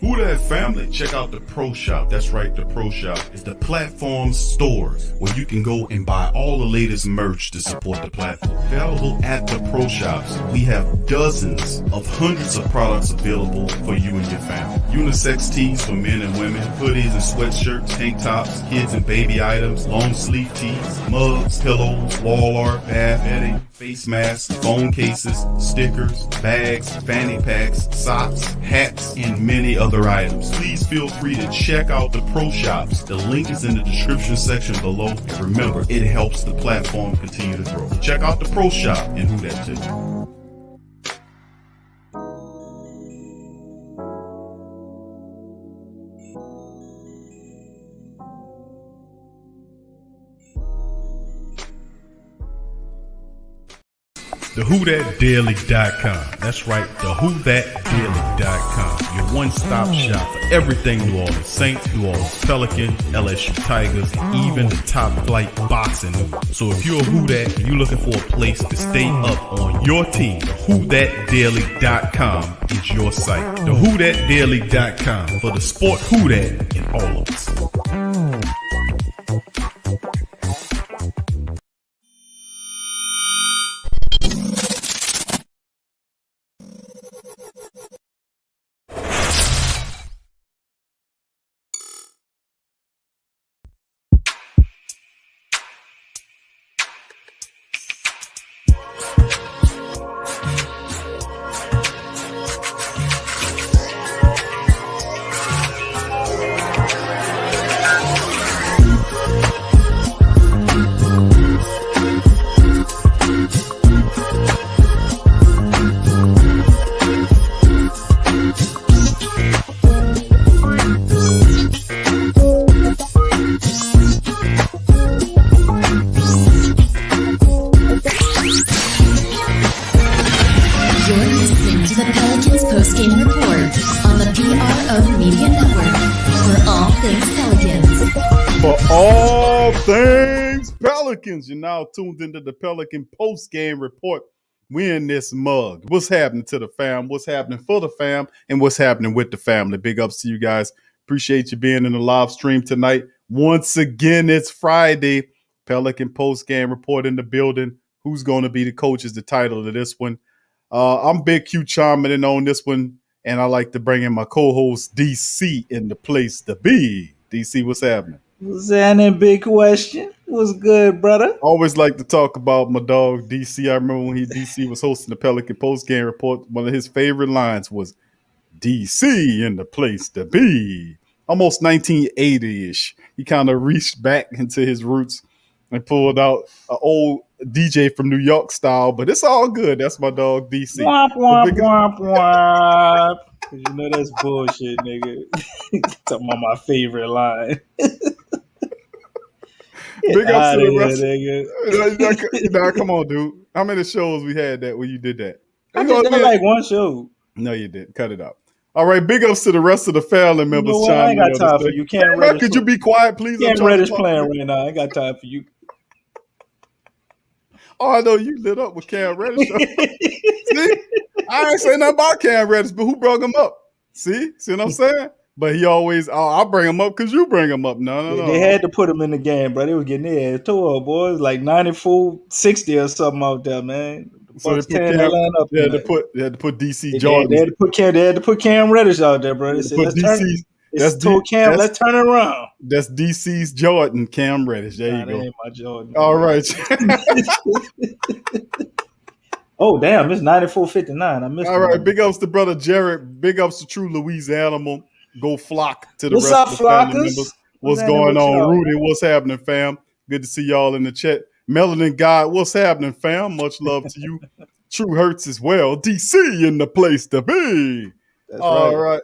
Who that family? Check out the Pro Shop. That's right, the Pro Shop is the platform store where you can go and buy all the latest merch to support the platform. Available at the Pro Shops, we have dozens of hundreds of products available for you and your family. Unisex tees for men and women, hoodies and sweatshirts, tank tops, kids and baby items, long sleeve tees, mugs, pillows, wall art, bath bedding, face masks, phone cases, stickers, bags, fanny packs, socks, hats, and many other items. Please feel free to check out the Pro Shops. The link is in the description section below. And remember, it helps the platform continue to grow. Check out the Pro Shop and who that too. TheWhoThatDaily.com. That's right, TheWhoThatDaily.com. Your one-stop shop for everything New Orleans Saints, New Orleans Pelicans, LSU Tigers, even the top flight boxing news. So if you're a Who That and you're looking for a place to stay up on your team, TheWhoThatDaily.com is your site. TheWhoThatDaily.com for the sport Who That in all of us. You're listening to the Pelicans post-game report on the PRO Media Network for all things Pelicans. For all things Pelicans, you're now tuned into the Pelican post-game report. We're in this mug. What's happening to the fam? What's happening for the fam? And what's happening with the family? Big ups to you guys. Appreciate you being in the live stream tonight. Once again, it's Friday. Pelican post-game report in the building. Who's going to be the coach is the title of this one. I'm Big Q chiming in on this one, and I like to bring in my co-host DC in the place to be. DC, what's happening? What's happening, big question? What's good, brother? Always like to talk about my dog DC. I remember when DC was hosting the Pelican post-game report, one of his favorite lines was DC in the place to be. Almost 1980-ish. He kind of reached back into his roots and pulled out an old DJ from New York style, but it's all good. That's my dog DC. Womp, womp, womp, womp. Cause you know that's bullshit, nigga. Talking about my favorite line. Big up to the rest. Nigga. Nah, come on, dude. How many shows we had that when you did that? I did that like one show. No, you didn't. Cut it out. All right, big ups to the rest of the family members. You know I ain't got time for you. Cam Reddish, could you be quiet, please? Cam Reddish playing right now. I ain't got time for you. Oh, I know you lit up with Cam Reddish. See? I ain't saying nothing about Cam Reddish, but who brought him up? See what I'm saying? But he always, I'll bring him up because you bring him up. No. They had to put him in the game, bro. They was getting their ass tore up, boys. Like 94-60 or something out there, man. So they had to put DC Jordan. They had to put Cam Reddish out there, bro. They said, let's turn it around. That's DC's Jordan, Cam Reddish. There you go. That ain't my Jordan. All right. Oh, damn. It's 94-59. I missed it. All right. Big ups to brother Jared. Big ups to True Louise Animal. Go flock to the What's rest up, of the family flockers? members. What's going on, Rudy? What's happening, fam? Good to see y'all in the chat. Melanin God, what's happening, fam? Much love to you. True Hurts as well. DC in the place to be. That's all right.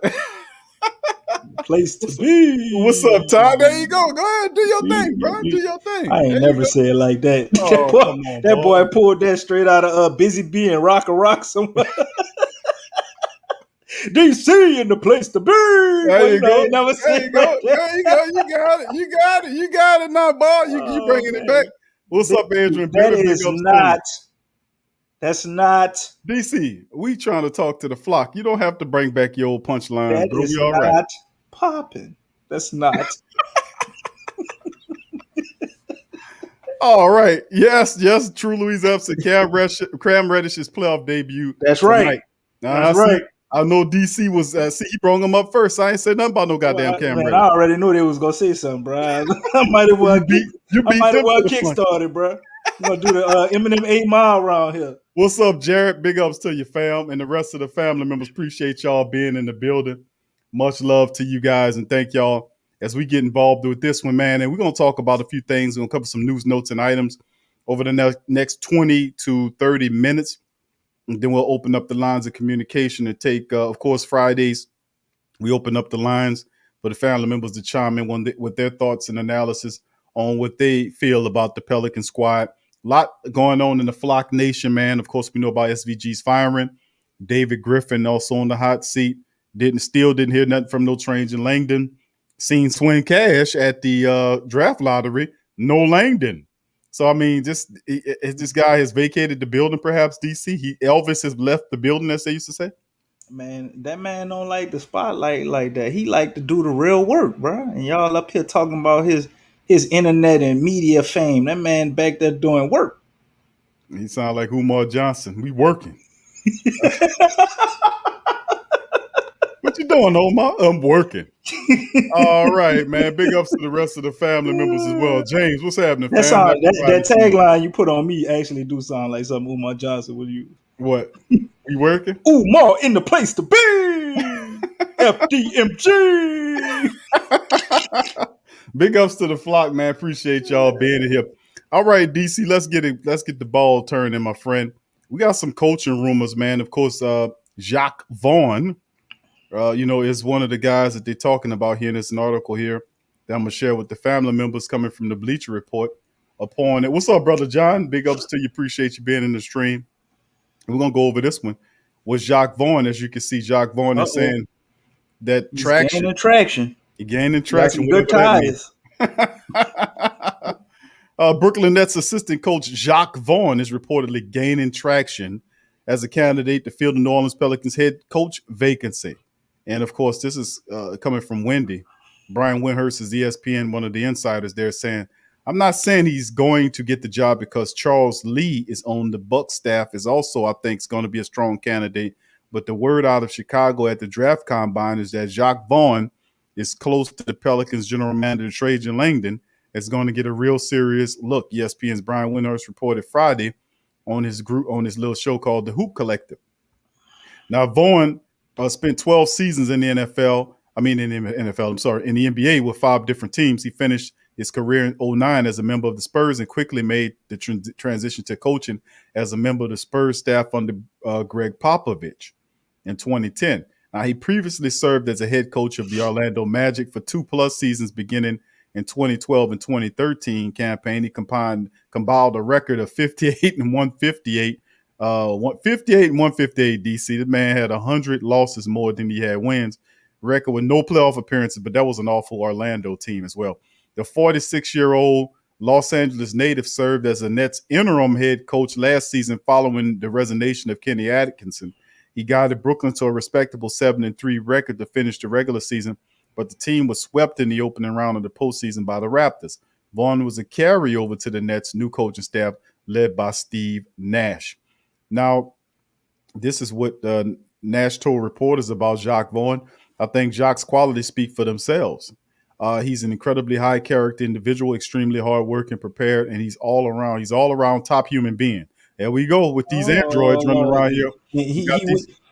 Place to be. What's up, Ty? There you go. Go ahead, do your thing, bro. Do your thing. I ain't never said it like that. Oh, that boy pulled that straight out of Busy Bee and Rock a Rock somewhere. DC in the place to be. There you go. Never There you go. There you go. You got it. You got it. You got it now, boy. You bringing it back. What's up, Adrian? That is not That's not. DC, we trying to talk to the flock. You don't have to bring back your old punchlines, That bro. is We all right. not popping. That's not. All right. Yes. True Louis absent. Cam Reddish's playoff debut That's right. tonight. Now, That's I see. right. I know DC was. See, he brought him up first. I ain't said nothing about no goddamn Well, Cam man, Reddish. I already knew they was gonna say something, bro. I might as well You beat them to the kick punch. started, bro. I'm gonna do the Eminem 8 Mile around here. What's up, Jared? Big ups to your fam and the rest of the family members. Appreciate y'all being in the building. Much love to you guys and thank y'all as we get involved with this one, man. And we're going to talk about a few things. We're going to cover some news, notes, and items over the next 20 to 30 minutes. And then we'll open up the lines of communication and take, of course, Fridays. We open up the lines for the family members to chime in with their thoughts and analysis on what they feel about the Pelican squad. A lot going on in the Flock Nation, man. Of course, we know about SVG's firing. David Griffin also on the hot seat. Didn't hear nothing from no Trains in Langdon. Seen Swin Cash at the draft lottery. No Langdon. So I mean, this guy has vacated the building. Perhaps DC. Elvis has left the building, as they used to say. Man, that man don't like the spotlight like that. He like to do the real work, bro. And y'all up here talking about his internet and media fame. That man back there doing work. He sound like Umar Johnson. We working. What you doing, Omar? I'm working. All right, man. Big ups to the rest of the family members as well. James, what's happening, fam? That tagline you put on me actually do sound like something Umar Johnson would use. What? We working? Umar in the place to be. FDMG. Big ups to the flock, man. Appreciate y'all being here. All right, DC, let's get the ball turning, my friend. We got some coaching rumors, man. Of course, Jacques Vaughn, is one of the guys that they're talking about here in this article here that I'm gonna share with the family members coming from the Bleacher Report. Upon it, what's up, brother John? Big ups to you. Appreciate you being in the stream. We're gonna go over this one. Was Jacques Vaughn, as you can see, Jacques Vaughn is saying that He's traction. Gaining traction. Good ties. Brooklyn Nets assistant coach Jacques Vaughn is reportedly gaining traction as a candidate to fill the New Orleans Pelicans head coach vacancy. And of course, this is coming from Wendy. Brian Windhurst is ESPN, one of the insiders there, saying, I'm not saying he's going to get the job because Charles Lee is on the Bucs staff, is also, I think, is going to be a strong candidate. But the word out of Chicago at the draft combine is that Jacques Vaughn is close to the Pelicans general manager, Trajan Langdon, is going to get a real serious look. ESPN's Brian Windhurst reported Friday on his little show called The Hoop Collective. Now, Vaughn spent 12 seasons in the NFL. In the NBA with 5 different teams. He finished his career in 2009 as a member of the Spurs and quickly made the transition to coaching as a member of the Spurs staff under Greg Popovich in 2010. Now, he previously served as a head coach of the Orlando Magic for 2+ seasons beginning in 2012 and 2013 campaign. He compiled a record of 58 and 158. 58 and 158 DC. The man had 100 losses more than he had wins. Record with no playoff appearances, but that was an awful Orlando team as well. The 46-year-old Los Angeles native served as a Nets interim head coach last season following the resignation of Kenny Atkinson. He guided Brooklyn to a respectable 7-3 record to finish the regular season, but the team was swept in the opening round of the postseason by the Raptors. Vaughn was a carryover to the Nets' new coaching staff led by Steve Nash. Now, this is what Nash told reporters about Jacques Vaughn. I think Jacques' qualities speak for themselves. He's an incredibly high character individual, extremely hardworking, prepared, and he's all around top human being. There we go with these androids running around here.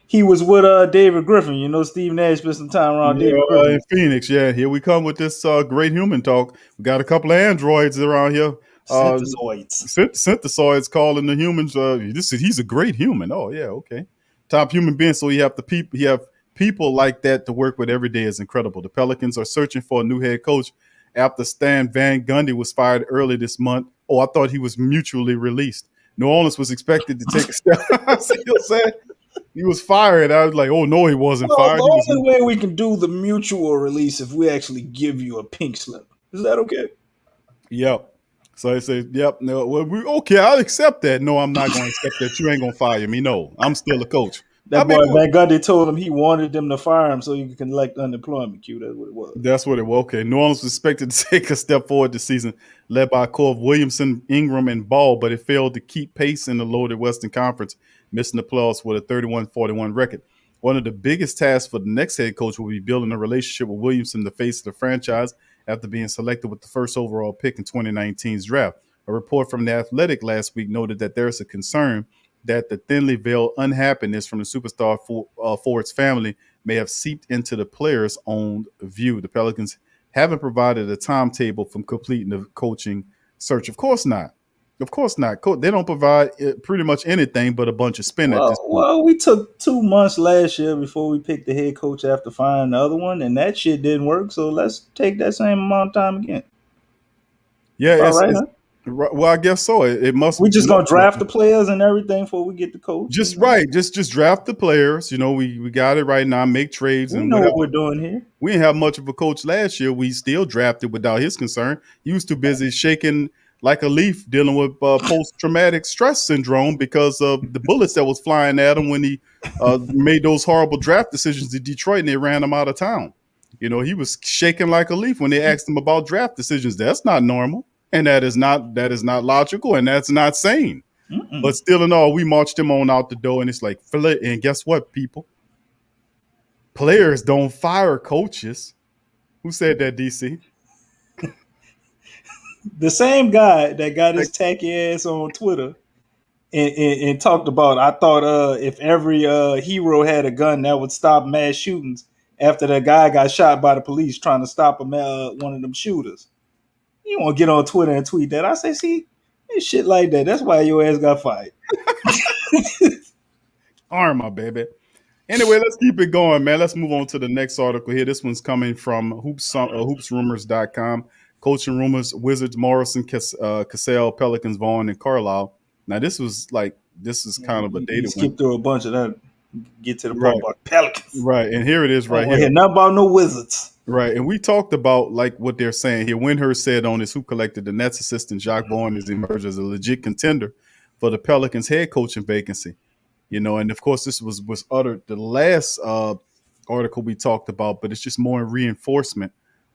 He was with David Griffin. Steve Nash spent some time around David Griffin in Phoenix. Yeah, here we come with this great human talk. We got a couple of androids around here. Synthesoids calling the humans. He's a great human. Oh yeah, okay. Top human being. So you have people like that to work with every day is incredible. The Pelicans are searching for a new head coach after Stan Van Gundy was fired early this month. Oh, I thought he was mutually released. New Orleans was expected to take a step. See what I'm saying? He was fired. I was like, oh, no, he wasn't fired. The only way we can do the mutual release if we actually give you a pink slip. Is that okay? Yep. So he said, "Yep, no, well, okay, I'll accept that. No, I'm not going to accept that. You ain't going to fire me. No, I'm still a coach." I That mean, boy Van Gundy told him he wanted them to fire him so he could collect unemployment. Q. That's what it was. that's what it was. Okay, New Orleans was expected to take a step forward this season, led by a core of Williamson, Ingram, and Ball, but it failed to keep pace in the loaded Western Conference, missing the playoffs with a 31-41 record. One of the biggest tasks for the next head coach will be building a relationship with Williamson, the face of the franchise, after being selected with the first overall pick in 2019's draft. A report from The Athletic last week noted that there is a concern that the thinly veiled unhappiness from the superstar forward's family may have seeped into the players' own view. The Pelicans haven't provided a timetable from completing the coaching search. Of course not. Of course not. They don't provide pretty much anything but a bunch of spin at this point. Well, we took 2 months last year before we picked the head coach after finding the other one, and that shit didn't work. So let's take that same amount of time again. Yeah, All right, huh? well, I guess so. It must. We just gonna draft the players and everything before we get the coach. Just right. Just draft the players. We got it right now. Make trades We and know whatever. what we're doing here. We didn't have much of a coach last year. We still drafted without his concern. He was too busy shaking like a leaf, dealing with post-traumatic stress syndrome because of the bullets that was flying at him when he made those horrible draft decisions in Detroit and they ran him out of town. He was shaking like a leaf when they asked him about draft decisions. That's not normal, and that is not logical, and that's not sane. Mm-mm. But still in all, we marched him on out the door, and it's like, and guess what, people? Players don't fire coaches. Who said that, DC? The same guy that got his tacky ass on Twitter and talked about, I thought if every hero had a gun, that would stop mass shootings after that guy got shot by the police trying to stop one of them shooters. You want to get on Twitter and tweet that. I say, see, it's shit like that. That's why your ass got fired. Arma, baby. Anyway, let's keep it going, man. Let's move on to the next article here. This one's coming from hoopsrumors.com. Coaching rumors: Wizards, Morrison, Cassell, Pelicans, Vaughn, and Carlisle. Now, this is kind of a dated one. Skip through a bunch of that. Get to the part about Pelicans. Right, and here it is right here. Hear nothing about no Wizards. Right, and we talked about like what they're saying here. Windhurst said on his Who Collected, the Nets assistant Jacques Vaughn has emerged as a legit contender for the Pelicans head coaching vacancy. And of course this was uttered the last article we talked about, but it's just more reinforcement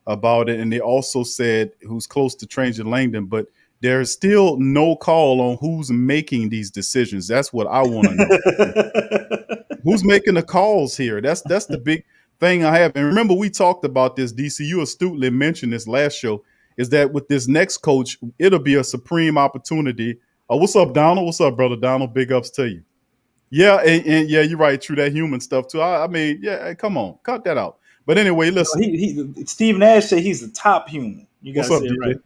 about it. And they also said who's close to changing Langdon, but there's still no call on who's making these decisions. That's what I want to know. Who's making the calls here? That's the big thing I have. And remember, we talked about this, DC. You astutely mentioned this last show, is that with this next coach, it'll be a supreme opportunity. What's up, Donald? What's up, brother Donald? Big ups to you. Yeah, and yeah, you're right. True, that human stuff too. I mean, yeah, come on, cut that out. But anyway, listen. Steve Nash said he's the top human. You got to say it right.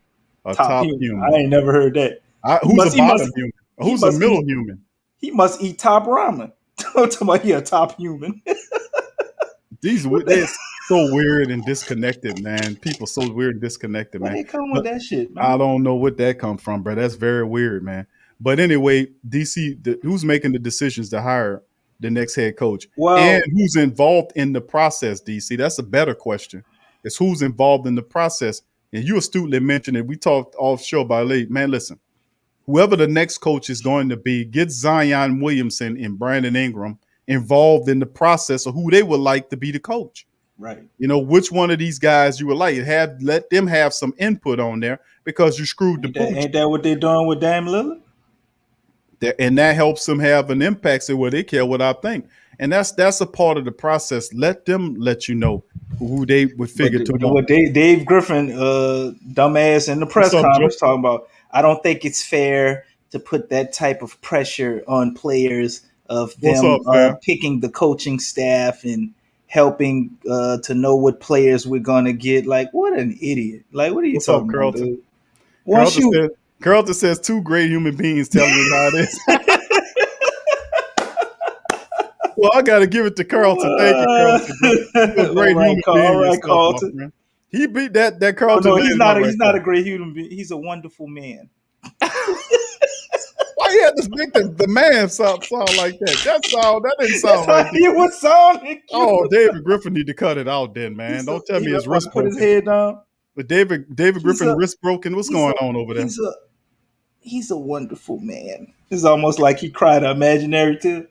A top human. I ain't never heard that. Who's a bottom human? Who's a middle human? He must eat top ramen. Don't tell me he a top human. They're so weird and disconnected, man. People so weird and disconnected, man. Where they come with that shit, man? I don't know what that come from, bro. That's very weird, man. But anyway, DC, who's making the decisions to hire the next head coach? And who's involved in the process, DC? That's a better question. It's who's involved in the process. And you astutely mentioned it. We talked off show by late. Man, listen, whoever the next coach is going to be, get Zion Williamson and Brandon Ingram involved in the process of who they would like to be the coach. Right. Which one of these guys you would like. Let them have some input on there because you screwed the pooch. Ain't that what they're doing with Dame Lillard? And that helps them have an impact. So what they care what I think. And that's a part of the process. Let them let you know who they would figure to know. What Dave Griffin, dumbass in the press conference, talking about, I don't think it's fair to put that type of pressure on players of them picking the coaching staff and helping to know what players we're gonna get. Like, what an idiot! Like, what are you talking about, dude? Carlton says 2 great human beings telling me how it is. Well, I got to give it to Carlton. Thank you, Carlton. Great human being. All right, Carlton. He beat that Carlton. No, he's not a great human being. He's a wonderful man. Why you had to make the man sound like that? That didn't sound like it was sounding. Oh, David Griffin need to cut it out then, man. Don't tell me his wrist put his head down. But David Griffin wrist broken. What's going on over there? He's a wonderful man. It's almost like he cried an imaginary tear.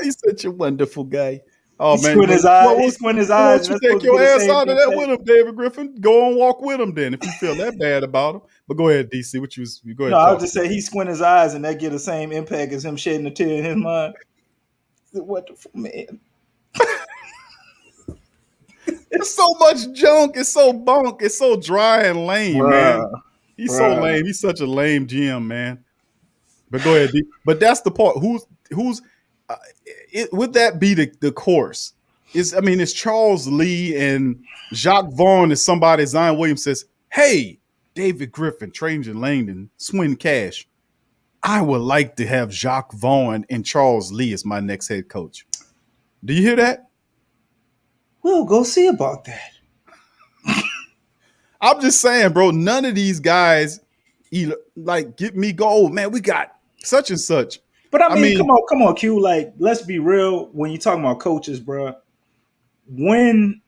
He's such a wonderful guy. Oh He man, squint but his eyes. He why squint his eyes, won't and you that's take supposed to be your the ass same out of that impact. with him, David Griffin? Go and walk with him then if you feel that bad about him. But go ahead, DC. You go ahead No, and I would talk. just say he squint his eyes, and that get the same impact as him shedding a tear in his mind. He's a wonderful man. It's so much junk. It's so bunk. It's so dry and lame, man. Bruh, He's so bruh. lame. He's such a lame GM, man. But go ahead, D. But that's the part. Who's uh, would that be the course? It's Charles Lee and Jacques Vaughn is somebody. Zion Williams says, "Hey, David Griffin, Trajan Langdon, Swin Cash. I would like to have Jacques Vaughn and Charles Lee as my next head coach." Do you hear that? We'll go see about that. I'm just saying, bro. None of these guys, like, get me gold, man. We got such and such. But I I mean, mean, come on, Q. Like, let's be real. When you talking about coaches, bro, when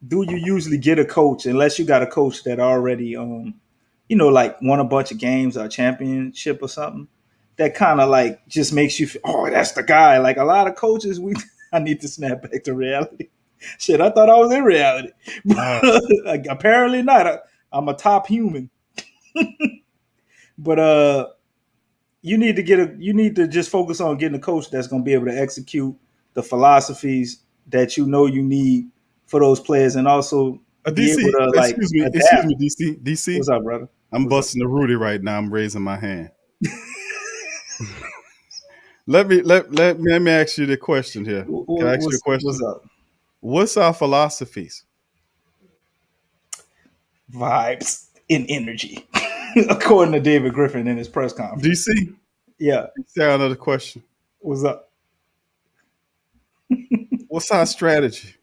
do you usually get a coach unless you got a coach that already, like won a bunch of games or a championship or something? That kind of like just makes you feel, oh, that's the guy. Like a lot of coaches, I need to snap back to reality. Shit, I thought I was in reality. Like, apparently not. I'm a top human. But you need to just focus on getting a coach that's going to be able to execute the philosophies that you know you need for those players, and also be able DC, to like excuse adapt. me, DC. What's up, brother? I'm What's up? busting the Rudy right now. I'm raising my hand. Let me ask you the question here. Can I ask you a What's question? up? What's our philosophies? Vibes and energy, according to David Griffin in his press conference. DC, Yeah. say another question. What's up? What's our strategy?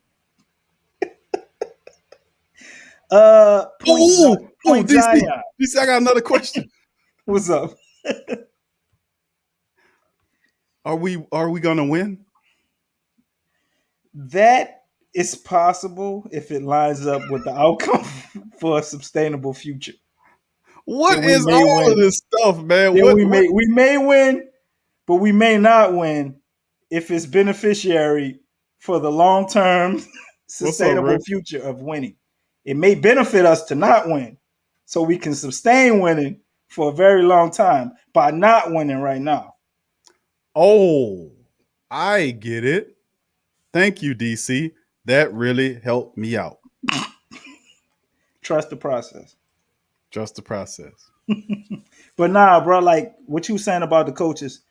Point DC, Zion. DC, I got another question. What's up? Are we gonna win? That is possible if it lines up with the outcome for a sustainable future. What Then we is may all of win. this stuff, man? Then What we may win, but we may not win if it's beneficiary for the long term what's up, sustainable Rick? future of winning. It may benefit us to not win, so we can sustain winning for a very long time by not winning right now. Oh, I get it. Thank you, DC. That really helped me out. Trust the process. Just the process. But nah, bro, like what you saying about the coaches.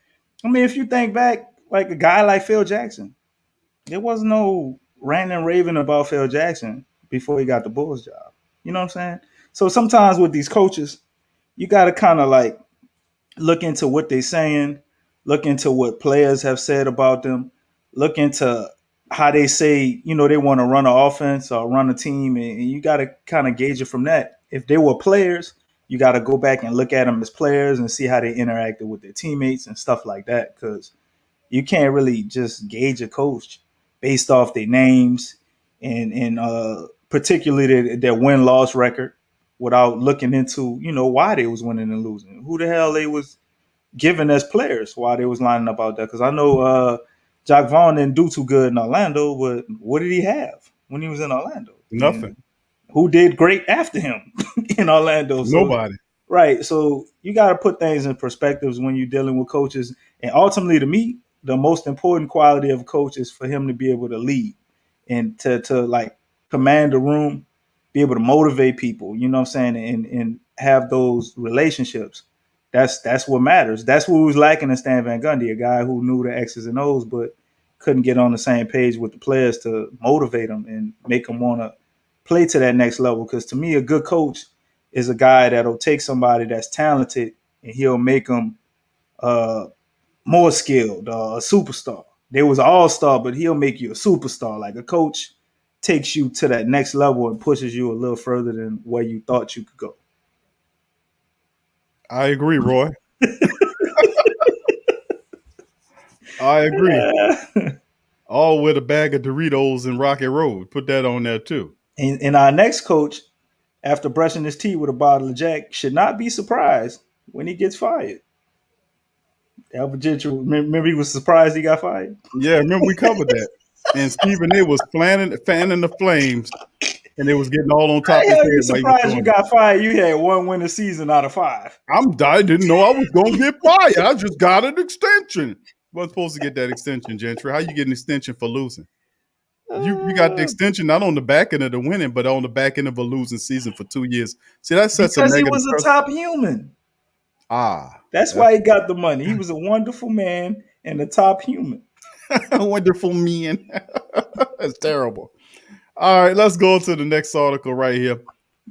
I mean, if you think back, like a guy like Phil Jackson, there was no ranting and raving about Phil Jackson before he got the Bulls job. You know what I'm saying? So sometimes with these coaches, you got to kind of like look into what they're saying, look into what players have said about them, look into how they say, they want to run an offense or run a team, and you got to kind of gauge it from that. If they were players, you got to go back and look at them as players and see how they interacted with their teammates and stuff like that, because you can't really just gauge a coach based off their names and particularly their win loss record without looking into why they was winning and losing, who the hell they was given as players, why they was lining up out there. Because I know Jacques Vaughn didn't do too good in Orlando, but what did he have when he was in Orlando? Nothing. And who did great after him in Orlando? So Nobody. right. So you got to put things in perspectives when you're dealing with coaches. And ultimately, to me, the most important quality of a coach is for him to be able to lead and to like command the room, be able to motivate people, you know what I'm saying, and have those relationships. That's what matters. That's what was lacking in Stan Van Gundy, a guy who knew the X's and O's, but couldn't get on the same page with the players to motivate them and make them want to play to that next level. Because to me, a good coach is a guy that'll take somebody that's talented and he'll make them uh, more skilled, a superstar. They was an all-star, but he'll make you a superstar. Like a coach takes you to that next level and pushes you a little further than where you thought you could go. I agree, Roy. I agree. All with a bag of Doritos and Rocket Road. Put that on there too. And our next coach, after brushing his teeth with a bottle of Jack, should not be surprised when he gets fired. Albert Gentry, remember he was surprised he got fired? Yeah, remember we covered that. And Stephen A was fanning the flames, and it was getting all on How top the of his hell head you while he was surprised you doing it. got fired? You had one winning season out of 5. I didn't know I was gonna get fired. I just got an extension. Wasn't supposed to get that extension, Gentry. How you get an extension for losing? You got the Uh, extension not on the back end of the winning, but on the back end of a losing season for 2 years. See, that sets a because he negative was a precedent. top human. That's That's why he got the money. He was a wonderful man and a top human. wonderful man. That's terrible. All right, let's go to the next article right here.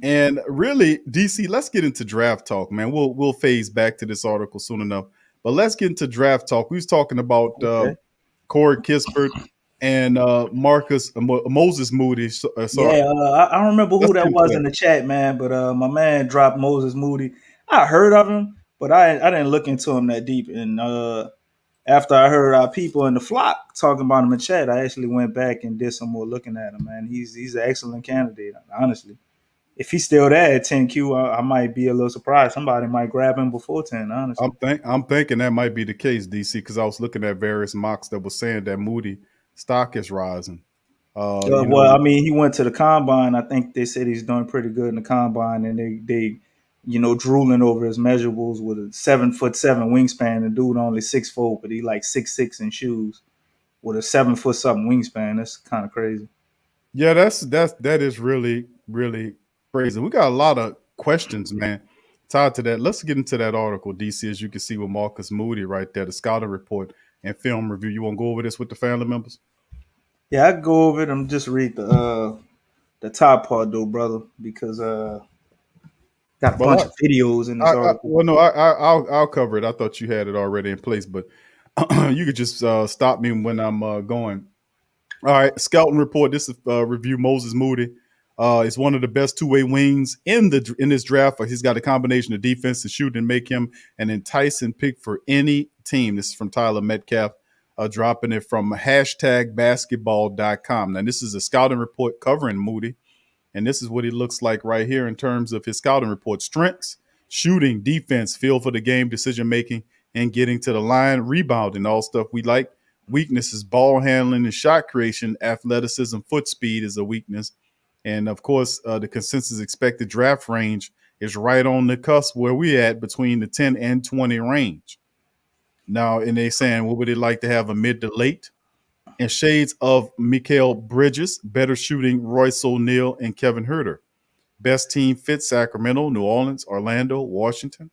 And really, DC, let's get into draft talk, man. We'll phase back to this article soon enough. But let's get into draft talk. We was talking about Okay. Corey Kispert and Moses Moody. So Yeah, I don't remember who let's that get into was in that. the chat, man, but my man dropped Moses Moody. I heard of him, but I didn't look into him that deep. And after I heard our people in the flock talking about him in chat, I actually went back and did some more looking at him, man. He's an excellent candidate, honestly. If he's still there at 10Q, I might be a little surprised. Somebody might grab him before 10, honestly. I'm thinking that might be the case, DC, because I was looking at various mocks that were saying that Moody stock is rising. You Well, know, I mean, he went to the combine. I think they said he's doing pretty good in the combine, and they drooling over his measurables with a 7'7" wingspan. The dude only 6'4", but he like 6'6" in shoes with a 7 foot something wingspan. That's kind of crazy. yeah, that is really really crazy. We got a lot of questions, man, tied to that. Let's get into that article, DC, as you can see with Marcus Moody right there, the scouting report and film review. You want to go over this with the family members? Yeah, I go over it and just read the top part though, brother, because got a bunch Well, of videos in this article. well, no, I'll cover it. I thought you had it already in place, but you could just stop me when I'm going. All right, scouting report. This is review Moses Moody. Is one of the best two-way wings in this draft. He's got a combination of defense and shooting, make him an enticing pick for any team. This is from Tyler Metcalf, dropping it from hashtag basketball.com. Now, this is a scouting report covering Moody. And this is what he looks like right here in terms of his scouting report: strengths, shooting, defense, feel for the game, decision making, and getting to the line, rebounding, all stuff we like. Weaknesses: ball handling and shot creation, athleticism, foot speed is a weakness. And of course, the consensus expected draft range is right on the cusp where we at, between the 10 and 20 range. Now, and they saying, what would it like to have a mid to late? And shades of Mikal Bridges, better shooting Royce O'Neal and Kevin Huerter. Best team fit: Sacramento, New Orleans, Orlando, Washington.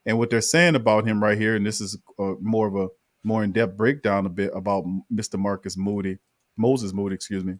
And what they're saying about him right here, and this is more of a more in-depth breakdown a bit about Mr. Moses Moody, excuse me.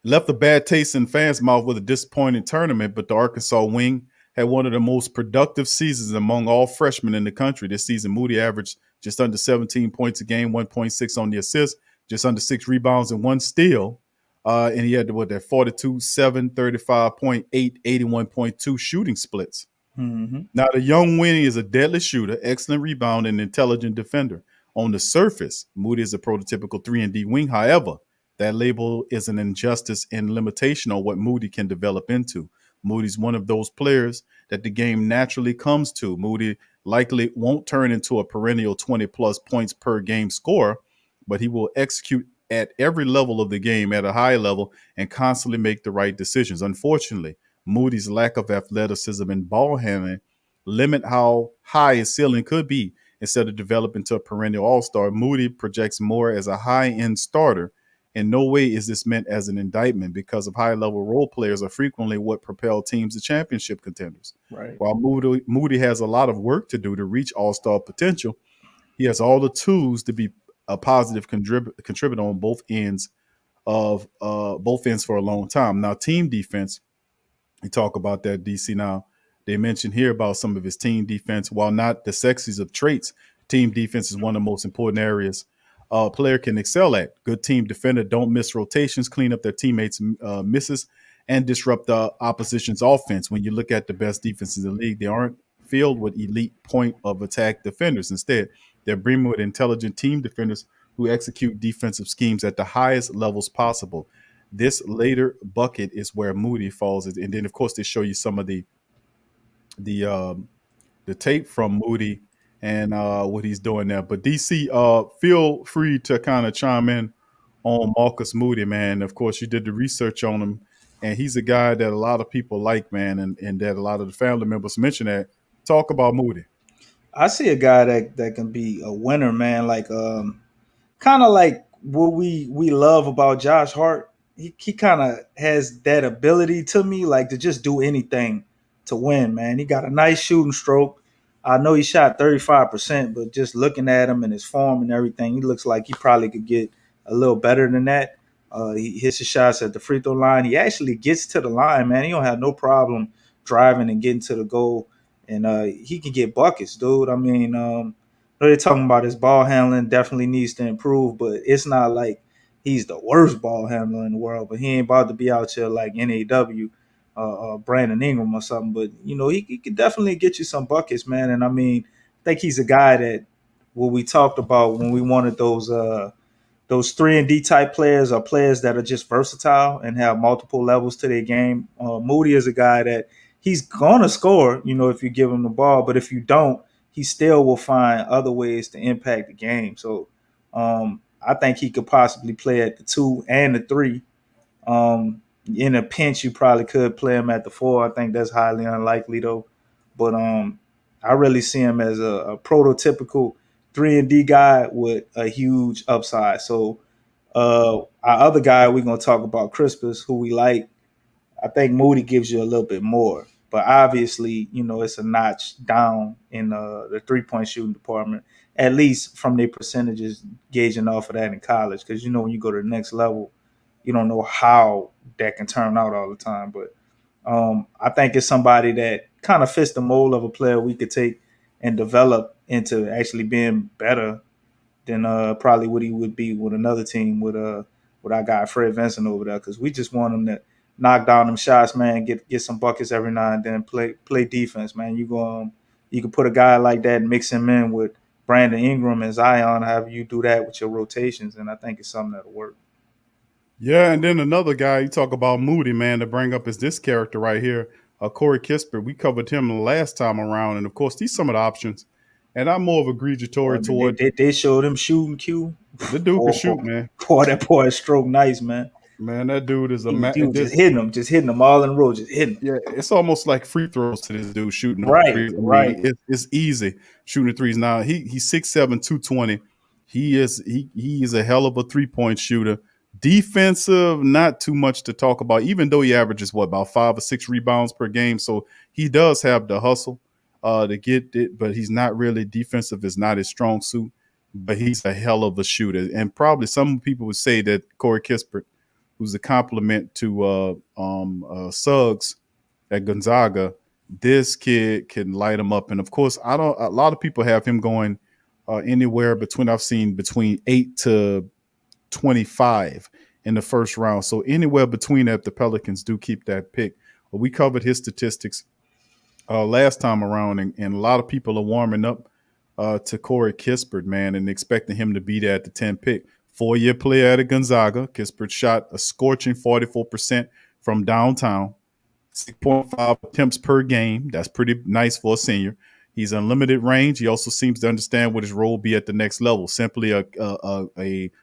Left a bad taste in fans' mouth with a disappointing tournament, but the Arkansas wing had one of the most productive seasons among all freshmen in the country. This season, Moody averaged just under 17 points a game, 1.6 on the assist, just under 6 rebounds and 1 steal. And he had that 42, 7, 35.8, 81.2 shooting splits. Mm-hmm. Now, the young Winnie is a deadly shooter, excellent rebound, and intelligent defender. On the surface, Moody is a prototypical 3-and-D wing. However, that label is an injustice and limitation on what Moody can develop into. Moody's one of those players that the game naturally comes to. Moody likely won't turn into a perennial 20-plus points per game scorer, but he will execute at every level of the game at a high level and constantly make the right decisions. Unfortunately, Moody's lack of athleticism and ball handling limit how high his ceiling could be. Instead of developing to a perennial all-star, Moody projects more as a high-end starter. In no way is this meant as an indictment, because of high-level role players are frequently what propel teams to championship contenders. Right. While Moody has a lot of work to do to reach all-star potential, he has all the tools to be a positive contributor on both ends for a long time. Now, team defense, we talk about that, DC. Now, they mentioned here about some of his team defense. While not the sexiest of traits, team defense is one of the most important areas a player can excel at. Good team defender don't miss rotations, clean up their teammates' misses, and disrupt the opposition's offense. When you look at the best defenses in the league, they aren't filled with elite point of attack defenders. Instead, they're brimming with intelligent team defenders who execute defensive schemes at the highest levels possible. This later bucket is where Moody falls, and then of course they show you some of the the tape from Moody and what he's doing there. But DC, feel free to kind of chime in on Marcus Moody, man. Of course, you did the research on him, and he's a guy that a lot of people like, man, and that a lot of the family members mention that. Talk about Moody. I see a guy that can be a winner, man. Like kind of like what we love about Josh Hart. He kind of has that ability to me, like to just do anything to win, man. He got a nice shooting stroke. I know he shot 35%, but just looking at him and his form and everything, he looks like he probably could get a little better than that. He hits his shots at the free throw line. He actually gets to the line, man. He don't have no problem driving and getting to the goal, and he can get buckets, dude. I mean, they're talking about his ball handling definitely needs to improve, but it's not like he's the worst ball handler in the world. But he ain't about to be out here like NAW, Brandon Ingram or something. But he could definitely get you some buckets, man. And I mean, I think he's a guy that what we talked about when we wanted those 3-and-D type players are players that are just versatile and have multiple levels to their game. Moody is a guy that he's gonna score, if you give him the ball, but if you don't, he still will find other ways to impact the game. So I think he could possibly play at the 2 and the 3. In a pinch, you probably could play him at the 4. I think that's highly unlikely though. But I really see him as a prototypical 3-and-D guy with a huge upside. So our other guy we're gonna talk about, Crispus, who we like. I think Moody gives you a little bit more, but obviously, it's a notch down in the 3-point shooting department, at least from their percentages gauging off of that in college. Because when you go to the next level, you don't know how that can turn out all the time. But I think it's somebody that kind of fits the mold of a player we could take and develop into actually being better than probably what he would be with another team with our guy Fred Vincent over there, because we just want him to knock down them shots, man, get some buckets every now and then, play defense, man. You can put a guy like that and mix him in with Brandon Ingram and Zion, however you do that with your rotations, and I think it's something that'll work. Yeah, and then another guy you talk about Moody, man, to bring up is this character right here, Corey Kispert. We covered him the last time around, and of course, these some of the options. And I'm more of a Boy, egregatory they, toward they, they showed him shooting Q. the dude can Boy, shoot, man. boy, that boy is stroke nice, man. Man, that dude is He was just hitting them all in a row, just hitting them. yeah, it's almost like free throws to this dude shooting those Right, threes. I right. mean, it's easy shooting the threes. Now he's 6'7", 220. He is a hell of a 3-point shooter. Defensive, not too much to talk about, even though he averages about 5 or 6 rebounds per game. So he does have the hustle to get it, but he's not really defensive, is not his strong suit. But he's a hell of a shooter. And probably some people would say that Corey Kispert, who's a compliment to Suggs at Gonzaga, this kid can light him up. And of course, a lot of people have him going anywhere between, I've seen between 8 to 25 in the first round. So anywhere between that, the Pelicans do keep that pick. But we covered his statistics last time around, and a lot of people are warming up to Corey Kispert, man, and expecting him to be there at the 10 pick. 4-year player at Gonzaga. Kispert shot a scorching 44% from downtown, 6.5 attempts per game. That's pretty nice for a senior. He's unlimited range. He also seems to understand what his role will be at the next level. Simply a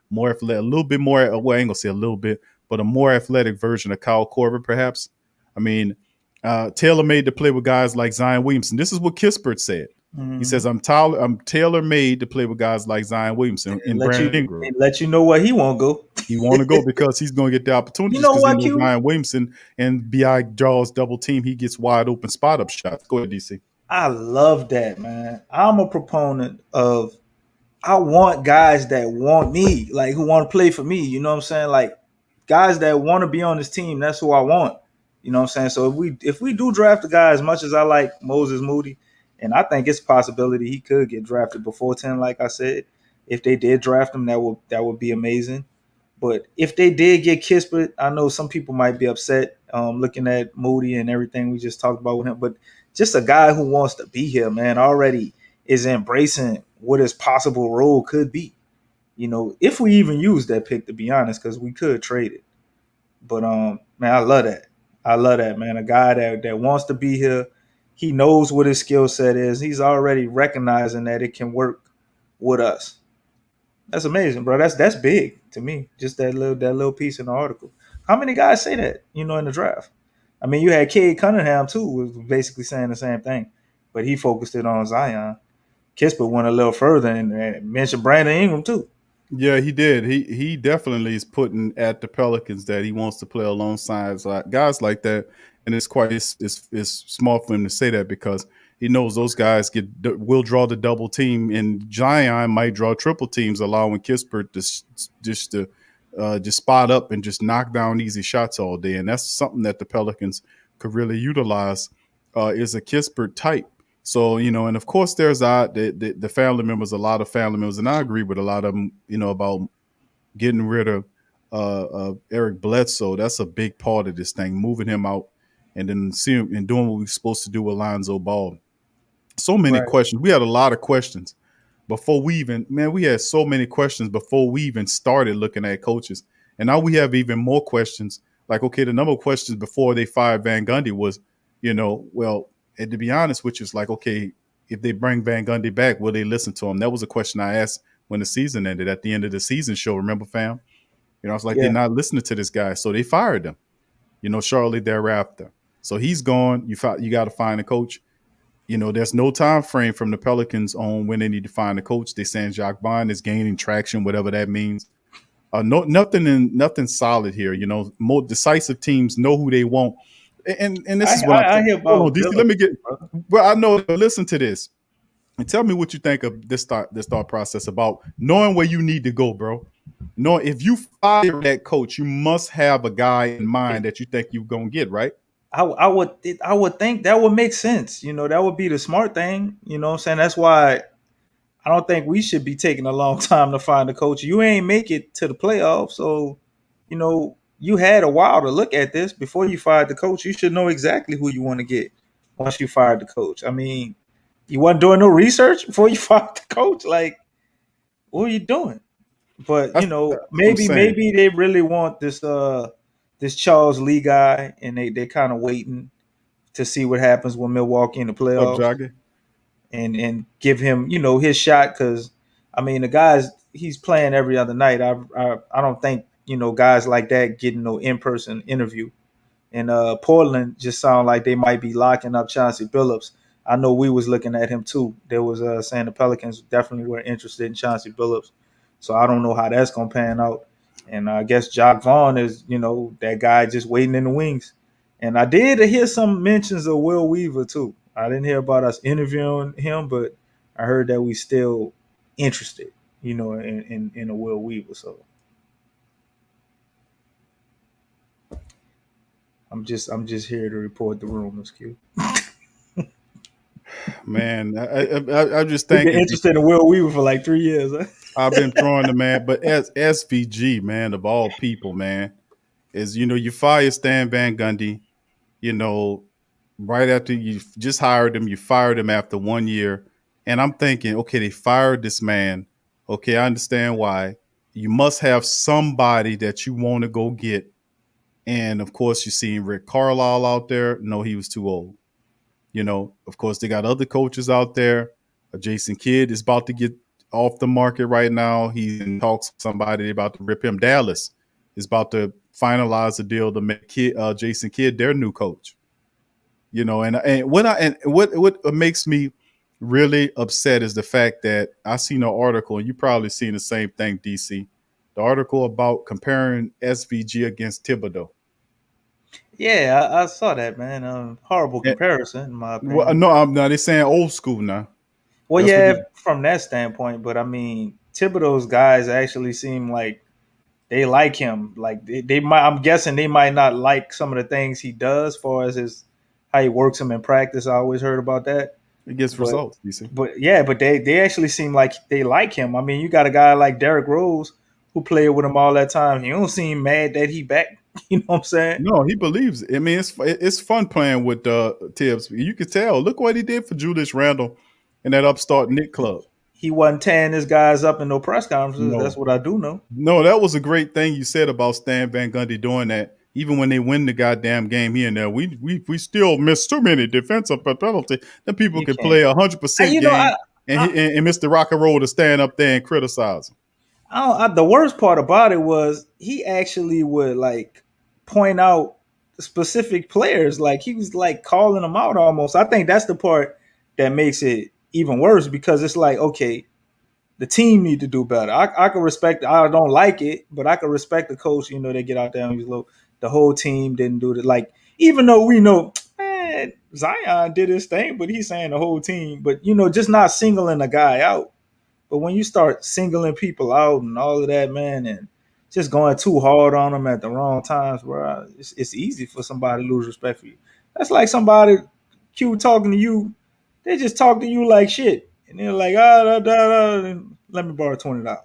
more athletic, a little bit more, well, I ain't gonna say a little bit, but a more athletic version of Kyle Korver, perhaps. I mean, tailor-made to play with guys like Zion Williamson. This is what Kispert said. Mm-hmm. He says, I'm tailor-made to play with guys like Zion Williamson and Brandon Ingram. Let you know where he won't go. He want to go because he's going to get the opportunities. You know what, he knows Zion Williamson and B.I. draws double team. He gets wide open spot up shots. Go ahead, DC. I love that, man. I'm a proponent of, I want guys that want me, like who want to play for me. You know what I'm saying? Like guys that want to be on this team. That's who I want. You know what I'm saying? So if we do draft a guy, as much as I like Moses Moody, and I think it's a possibility he could get drafted before 10, like I said. If they did draft him, that would be amazing. But if they did get Kispert, I know some people might be upset looking at Moody and everything we just talked about with him. But just a guy who wants to be here, man, already is embracing what his possible role could be. If we even use that pick, to be honest, because we could trade it. But man, I love that. I love that, man. A guy that wants to be here he knows what his skill set is. He's already recognizing that it can work with us. That's amazing, bro. That's big to me. Just that little piece in the article. How many guys say that? In the draft. I mean, you had Cade Cunningham too, was basically saying the same thing, but he focused it on Zion. Kispert went a little further and mentioned Brandon Ingram too. Yeah, he did. He definitely is putting at the Pelicans that he wants to play alongside guys like that, and it's smart for him to say that because he knows those guys will draw the double team, and Zion might draw triple teams, allowing Kispert to spot up and just knock down easy shots all day, and that's something that the Pelicans could really utilize. Is a Kispert type. So, and of course there's the family members, a lot of family members, and I agree with a lot of them, about getting rid of Eric Bledsoe. That's a big part of this thing, moving him out and then seeing and doing what we're supposed to do with Lonzo Ball. So many Right. questions. We had a lot of questions before we had so many questions before we even started looking at coaches. And now we have even more questions. Like, okay, the number of questions before they fired Van Gundy was, well, and to be honest, which is like, okay, if they bring Van Gundy back, will they listen to him? That was a question I asked when the season ended at the end of the season show. Remember, fam? I was like, they're Yeah. not listening to this guy. So they fired him, shortly thereafter. So he's gone. You got to find a coach. There's no time frame from the Pelicans on when they need to find a coach. They're saying Jacques Vaughn is gaining traction, whatever that means. Nothing solid here. More decisive teams know who they want. And this I, is what I'm I, I saying. hear Hold on, about DC. Let me Billups, get. brother. Well, I know. Listen to this and tell me what you think of this thought process about knowing where you need to go, bro. Knowing if you fire that coach, you must have a guy in mind that you think you're gonna get right. I would think that would make sense. That would be the smart thing. You know what I'm saying? That's why I don't think we should be taking a long time to find a coach. You ain't make it to the playoffs, so you had a while to look at this before you fired the coach. You should know exactly who you want to get once you fired the coach. I mean, you wasn't doing no research before you fired the coach. Like, what are you doing? But That's what I'm saying. maybe they really want this Charles Lee guy, and they kind of waiting to see what happens with Milwaukee in the What's up, playoffs Jogger? and give him his shot because I mean the guys he's playing every other night. I don't think guys like that getting no in person interview. And Portland just sound like they might be locking up Chauncey Billups. I know we was looking at him too. There was saying the Pelicans definitely were interested in Chauncey Billups. So I don't know how that's gonna pan out. And I guess Jacques Vaughn is that guy just waiting in the wings. And I did hear some mentions of Will Weaver too. I didn't hear about us interviewing him, but I heard that we still interested, in a Will Weaver. So I'm just here to report the rumors, Q. Man, I'm just We've been thinking interested in Will Weaver for like 3 years. Huh? I've been throwing the man, but as SVG, man, of all people, man, is you fire Stan Van Gundy, you know, right after you just hired him, you fired him after 1 year. And I'm thinking, okay, they fired this man. Okay, I understand why. You must have somebody that you want to go get. And of course, you're seeing Rick Carlisle out there. No, he was too old. Of course, they got other coaches out there. Jason Kidd is about to get off the market right now. He's in talks with somebody about to rip him. Dallas is about to finalize a deal to make Jason Kidd their new coach. What makes me really upset is the fact that I seen an article, and you probably seen the same thing, DC. The article about comparing SVG against Thibodeau. Yeah, I saw that, man. Horrible And, comparison, in my well, opinion. no, I'm not. They're saying old school now. Well, That's what yeah, they, from that standpoint, but I mean, Thibodeau's guys actually seem like they like him. Like they might, I'm guessing they might not like some of the things he does, as far as his how he works them in practice. I always heard about that, it gets but results. DC. but they actually seem like they like him. I mean, you got a guy like Derrick Rose who played with him all that time. He don't seem mad that he back. You know what I'm saying? No, he believes it. I mean, it's fun playing with Tibbs. You can tell. Look what he did for Julius Randle in that upstart Nick club. He wasn't tearing his guys up in no press conferences. That's No, what I do know. no, that was a great thing you said about Stan Van Gundy doing that. Even when they win the goddamn game here and there, we still miss too many defensive penalties. Then people You can can't. play 100% You know, game and Mr. Rock and Roll to stand up there and criticize him. the worst part about it was he actually would like point out specific players. Like he was like calling them out almost. I think that's the part that makes it even worse because it's like, okay, the team need to do better. I can respect. I don't like it, but I can respect the coach. You know, they get out there and the whole team didn't do it. Like even though we know, man, Zion did his thing, but he's saying the whole team. But you know, just not singling a guy out. But when you start singling people out and all of that, man, and just going too hard on them at the wrong times, bro, it's easy for somebody to lose respect for you. That's like somebody Q talking to you. They just talk to you like shit, and they're like, let me borrow $20.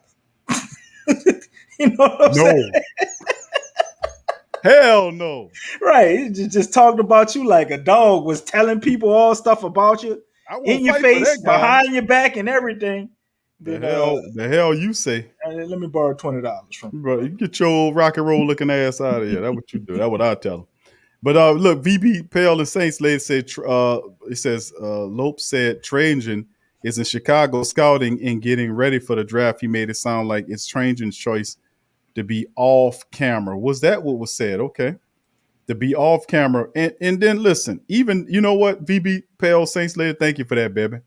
You know what I'm saying? No. Hell no. Right? He just talked about you like a dog was telling people all stuff about you I won't in your fight for face, that guy. behind your back, and everything. Then, The hell you say? let me borrow $20 from you. Bro, you get your old rock and roll looking ass out of here. That's what you do. That's what I tell him. But look, VB Pale and Saints lady said it says Lope said Trajan is in Chicago scouting and getting ready for the draft. He made it sound like it's Trajan's choice to be off camera. Was that what was said? Okay. To be off camera. And then listen, even you know what, VB Pale Saints lady, thank you for that, baby.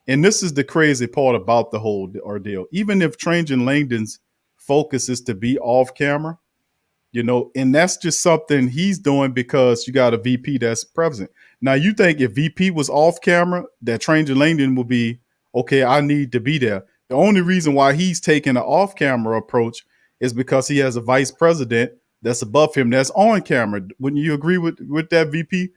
And this is the crazy part about the whole ordeal. Even if Trajan Langdon's focus is to be off camera, you know, and that's just something he's doing because you got a VP that's present. Now, you think if VP was off camera, that Trajan Langdon would be, okay, I need to be there. The only reason why he's taking an off camera approach is because he has a vice president that's above him that's on camera. Wouldn't you agree with that, VP?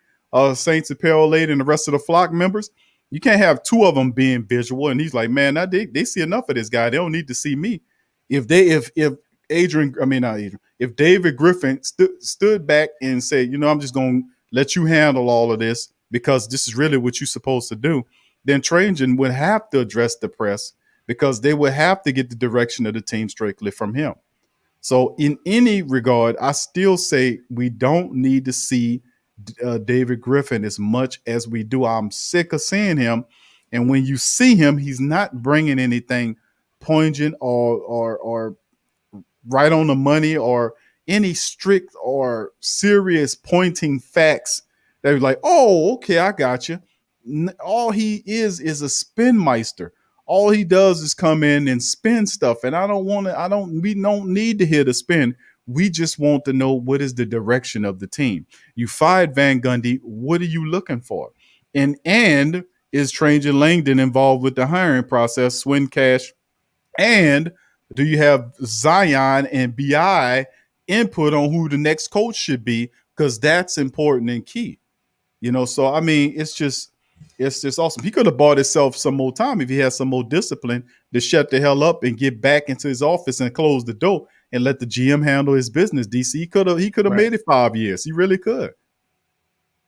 Saints Apparel Lady and the rest of the flock members? You can't have two of them being visual. And he's like, man, they see enough of this guy. They don't need to see me. If David Griffin stood back and said, you know, I'm just going to let you handle all of this because this is really what you're supposed to do, then Trajan would have to address the press because they would have to get the direction of the team strictly from him. So in any regard, I still say we don't need to see David Griffin as much as we do. I'm sick of seeing him. And when you see him, he's not bringing anything poignant or right on the money or any strict or serious pointing facts that are like, oh, okay, I got you. All he is a spin meister. All he does is come in and spin stuff. And we don't need to hear the spin. We just want to know what is the direction of the team. You fired Van Gundy. What are you looking for? And is Trajan Langdon involved with the hiring process, Swin Cash? And do you have Zion and BI input on who the next coach should be? Because that's important and key. You know, so I mean, it's just awesome. He could have bought himself some more time if he had some more discipline to shut the hell up and get back into his office and close the door and let the GM handle his business. DC, he could have made it 5 years. He really could.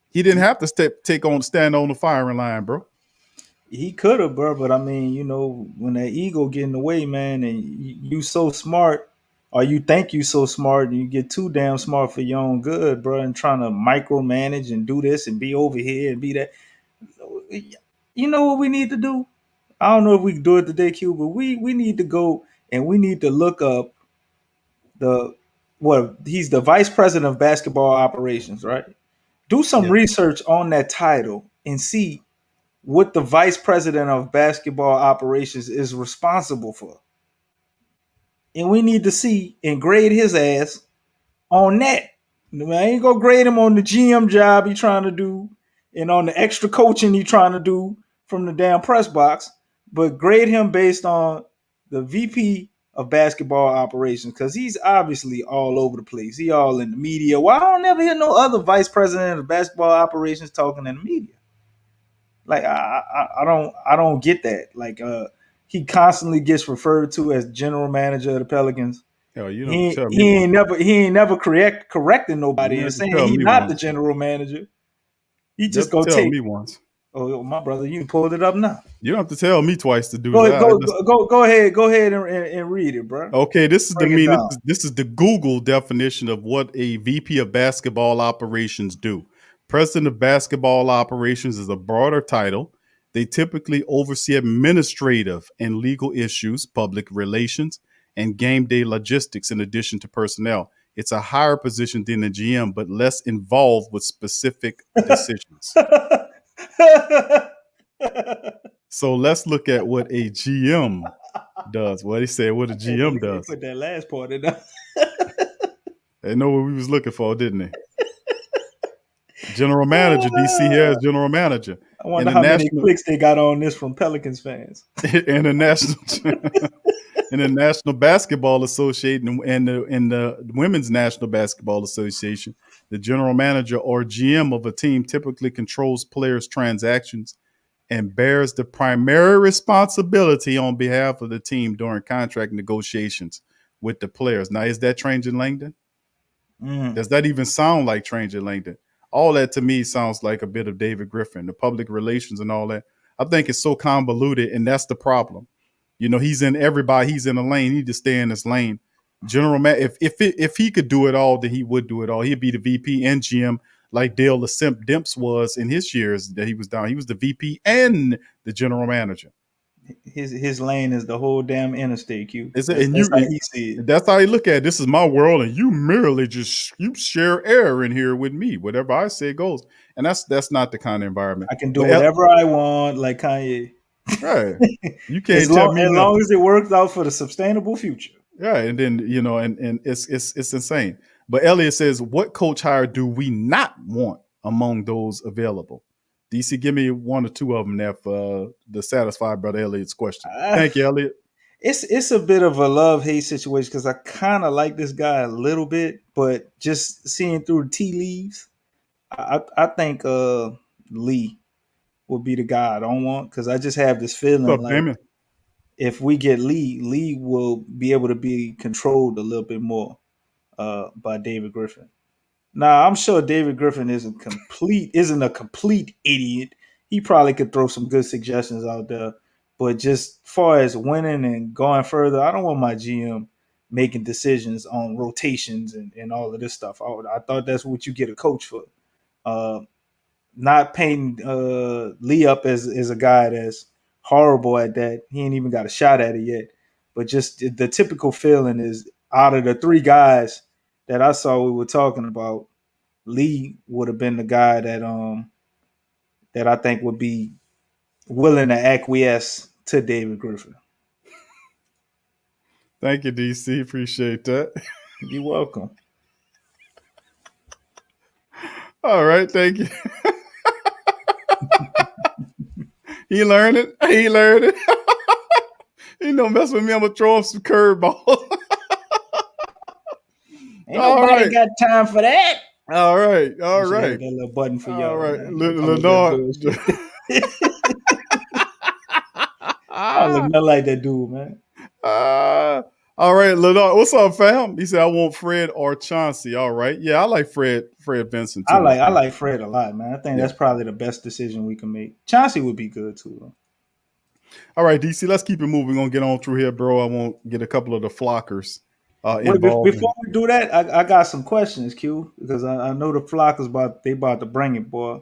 He didn't have to stand on the firing line, bro. He could have, bro, but I mean, you know, when that ego get in the way, man, and you so smart, or you think you so smart, and you get too damn smart for your own good, bro, and trying to micromanage and do this and be over here and be that. You know what we need to do? I don't know if we can do it today, Q, but we need to go and we need to look up he's the vice president of basketball operations, right? Do some research on that title and see what the vice president of basketball operations is responsible for. And we need to see and grade his ass on that. I ain't gonna grade him on the GM job he trying to do and on the extra coaching he trying to do from the damn press box, but grade him based on the VP of basketball operations because he's obviously all over the place. He all in the media. Well, I don't never hear no other vice president of basketball operations talking in the media. Like I don't get that. Like he constantly gets referred to as general manager of the Pelicans. Hell, you He don't tell me. ain't never correcting nobody and saying he's not the general manager. He just gonna tell take me once. Oh, my brother, you pulled it up now. You don't have to tell me twice to do Go that. go go ahead. Go ahead and read it, bro. Okay, this is the Break it mean. down. This is the Google definition of what a VP of basketball operations do. President of basketball operations is a broader title. They typically oversee administrative and legal issues, public relations, and game day logistics in addition to personnel. It's a higher position than a GM, but less involved with specific decisions. So let's look at what a GM does. Well, they said what a GM They does. put that last part in there. They know what we was looking for, didn't they? General manager, DC has general manager. I wonder how many clicks they got on this from Pelicans fans. In the National Basketball Association and the Women's National Basketball Association, the general manager or GM of a team typically controls players' transactions and bears the primary responsibility on behalf of the team during contract negotiations with the players. Now, is that Trajan Langdon? Does that even sound like Trajan Langdon? All that to me sounds like a bit of David Griffin, the public relations and all that. I think it's so convoluted, and that's the problem. You know, he's in everybody. He's in a lane. He need to stay in his lane. General man, if he could do it all, then he would do it all. He'd be the VP and GM like Dale the Simp Demps was in his years that he was down. He was the VP and the general manager. His lane is the whole damn interstate, Q. That's how he see it. That's how he look at it. This is my world, and you merely just you share air in here with me. Whatever I say goes, and that's not the kind of environment. I can do whatever I want, like Kanye. Right? You can't as tell me long as it works out for the sustainable future. Yeah, and then and it's insane. But Elliot says, what coach hire do we not want among those available? DC, give me one or two of them there for the satisfy Brother Elliot's question. Thank you, Elliot. It's a bit of a love-hate situation because I kind of like this guy a little bit, but just seeing through the tea leaves, I think Lee would be the guy I don't want because I just have this feeling What's up, like Damon? if we get Lee will be able to be controlled a little bit more by David Griffin. Now, I'm sure David Griffin isn't a complete idiot. He probably could throw some good suggestions out there. But just far as winning and going further, I don't want my GM making decisions on rotations and all of this stuff. I thought that's what you get a coach for. Not painting Lee up as a guy that's horrible at that. He ain't even got a shot at it yet. But just the typical feeling is out of the three guys that I saw we were talking about, Lee would have been the guy that I think would be willing to acquiesce to David Griffin. Thank you, DC. Appreciate that. You're welcome. All right, thank you. He learned it. He learned it. He don't mess with me. I'm gonna throw him some curveballs. Ain't nobody got time for that. All right. All right. That little button for y'all. All right. Lenore. I look nothing like that dude, man. All right, Lenore. What's up, fam? He said, I want Fred or Chauncey. All right. Yeah, I like Fred Vincent too. I like Fred a lot, man. I think that's probably the best decision we can make. Chauncey would be good too, though. All right, DC, let's keep it moving. We're gonna get on through here, bro. I won't get a couple of the flockers involved. Before we do that, I got some questions, Q, because I know the flockers about to bring it, boy.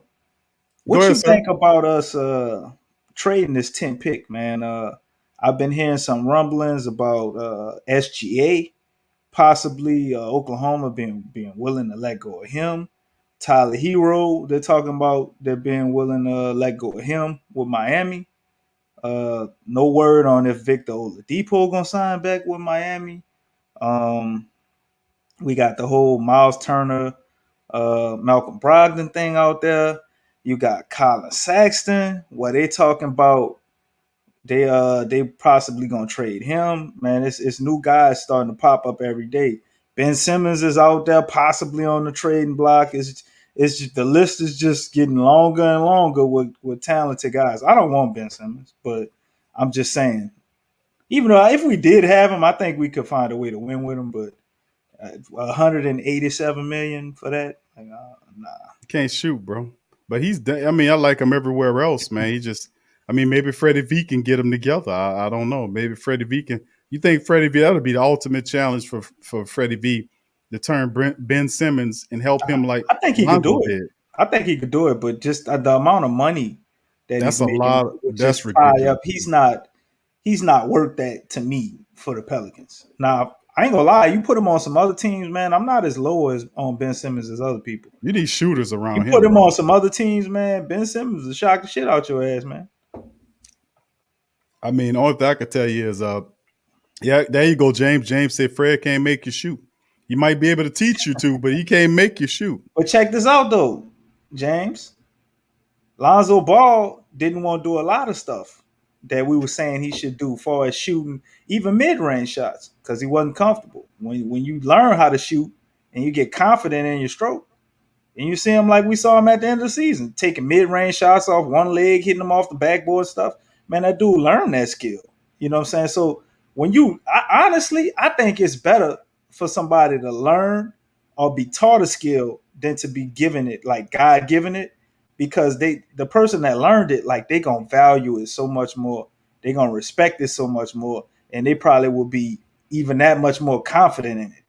What you think about us trading this 10 pick, man? I've been hearing some rumblings about SGA, possibly Oklahoma being willing to let go of him. Tyler Hero, they're talking about they're being willing to let go of him with Miami. No word on if Victor Oladipo gonna sign back with Miami. We got the whole Miles Turner, Malcolm Brogdon thing out there. You got Colin Sexton. What they talking about? They possibly gonna trade him. Man, it's new guys starting to pop up every day. Ben Simmons is out there, possibly on the trading block. It's just, the list is just getting longer and longer with talented guys. I don't want Ben Simmons, but I'm just saying, even though if we did have him, I think we could find a way to win with him. But 187 million for that, nah. You can't shoot, bro. But I mean, I like him everywhere else, man. Maybe Freddie V can get them together. I don't know. Maybe Freddie V can. You think Freddie V, that'll be the ultimate challenge for Freddie V to turn Ben Simmons and help him like I think he could Lonzo do it. did. I think he could do it, but just the amount of money that That's he's a making lot. would That's just tie ridiculous. up. He's not worth that to me for the Pelicans. Now, I ain't gonna lie, you put him on some other teams, man. I'm not as low as on Ben Simmons as other people. You need shooters You around put him, him bro. on some other teams, man. Ben Simmons will shock the shit out your ass, man. I mean, only thing I could tell you is, yeah, there you go, James. James said Fred can't make you shoot. He might be able to teach you to, but he can't make you shoot. But check this out though, James. Lonzo Ball didn't want to do a lot of stuff that we were saying he should do, far as shooting even mid-range shots, because he wasn't comfortable. When you learn how to shoot and you get confident in your stroke, and you see him like we saw him at the end of the season, taking mid-range shots off one leg, hitting them off the backboard stuff. Man, that dude learned that skill. You know what I'm saying? So honestly, I think it's better for somebody to learn or be taught a skill than to be given it, like God given it, because the person that learned it, like, they gonna value it so much more. They gonna respect it so much more, and they probably will be even that much more confident in it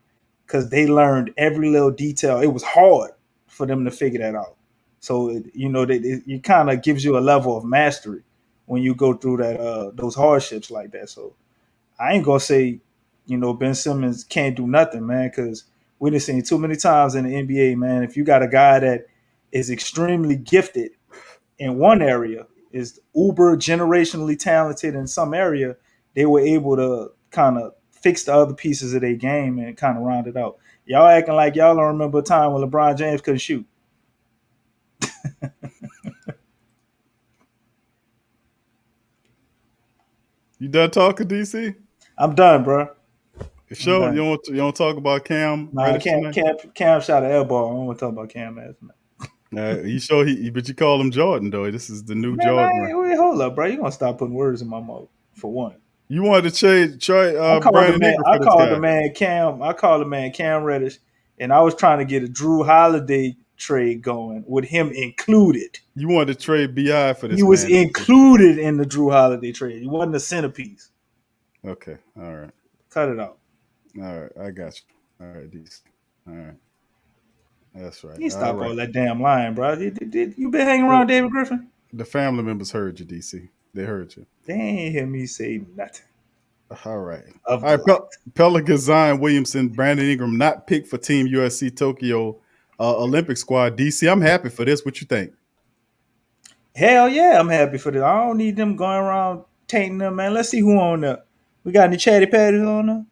because they learned every little detail. It was hard for them to figure that out. So it kind of gives you a level of mastery when you go through those hardships like that. So I ain't gonna say, Ben Simmons can't do nothing, man, because we done seen too many times in the NBA, man. If you got a guy that is extremely gifted in one area, is uber generationally talented in some area, they were able to kind of fix the other pieces of their game and kind of round it out. Y'all acting like y'all don't remember a time when LeBron James couldn't shoot. You done talking, DC? I'm done, bro. You I'm sure done. you don't talk about Cam Nah, Reddish tonight? Cam shot an elbow. I don't want to talk about Cam ass, man. You sure but you call him Jordan though. This is the new Man, Jordan, right? wait, hold up, bro. You gonna stop putting words in my mouth for one. You wanted to trade I called the Brandon man. Ingram I for this called the guy. man Cam. I called the man Cam Reddish, and I was trying to get a Drew Holiday trade going with him included. You wanted to trade BI for He this was man. included in the Drew Holiday trade. He wasn't a centerpiece. Okay. All right. Cut it out. All right. I got you. All right, DC. All right. That's right. You stop All right. all that damn lying, bro. You been hanging around David Griffin? The family members heard you, DC. They heard you. They ain't hear me say nothing. All right. Of All the right. Pelicans, Zion Williamson, Brandon Ingram not picked for Team USC Tokyo Olympic squad. DC, I'm happy for this. What you think? Hell yeah, I'm happy for this. I don't need them going around tainting them, man. Let's see who on there. We got any chatty patties on there?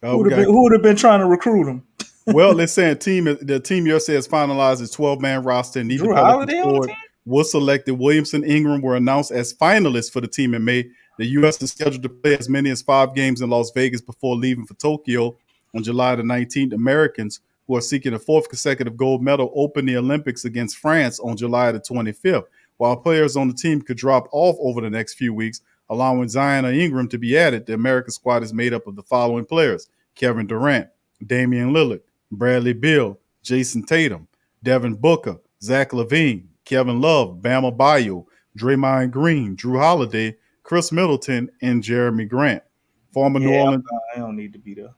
Who would have been trying to recruit them? Well, they're saying the Team USA has finalized its 12-man roster, and neither Drew Pelicans Holiday on the forward team? was selected. Williamson Ingram were announced as finalists for the team in May. The U.S. is scheduled to play as many as 5 games in Las Vegas before leaving for Tokyo on July the 19th. Americans, who are seeking a 4th consecutive gold medal, open the Olympics against France on July the 25th. While players on the team could drop off over the next few weeks, allowing Zion or Ingram to be added, the American squad is made up of the following players: Kevin Durant, Damian Lillard, Bradley Beal, Jason Tatum, Devin Booker, Zach LaVine, Kevin Love, Bama Bayo, Draymond Green, Drew Holiday, Chris Middleton, and Jeremy Grant. Former New Orleans I don't need to be there.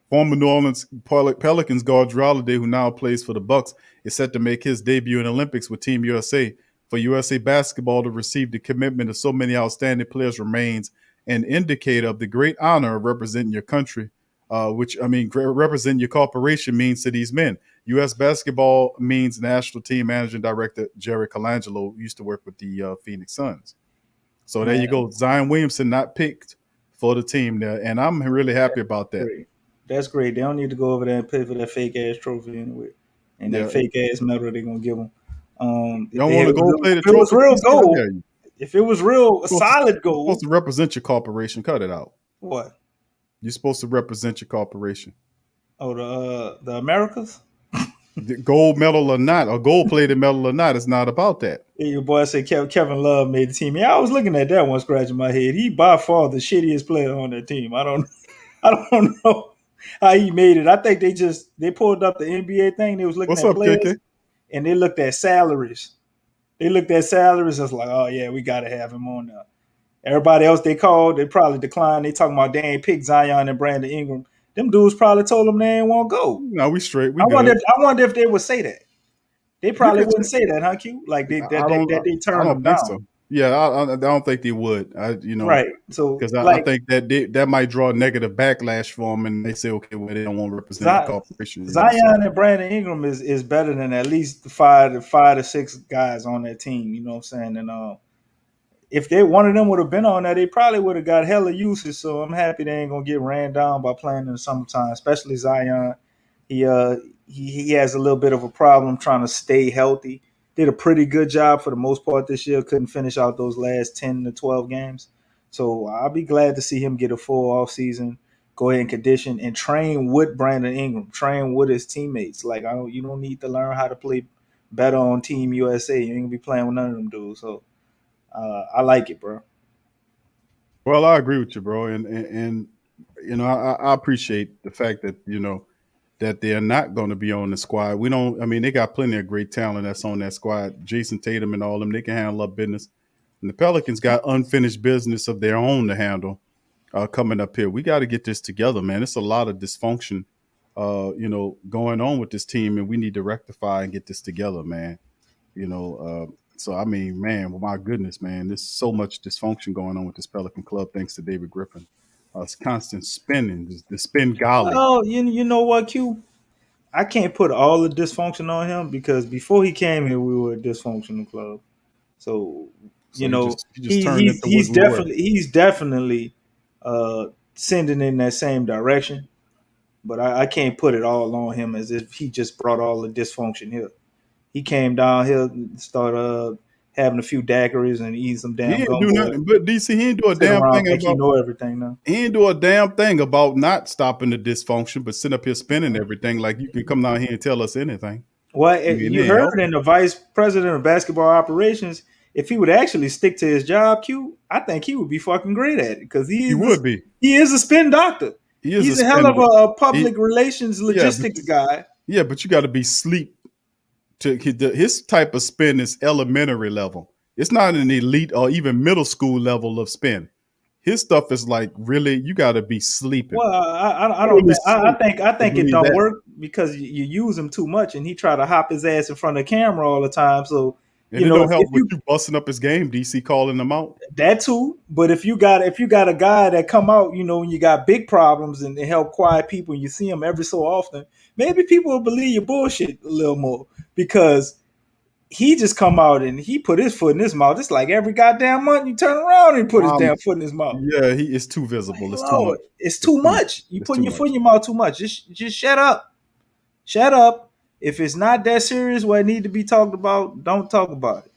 Former New Orleans Pelicans guard Drew Holiday, who now plays for the Bucks, is set to make his debut in the Olympics with Team USA. For USA basketball to receive the commitment of so many outstanding players remains an indicator of the great honor of representing your country, representing your corporation means to these men. U.S. basketball means National Team Managing Director Jerry Colangelo, who used to work with the Phoenix Suns. So there you go. Zion Williamson not picked for the team there, and I'm really happy about that. Great. That's great. They don't need to go over there and pay for that fake ass trophy anyway, and that fake ass medal they're gonna give them. You don't want to go play the trophy. If it was real gold, if it was real solid gold, you're supposed to represent your corporation. Cut it out. What? You're supposed to represent your corporation. Oh, the Americas. The gold medal or not, or gold-plated medal or not, it's not about that. Yeah, your boy said Kevin Love made the team. Yeah, I was looking at that one, scratching my head. He by far the shittiest player on that team. I don't know how he made it. I think they pulled up the NBA thing. They was looking What's at up, players, KK? and they looked at salaries. They looked at salaries and was like, oh yeah, we gotta have him on there. Everybody else they called, they probably declined. They talking about they ain't picked Zion and Brandon Ingram. Them dudes probably told them they ain't want to go. No, we straight. We I wonder good. if I wonder if they would say that. They You probably could. wouldn't say that, huh, Q? Like I don't. they I turned don't them think so. down. Yeah, I don't think they would. Right. So Because I like think that might draw a negative backlash for them, and they say, okay, well, they don't want to represent the corporation. So Zion and Brandon Ingram is better than at least five to six guys on that team. You know what I'm saying? And if they one of them would have been on there, they probably would have got hella usage. So I'm happy they ain't gonna get ran down by playing in the summertime, especially Zion. He uh he has a little bit of a problem trying to stay healthy. Did a pretty good job for the most part this year. Couldn't finish out those last 10 to 12 games. So I'll be glad to see him get a full off season, go ahead and condition and train with Brandon Ingram, train with his teammates. Like you don't need to learn how to play better on Team USA. You ain't gonna be playing with none of them dudes. So I like it, bro. well, I agree with you, bro, and I appreciate the fact that that they're not going to be on the squad. We don't. I mean, they got plenty of great talent that's on that squad. Jason Tatum and all them, they can handle up business. And the Pelicans got unfinished business of their own to handle coming up here. We got to get this together, man. It's a lot of dysfunction, going on with this team, and we need to rectify and get this together, man. You know, so I mean, man, well, my goodness, man, there's so much dysfunction going on with this Pelican club thanks to David Griffin. It's constant spinning, the spin golly. Well, you know what, Q? I can't put all the dysfunction on him because before he came here, we were a dysfunctional club. So So he just he, turned he's into what he's we were. definitely uh, sending in that same direction. But I can't put it all on him as if he just brought all the dysfunction here. He came down here and started having a few daiquiris and eating some He damn didn't do gumbo. nothing, but DC, he didn't do a Sit damn around thing think he about. know everything now. He didn't do a damn thing about not stopping the dysfunction, but sitting up here spinning everything like you can come down here and tell us anything. Well, I mean, you it ain't heard helping. in the vice president of basketball operations, if he would actually stick to his job, Q, I think he would be fucking great at it because He would be. he is a spin doctor. He is a He's a hell of spin. a He, public relations yeah, logistics guy. but you got to be sleep to his type of spin is elementary level. It's not an elite or even middle school level of spin. His stuff is like really you got to be sleeping. Well, I don't Literally think sleep I to think it believe don't that. work because you use him too much, and he try to hop his ass in front of the camera all the time. So And it don't help with you busting up his game, DC calling them out. that too, but if you got a guy that come out, and you got big problems and help quiet people, and you see him every so often, maybe people will believe your bullshit a little more because he just come out and he put his foot in his mouth. It's like every goddamn month you turn around and he put his damn foot in his mouth. Yeah, he is too Like, visible. It's too much. Lord, it's too much. You It's putting too your foot much. in your mouth too much. Just shut up. Shut up. If it's not that serious where it need to be talked about, don't talk about it.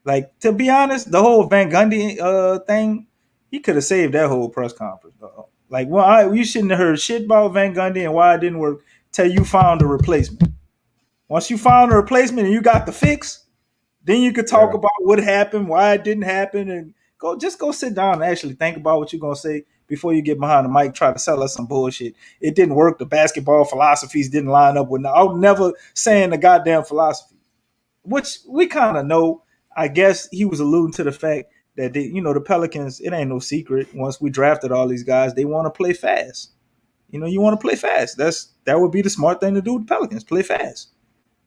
Like, to be honest, the whole Van Gundy thing, he could have saved that whole press conference. Dog. Like, you shouldn't have heard shit about Van Gundy and why it didn't work till you found a replacement. Once you found a replacement and you got the fix, then you could talk Yeah. about what happened, why it didn't happen, and go sit down and actually think about what you're gonna say before you get behind the mic, try to sell us some bullshit. It didn't work. The basketball philosophies didn't line up with. I'm never saying the goddamn philosophy, which we kind of know. I guess he was alluding to the fact that the Pelicans. It ain't no secret. Once we drafted all these guys, they want to play fast. You want to play fast. That would be the smart thing to do with the Pelicans. Play fast.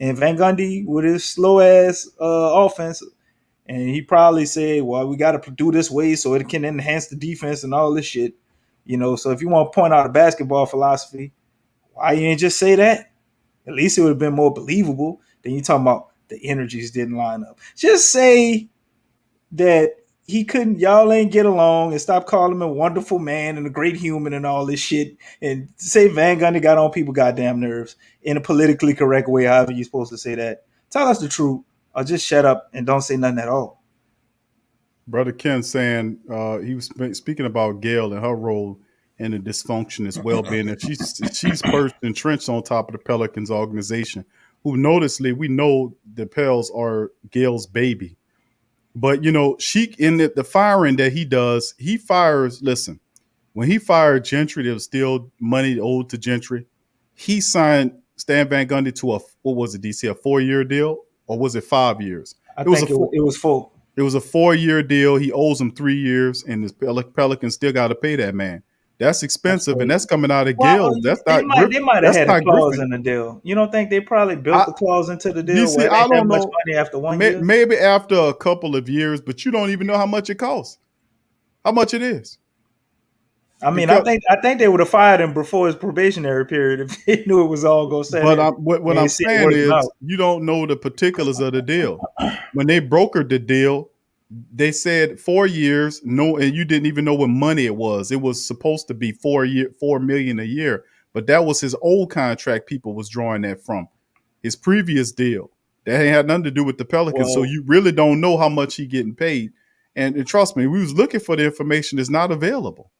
And Van Gundy with his slow ass offense, and he probably said, "Well, we got to do this way so it can enhance the defense and all this shit." So if you want to point out a basketball philosophy, why you ain't just say that? At least it would have been more believable than you talking about the energies didn't line up. Just say that he couldn't, y'all ain't get along, and stop calling him a wonderful man and a great human and all this shit, and say Van Gundy got on people goddamn nerves in a politically correct way, however you're supposed to say that. Tell us the truth, or just shut up and don't say nothing at all. Brother Ken saying he was speaking about Gail and her role in the dysfunction as well, being that she's perched entrenched on top of the Pelicans organization. Who noticeably we know the Pels are Gail's baby, but she in the firing that he does, he fires. Listen, when he fired Gentry, there was still money owed to Gentry. He signed Stan Van Gundy to what was it, DC, a 4-year deal or was it 5 years? I It was think a four, it was 4. it was a 4-year deal. He owes them 3 years, and the Pelicans still got to pay that man. That's That's expensive, and crazy. that's coming out of Well, Gil. That's they not might Griff. they might have That's had a not clause Griffin. in the deal. You don't think they probably built I, the clause into the deal DC, where it I ain't that don't much know. money after 1 year? Maybe after a couple of years, but you don't even know how much it costs. How much it is I mean, because. I think they would have fired him before his probationary period if they knew it was all going to set But in. what And I'm they see it saying working is, out. you don't know the particulars of the deal. When they brokered the deal, they said 4 years, no, and you didn't even know what money it was. It was supposed to be 4 million a year, but that was his old contract. People was drawing that from his previous deal. That ain't had nothing to do with the Pelicans. So Well, you really don't know how much he getting paid. And trust me, we was looking for the information. It's not available.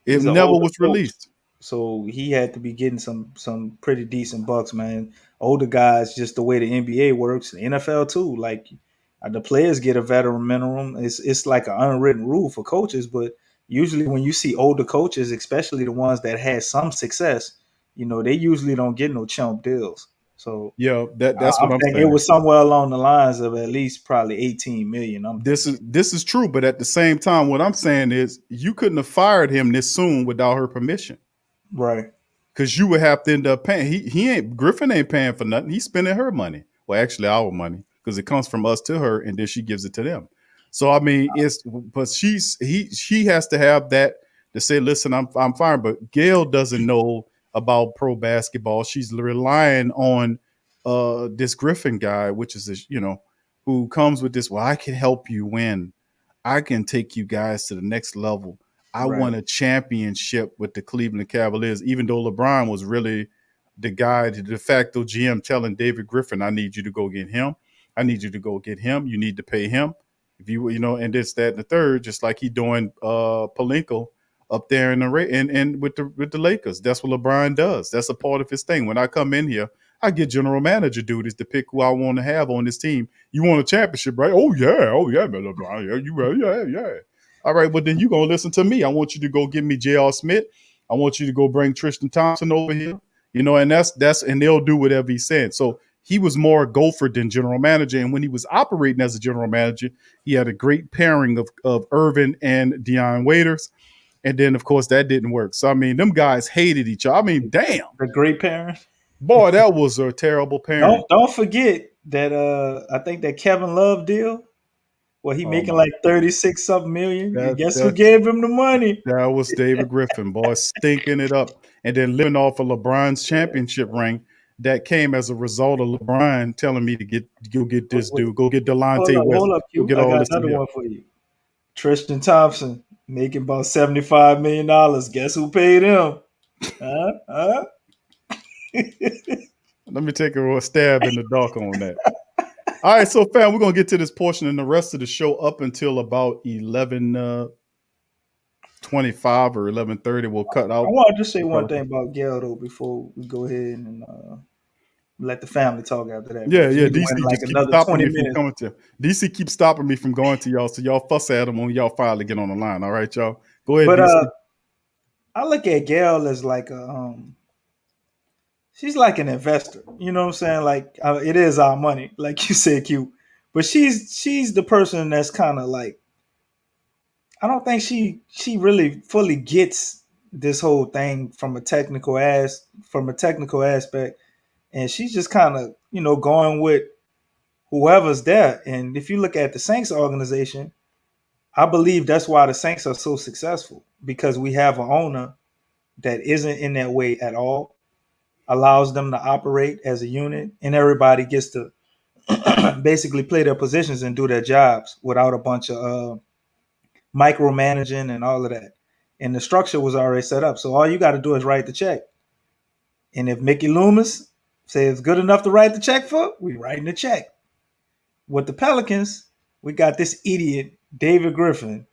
It he's an never older was coach, released. so he had to be getting some pretty decent bucks, man. Older guys, just the way the NBA works, the NFL too. Like the players get a veteran minimum. It's like an unwritten rule for coaches, but usually when you see older coaches, especially the ones that had some success, they usually don't get no chump deals. So Yeah, that's I'm what I'm thinking it saying. was somewhere along the lines of at least probably 18 million. I'm thinking. This is true, but at the same time, what I'm saying is you couldn't have fired him this soon without her permission. Right. Because you would have to end up paying. He ain't Griffin ain't paying for nothing. He's spending her money. Well, actually our money, because it comes from us to her and then she gives it to them. So I mean, but she has to have that to say, listen, I'm fine. But Gail doesn't know about pro basketball. She's relying on this Griffin guy, which is who comes with this, well, I can help you win. I can take you guys to the next level. I Right. won a championship with the Cleveland Cavaliers, even though LeBron was really the guy, the de facto GM, telling David Griffin, I need you to go get him. I need you to go get him. You need to pay him. If and this, that, and the third, just like he doing Palenko up there in and with the Lakers. That's what LeBron does. That's a part of his thing. When I come in here, I get general manager duties to pick who I want to have on this team. You want a championship, right? Oh yeah, man, LeBron. Yeah, you ready? Yeah. All right, but then you gonna listen to me. I want you to go get me J.R. Smith. I want you to go bring Tristan Thompson over here. And that's and they'll do whatever he said. So he was more gopher than general manager. And when he was operating as a general manager, he had a great pairing of Irvin and Deion Waiters. And then, of course, that didn't work. So, I mean, them guys hated each other. I mean, damn. The great parent. Boy, that was a terrible pairing. Don't forget that I think that Kevin Love deal where he Oh, making my. like 36 something million. And That, guess who that, gave him the money? that was David Griffin, boy, stinking it up. And then living off of LeBron's championship ring that came as a result of LeBron telling me to go get this Wait, dude, go get hold Delonte up, West, hold up, go Q. get I all got this another together. one for you. Tristan Thompson making about $75 million. Guess who paid him? Huh? Let me take a stab in the dark on that. All right, so fam, we're gonna get to this portion and the rest of the show up until about 11:25 or 11:30. We'll cut I out. wanted to say one thing about Gail though before we go ahead and let the family talk after that. Yeah, Because yeah. we went DC like just keeps another stopping 20 me from minutes. coming to DC keeps stopping me from going to y'all. So y'all fuss at him when y'all finally get on the line. All right, y'all. Go ahead, But DC. I look at Gail as like she's like an investor. You know what I'm saying? Like it is our money, like you said, Q. But she's the person that's kind of like I don't think she really fully gets this whole thing from a technical aspect, and she's just kind of going with whoever's there. And if you look at the Saints organization, I believe that's why the Saints are so successful because we have an owner that isn't in that way at all, allows them to operate as a unit, and everybody gets to basically play their positions and do their jobs without a bunch of micromanaging and all of that. And the structure was already set up. So all you got to do is write the check. And if Mickey Loomis says it's good enough to write the check for, we writing the check. With the Pelicans, we got this idiot, David Griffin,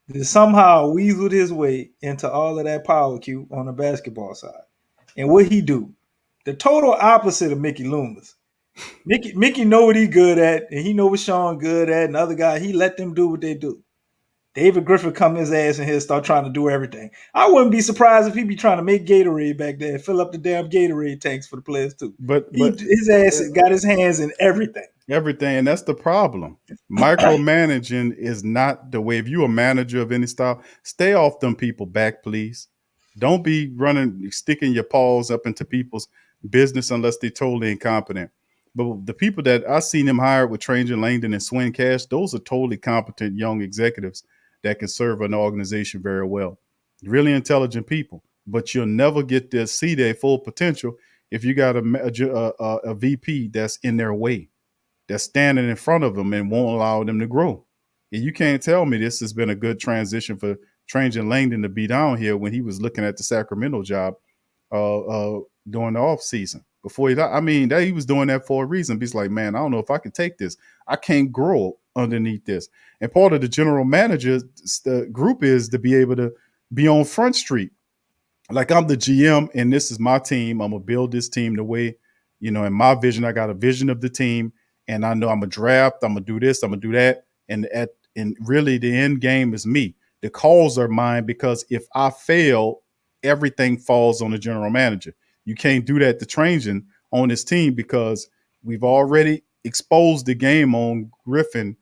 that somehow weaseled his way into all of that power cue on the basketball side. And what he do? The total opposite of Mickey Loomis. Mickey know what he good at, and he know what Sean good at, and the other guy, he let them do what they do. David Griffin come his ass in here and start trying to do everything. I wouldn't be surprised if he be trying to make Gatorade back there and fill up the damn Gatorade tanks for the players too. But His ass got his hands in everything. everything, and that's the problem. Micromanaging is not the way. If you're a manager of any style, stay off them people back, please. Don't be running, sticking your paws up into people's business unless they're totally incompetent. But the people that I seen him hired with Tranger Langdon and Swin Cash, those are totally competent young executives that can serve an organization very well. Really intelligent people, but you'll never get to see their full potential if you got a VP that's in their way, that's standing in front of them and won't allow them to grow. And you can't tell me this has been a good transition for Tranger Langdon to be down here when he was looking at the Sacramento job during the off season before he died. I mean, that he was doing that for a reason. He's like, man, I don't know if I can take this. I can't grow underneath this. And part of the general manager's group is to be able to be on Front Street. Like, I'm the GM and this is my team. I'm going to build this team the way, in my vision. I got a vision of the team and I know I'm going to draft. I'm going to do this. I'm going to do that. And really the end game is me. The calls are mine because if I fail, everything falls on the general manager. You can't do that to Trajan on his team because we've already exposed the game on Griffin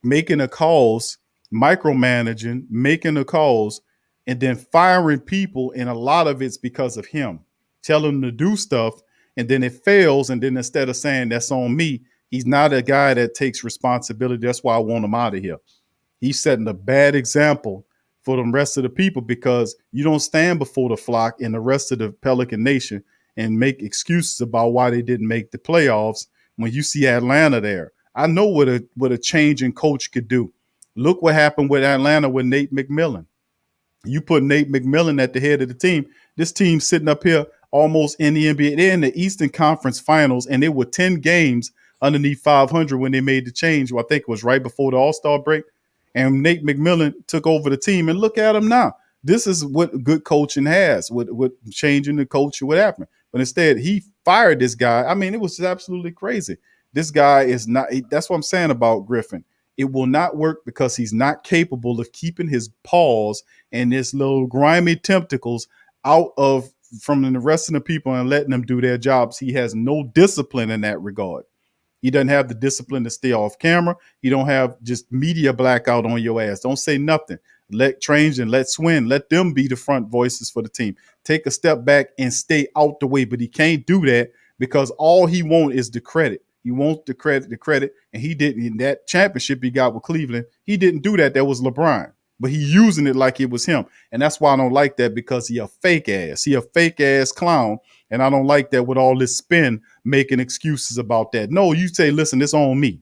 making the calls, micromanaging, making the calls, and then firing people. And a lot of it's because of him. Tell him to do stuff, and then it fails. And then instead of saying that's on me, he's not a guy that takes responsibility. That's why I want him out of here. He's setting a bad example for the rest of the people because you don't stand before the flock and the rest of the Pelican Nation and make excuses about why they didn't make the playoffs when you see Atlanta there. I know what a change in coach could do. Look what happened with Atlanta with Nate McMillan. You put Nate McMillan at the head of the team. This team's sitting up here almost in the NBA. They're in the Eastern Conference Finals, and they were 10 games underneath 500 when they made the change. Well, I think it was right before the All-Star break. And Nate McMillan took over the team, and look at him now. This is what good coaching has, with changing the culture, what happened. But instead, he fired this guy. I mean, it was absolutely crazy. This guy is not – that's what I'm saying about Griffin. It will not work because he's not capable of keeping his paws and his little grimy tentacles out from the rest of the people and letting them do their jobs. He has no discipline in that regard. He doesn't have the discipline to stay off camera. You don't have just media blackout on your ass. Don't say nothing. Let Trange and let Swin, let them be the front voices for the team. Take a step back and stay out the way. But he can't do that because all he wants is the credit. He wants the credit. And he didn't. In that championship he got with Cleveland, he didn't do that. That was LeBron. But he using it like it was him. And that's why I don't like that, because he a fake ass. He a fake ass clown. And I don't like that with all this spin making excuses about that. No, you say, listen, it's on me.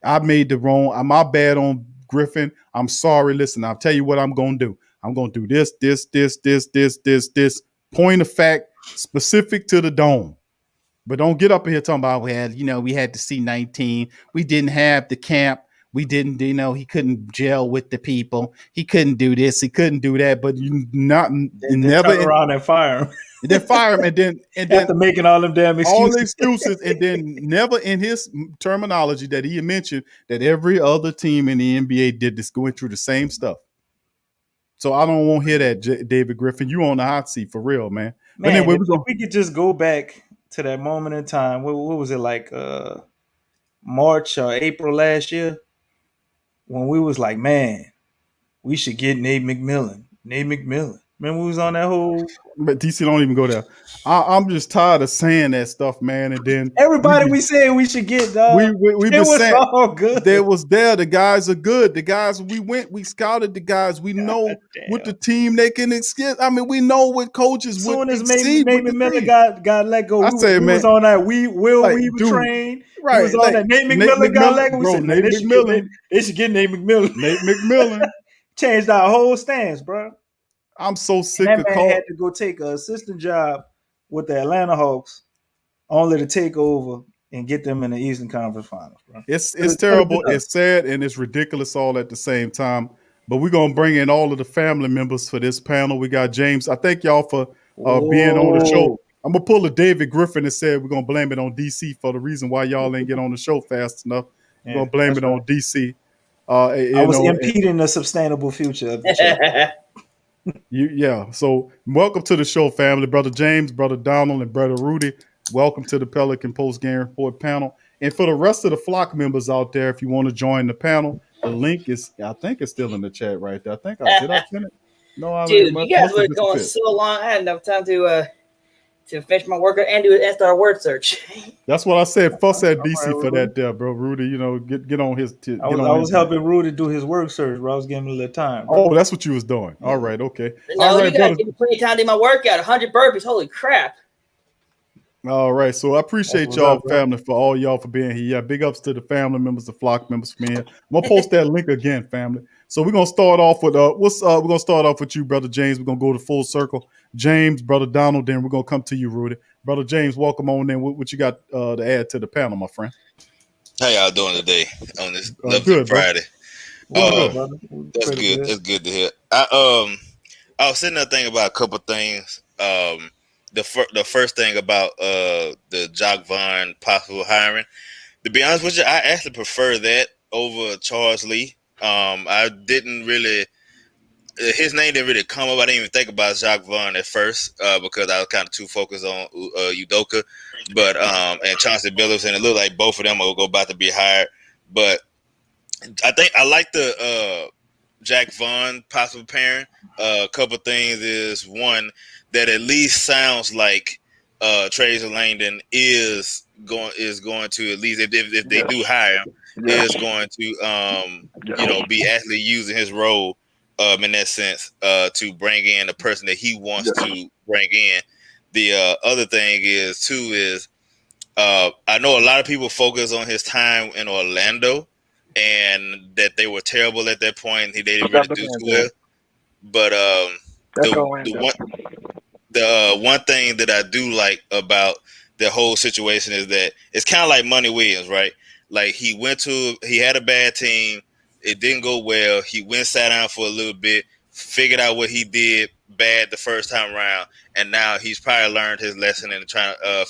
I made the wrong. My bad on Griffin. I'm sorry. Listen, I'll tell you what I'm going to do. I'm going to do this. Point of fact, specific to the dome. But don't get up in here talking about, well, we had the C-19. We didn't have the camp. We didn't, he couldn't gel with the people. He couldn't do this. He couldn't do that. But you never turn around and fire him. Then fire him, and then after making all them damn excuses, all the excuses, and then never in his terminology that he mentioned that every other team in the NBA did this, going through the same stuff. So I don't want to hear that, David Griffin. You on the hot seat for real, man. Man, anyway, if we could just go back to that moment in time. What was it like? March or April last year, when we was like, man, we should get Nate McMillan. Remember we was on that whole. But DC don't even go there. I'm just tired of saying that stuff, man. And then everybody we saying we should get, dog. We been saying all good. They was there. The guys are good. The guys we scouted the guys. We know what the team they can escape. I mean, we know what coaches as soon as Nate McMillan got let go. We was on that. We train. Right. We was on that. Nate McMillan got let go. We said, Nate McMillan. They should get Nate McMillan. Nate McMillan changed our whole stance, bro. I'm so sick of that man had to go take an assistant job with the Atlanta Hawks only to take over and get them in the Eastern Conference Finals, bro. It's terrible, it's sad, and it's ridiculous all at the same time. But we're going to bring in all of the family members for this panel. We got James. I thank y'all for being on the show. I'm going to pull a David Griffin and say we're going to blame it on DC for the reason why y'all ain't get on the show fast enough. We're going to blame it on DC. I was impeding the sustainable future of the chat. So welcome to the show, family. Brother James, Brother Donald, and Brother Rudy. Welcome to the Pelican Post Game Report panel. And for the rest of the flock members out there, if you want to join the panel, the link is, I think it's still in the chat right there. Did I send it? No, I Dude, mean, you guys must have were going disappeared. so long. I had enough time to finish my workout and start a word search. That's what I said. Fuss at DC for that there, bro. Rudy, get on his. I was helping Rudy do his work search, bro. I was giving him a little time. Bro. Oh, that's what you was doing. All right, okay. No, all right, you guys give me plenty of time to do my workout. 100 burpees. Holy crap. All right, so I appreciate y'all, family, for all y'all for being here. Yeah, big ups to the family members, the flock members for being here. I'm gonna post that link again, family. So we're gonna start off with we're gonna start off with you, Brother James. We're gonna go to full circle. James, Brother Donald, then we're gonna come to you, Rudy. Brother James, welcome on in. What you got to add to the panel, my friend? How y'all doing today on this lovely good, Friday? That's good. That's good to hear. I was sitting there thinking about a couple things. The first thing about the Jock Vaughn possible hiring. To be honest with you, I actually prefer that over Charles Lee. I didn't really. His name didn't really come up. I didn't even think about Jock Vaughn at first because I was kind of too focused on Udoka, but and Chauncey Billups, and it looked like both of them are about to be hired. But I think I like the Jack Vaughn possible pairing. A couple things is one that at least sounds like Tracer Langdon is going to, at least if they do hire him, is going to be actually using his role in that sense to bring in the person that he wants to bring in. The other thing is I know a lot of people focus on his time in Orlando and that they were terrible at that point. They didn't really do too well. But the one thing that I do like about the whole situation is that it's kind of like Monty Williams, right? Like he had a bad team. It didn't go well. He sat down for a little bit, figured out what he did bad the first time around, and now he's probably learned his lesson and trying to,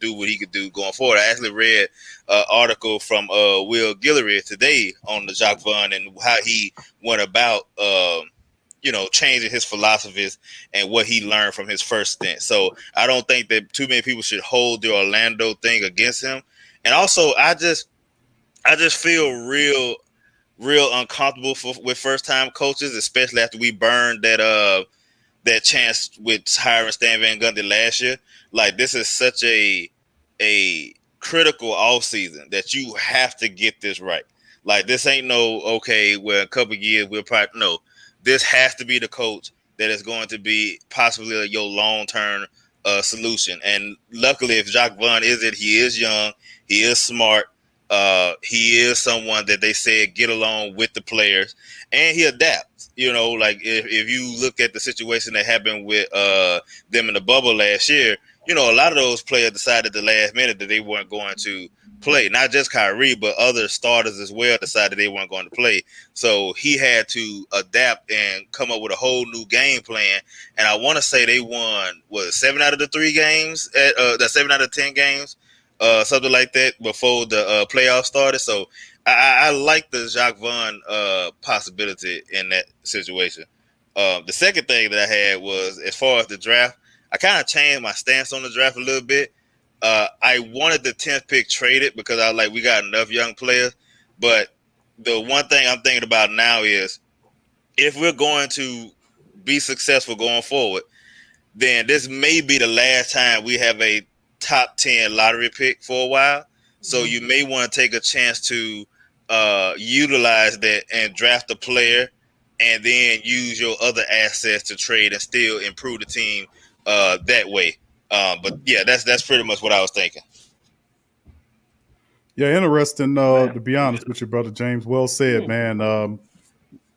do what he could do going forward. I actually read an article from Will Guillory today on the Jock Vaughn and how he went about, changing his philosophies and what he learned from his first stint. So I don't think that too many people should hold the Orlando thing against him. And also, I just feel real uncomfortable with first time coaches, especially after we burned that chance with hiring Stan Van Gundy last year. Like, this is such a critical offseason that you have to get this right. Like, this ain't a couple of years we'll probably no. This has to be the coach that is going to be possibly your long-term solution. And luckily, if Jock Vaughn is it, he is young, he is smart. He is someone that they said get along with the players, and he adapts. Like if you look at the situation that happened with them in the bubble last year, a lot of those players decided at the last minute that they weren't going to play. Not just Kyrie, but other starters as well decided they weren't going to play. So he had to adapt and come up with a whole new game plan. And I want to say they won 7 out of the 3 games at the 7 out of 10 games. Something like that before the playoffs started. So I like the Jock Vaughn possibility in that situation. The second thing that I had was, as far as the draft, I kind of changed my stance on the draft a little bit. I wanted the 10th pick traded because I was like, we got enough young players. But the one thing I'm thinking about now is, if we're going to be successful going forward, then this may be the last time we have a top 10 lottery pick for a while. So you may want to take a chance to utilize that and draft a player and then use your other assets to trade and still improve the team that way. But yeah, that's pretty much what I was thinking. Yeah, interesting. To be honest with you, Brother James, well said, man.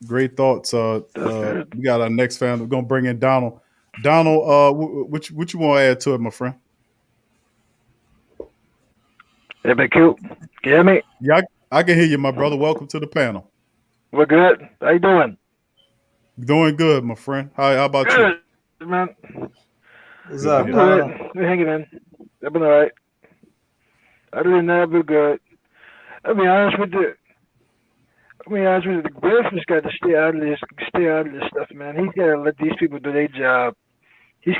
Great thoughts. We got our next fan. We're gonna bring in Donald. Donald, what you want to add to it, my friend? Hey, big cute. Can you hear me? Yeah, I can hear you, my brother. Welcome to the panel. We're good. How you doing? Doing good, my friend. How about you? Good, man. What's up, I'm Donald? good. We're hanging in. I've been all right. Other than that, we're good. I'll be honest with you. I mean, honest with you, the Griffins got to stay out of this stuff, man. He's got to let these people do their job. His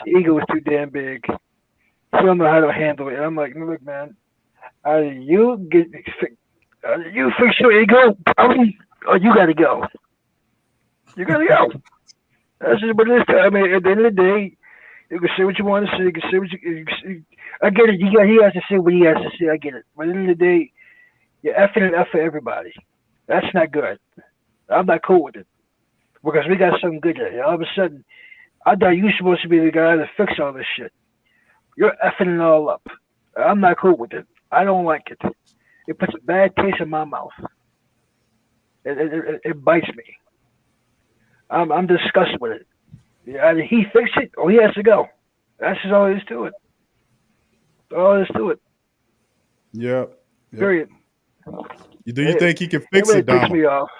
ego is too damn big. He don't know how to handle it. And I'm like, look, man, you fix your ego, or you got to go. You got to go. That's just what it is. I mean, at the end of the day, you can say what you want to say. You can say what you. I get it. He has to say what he has to say. I get it. But at the end of the day, you're effing and effing everybody. That's not good. I'm not cool with it because we got something good here. All of a sudden, I thought you were supposed to be the guy to fix all this shit. You're effing it all up. I'm not cool with it. I don't like it. It puts a bad taste in my mouth. It bites me. I'm disgusted with it. Either he fix it or he has to go. That's just all there is to it. All there is to it. Yep. Period. Do you think he can fix really it, Donald? Picks me off.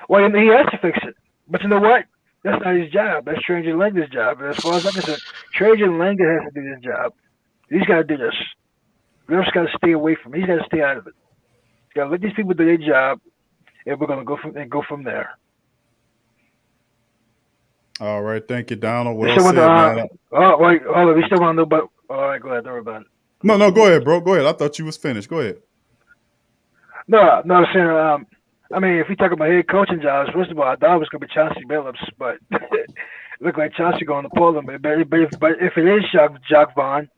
Well, he has to fix it. But you know what? That's not his job. That's Trajan Langer's job. And as far as I'm concerned, Trajan Langer has to do this job. He's got to do this. Griff's got to stay away from it. He's got to stay out of it. He's got to let these people do their job, and we're going to go from there. All right. Thank you, Donald. We Well still said, want man. oh, wait, hold on. We still want to know about. All right, go ahead. Don't worry about it. No, go ahead, bro. Go ahead. I thought you was finished. Go ahead. No, I'm saying, I mean, if we talk about head coaching jobs, first of all, I thought it was going to be Chauncey Billups, but it looked like Chauncey going to Portland. But if it is Jacques Vaughn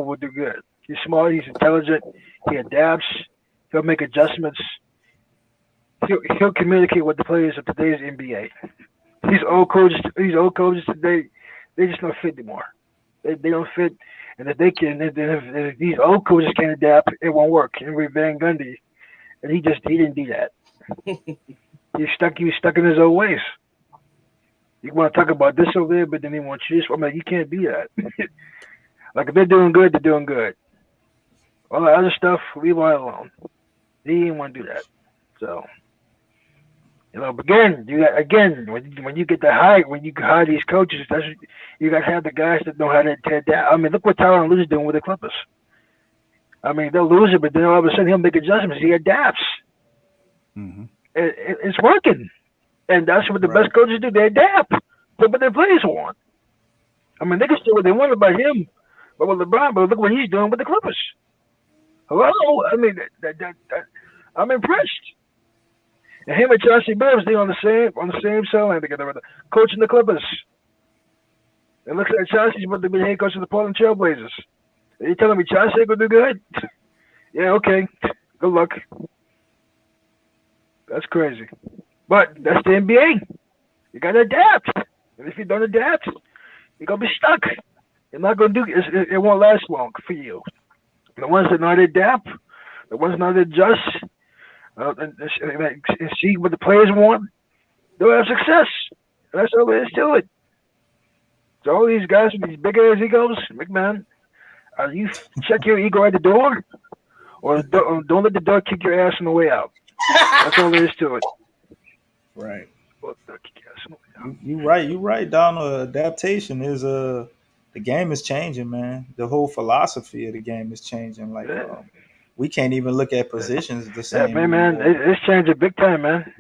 will do good. He's smart. He's intelligent. He adapts. He'll make adjustments. He'll communicate with the players of today's NBA. These old coaches today, they just don't fit anymore. They don't fit. And if they can, if these old coaches can't adapt, it won't work. And with Van Gundy, and he didn't do that. He was stuck in his old ways. You want to talk about this over there, but then he wants you this. I'm like, you can't be that. Like if they're doing good, they're doing good. All that other stuff, leave all alone. He didn't want to do that. So, but again, when you get the high, when you hire these coaches, you got to have the guys that know how to adapt. I mean, look what Tyronn Lue's doing with the Clippers. I mean, they'll lose it, but then all of a sudden he'll make adjustments. He adapts. Mm-hmm. It's working, and that's what the best coaches do. They adapt to what their players want. I mean, they can say what they want about him, but with LeBron, but look what he's doing with the Clippers. Hello, I mean, I'm impressed. And him and Chauncey Billups, they on the same sideline together, coaching the Clippers. It looks like Chauncey's about to be the head coach of the Portland Trailblazers. Are you telling me Chauncey will do good? Yeah, okay. Good luck. That's crazy. But that's the NBA. You got to adapt. And if you don't adapt, you're going to be stuck. You're not going to do it. It won't last long for you. The ones that know how to adapt, the ones that know how to adjust, and see what the players want, they'll have success. That's all there is to it. So all these guys with these big-ass egos, McMahon, you check your ego at the door, or don't let the door kick your ass on the way out. That's all there is to it. Right. You're right, Donald. Adaptation is the game is changing, man. The whole philosophy of the game is changing. Like we can't even look at positions the same. Yeah, man, it's changing big time, man.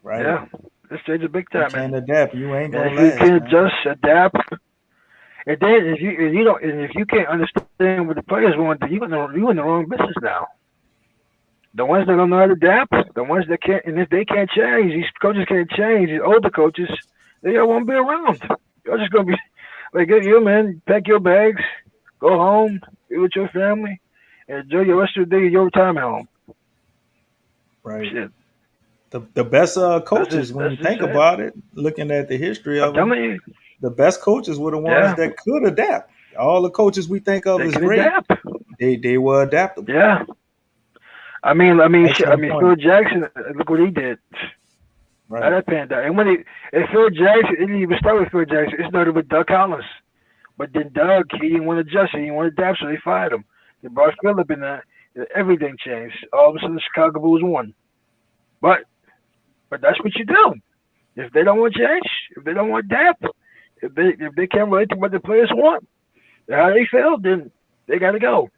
Right. Yeah, it's changing big time, man. You can't adapt. You ain't gonna last. If you can't just adapt, and then if you can't understand what the players want, then you in the wrong business now. The ones that don't know how to adapt, the ones that can't, and if they can't change, these coaches can't change. These older coaches, they all won't be around. You're just gonna be like, you man, pack your bags, go home, be with your family, and enjoy your rest of the day in your retirement home. Right. Shit. The best coaches, when you think about it, looking at the history of them, the best coaches were the ones that could adapt. All the coaches we think of as great, they were adaptable. Yeah. I mean, Phil Jackson. Look what he did. Right. That panned out. And Phil Jackson, it didn't even start with Phil Jackson. It started with Doug Collins. But then Doug, he didn't want to adjust. He didn't want to adapt, so they fired him. They brought Phillip in there. Everything changed. All of a sudden, the Chicago Bulls won. But that's what you do. If they don't want change, if they don't want adapt, if they can't relate to what the players want, how they feel, then they got to go.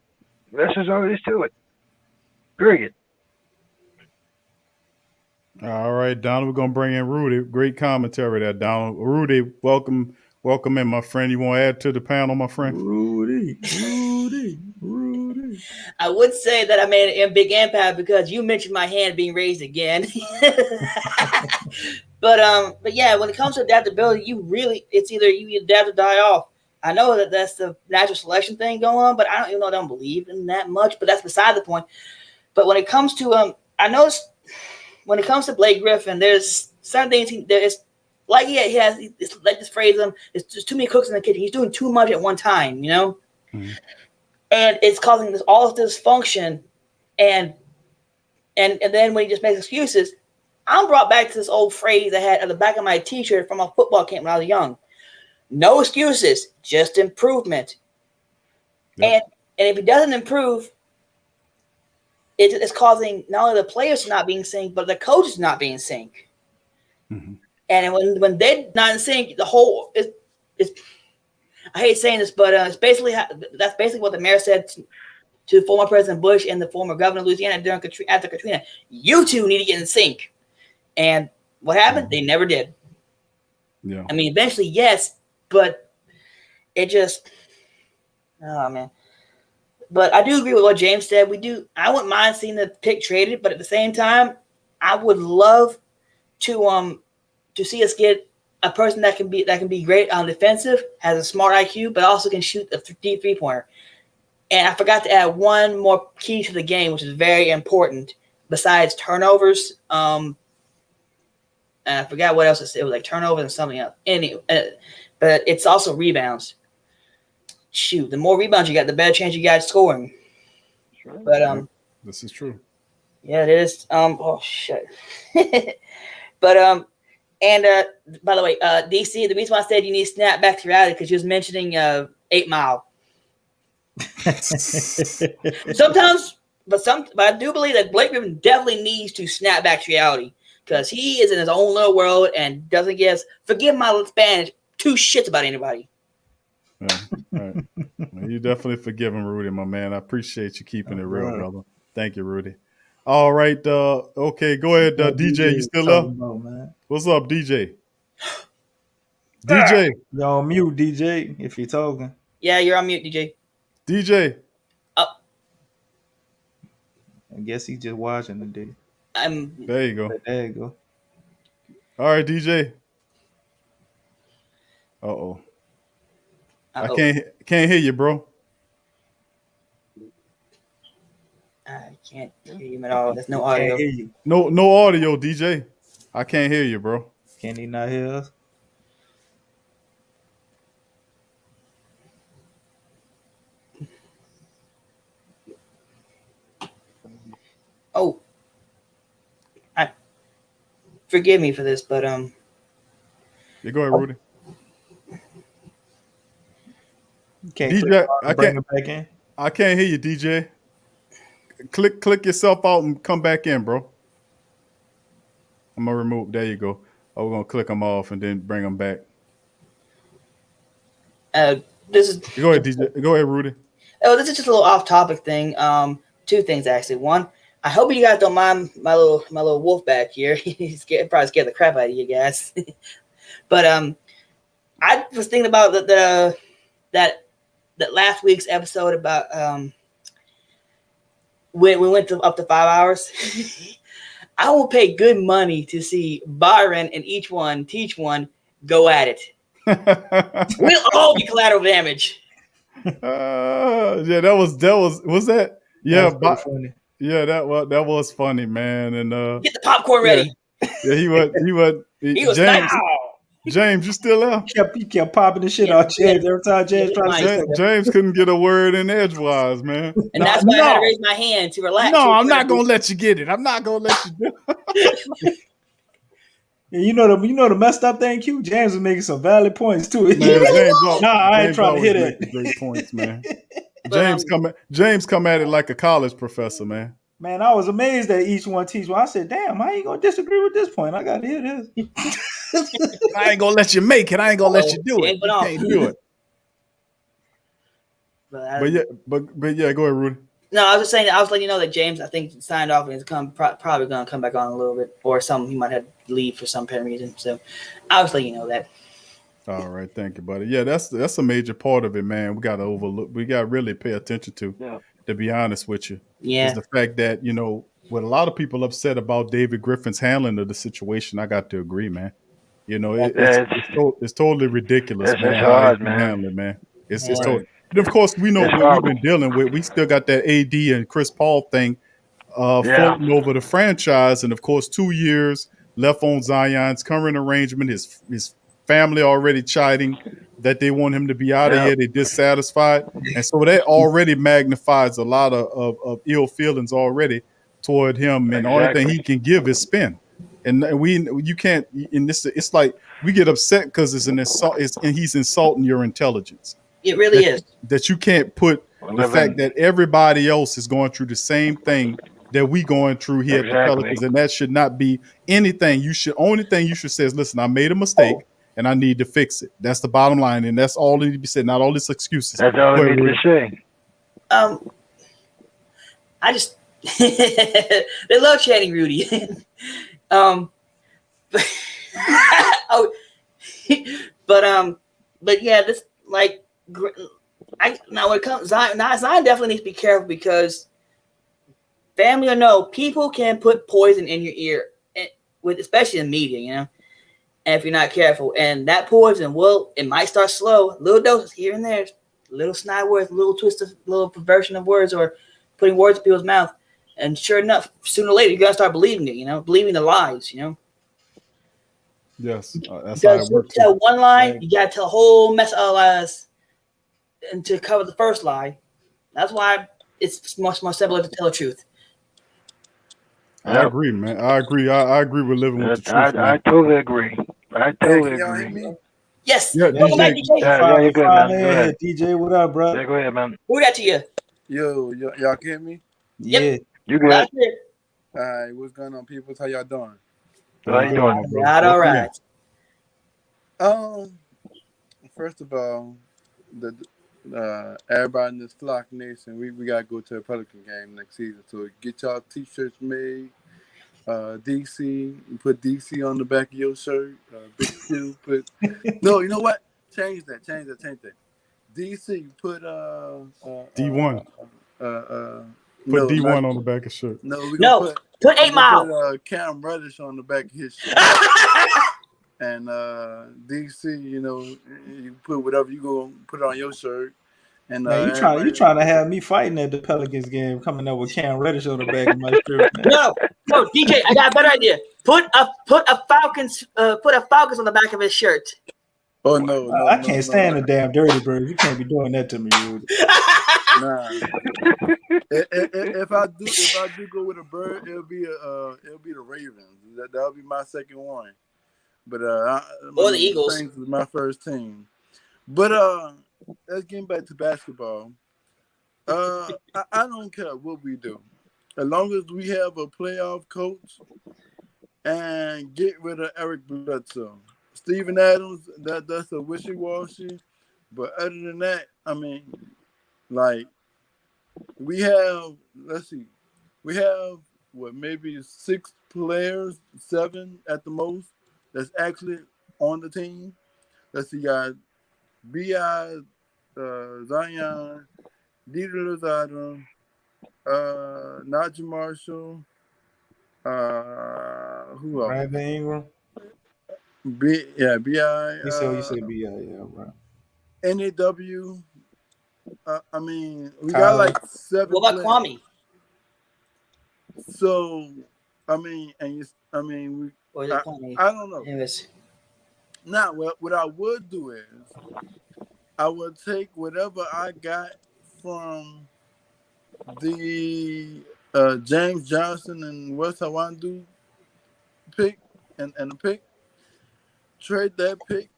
That's just all there is to it. Period. All right, Donald, we're gonna bring in Rudy. Great commentary there, Donald. Rudy, welcome in, my friend. You want to add to the panel, my friend? Rudy. I would say that I made a big impact because you mentioned my hand being raised again. But yeah, when it comes to adaptability, it's either you adapt or die off. I know that that's the natural selection thing going on, but I don't even know I don't believe in that much. But that's beside the point. But when it comes to I noticed when it comes to Blake Griffin, there's some things there's like he has it's like this phrase it's just too many cooks in the kitchen. He's doing too much at one time, you know. Mm-hmm. And it's causing all this dysfunction, and then when he just makes excuses, I'm brought back to this old phrase I had at the back of my T-shirt from a football camp when I was young: "No excuses, just improvement." Yep. And if he doesn't improve, it's causing not only the players not being in sync, but the coaches not being in sync. Mm-hmm. And when they're not in sync, the whole it's I hate saying this, but it's basically that's basically what the mayor said to former President Bush and the former governor of Louisiana after Katrina. You two need to get in sync. And what happened? They never did. Yeah. I mean, eventually, yes, but it just, oh man. But I do agree with what James said. I wouldn't mind seeing the pick traded, but at the same time, I would love to see us get a person that can be great on defensive, has a smart IQ, but also can shoot a deep 3-pointer. And I forgot to add one more key to the game, which is very important besides turnovers. And I forgot what else it was like turnovers and something else. Anyway, but it's also rebounds. Shoot, the more rebounds you got, the better chance you got scoring. Sure. But this is true. Yeah, it is. Oh shit. But and by the way, DC, the reason why I said you need to snap back to reality because you was mentioning 8 Mile. Sometimes, but I do believe that Blake Griffin definitely needs to snap back to reality because he is in his own little world and doesn't give, forgive my Spanish, 2 shits about anybody. Yeah, right. Well, you definitely forgiven Rudy, my man. I appreciate you keeping it real, brother. Thank you, Rudy. All right. Okay, go ahead, DJ. You still up? What's up, DJ? DJ. You're on mute, DJ, if you're talking. Yeah, you're on mute, DJ. DJ. Up. I guess he's just watching today. There you go. There you go. All right, DJ. Uh-oh. I can't hear you, bro. I can't hear you at all. There's no audio. No audio, DJ. I can't hear you, bro. Can he not hear us? Oh, forgive me for this, but You go ahead, Rudy. DJ, I can't hear you, DJ. Click yourself out and come back in, bro. I'm gonna remove. There you go. We're gonna click them off and then bring them back. This is. Go ahead, DJ. Go ahead, Rudy. Oh, this is just a little off-topic thing. 2 things actually. One, I hope you guys don't mind my little wolf back here. He's probably scared the crap out of you guys. But I was thinking about that last week's episode about when we went up to 5 hours. I will pay good money to see Byron and teach one go at it. We'll all be collateral damage. Yeah, that was that? Yeah, funny. Yeah, that was funny, man. And get the popcorn ready. Yeah, he was James. James, you still there? He kept popping the shit out James every time James tried to say James couldn't get a word in edgewise, man. And that's why I had to raise my hand to relax. No, I'm not gonna let you get it. I'm not gonna let you do it. You know the messed up thing, Q. James was making some valid points too. Man, I ain't trying to hit it. Great points, man. James come at it like a college professor, man. Man, I was amazed that each one teach one. I said, damn, I ain't gonna disagree with this point. I gotta hear this. I ain't gonna let you make it. I ain't gonna let you do it. You can't do it. But yeah, go ahead, Rudy. No, I was just saying. I was letting you know that James, I think, signed off and is probably going to come back on a little bit, or he might have to leave for some apparent reason. So I was letting you know that. All right, thank you, buddy. Yeah, that's a major part of it, man. We got to overlook. We got to really pay attention to. Yeah. To be honest with you, Yeah, is the fact that what a lot of people upset about David Griffin's handling of the situation. I got to agree, man. It's totally ridiculous, It's man. hard, How he man. handling it, man. It's Yeah. totally. And of course, we know It's what we've horrible. been dealing with. We still got that AD and Chris Paul thing floating over the franchise, and of course, 2 years left on Zion's current arrangement. His family already chiding that they want him to be out of here. They're dissatisfied, and so that already magnifies a lot of ill feelings already toward him. And the only thing he can give is spin. And you can't. In this, it's like we get upset because it's an insult. And he's insulting your intelligence. It really is. That you can't put the fact that everybody else is going through the same thing that we going through here at the Pelicans, and that should not be anything. Only thing you should say is, listen, I made a mistake and I need to fix it. That's the bottom line, and that's all that need to be said. Not all these excuses. That's all I need to say. I just they love chanting Rudy. But yeah, this now when it comes Zion definitely needs to be careful because family or no, people can put poison in your ear, especially in media, and if you're not careful, and that poison it might start slow, little doses here and there, little snide words, little twist of little perversion of words, or putting words in people's mouth, and sure enough, sooner or later you're gonna start believing it, believing the lies, Yes, that's how it works. Tell one lie, you gotta tell a whole mess of lies, and to cover the first lie. That's why it's much more simple to tell the truth. I agree, man. I agree. I agree with living with the truth. I totally agree. Y'all hear me? Yes. Yeah, Welcome back, DJ. Yeah, you're good, man. Go ahead. DJ, what up, bro? Yeah, go ahead, man. Who that to you? Yo, y'all can hear me? Yeah. You good? Last year. All right, what's going on, people? How y'all doing? How you doing, bro? Not all right. First of all, everybody in this Flock Nation, we gotta go to a Pelican game next season. So get y'all t-shirts made. DC, you put DC on the back of your shirt. Big Q no, you know what? Change that. DC, put D1. Put D1 on the back of shirt. No, we're put 8 Mile. Put Cam Reddish on the back of his shirt. And DC, you put whatever you go put it on your shirt. And Man, you trying to have me fighting at the Pelicans game, coming up with Cam Reddish on the back of my shirt. Man. No, DJ, I got a better idea. Put a Falcons on the back of his shirt. Oh no, I can't stand the damn Dirty Birds. You can't be doing that to me, Rudy. Nah. if I do go with a bird, it'll be the Ravens. That'll be my second one. But or the Eagles. Saints is my first team. But let's get back to basketball. I don't care what we do, as long as we have a playoff coach and get rid of Eric Bledsoe. Steven Adams, that's a wishy-washy. But other than that, I mean, we have maybe 6 players, 7 at the most, that's actually on the team. Let's see, guys. B.I., Zion, Dieter Lozada, Najee Marshall, who else? Brandon Ingram. B.I. You said B.I., yeah, right. NAW. I mean, we got like 7. What about Kwame? So, I mean, Or is it Kwame? I don't know. Anyways. Now, what I would do is I would take whatever I got from the James Johnson and West Hawandu pick and the pick, trade that pick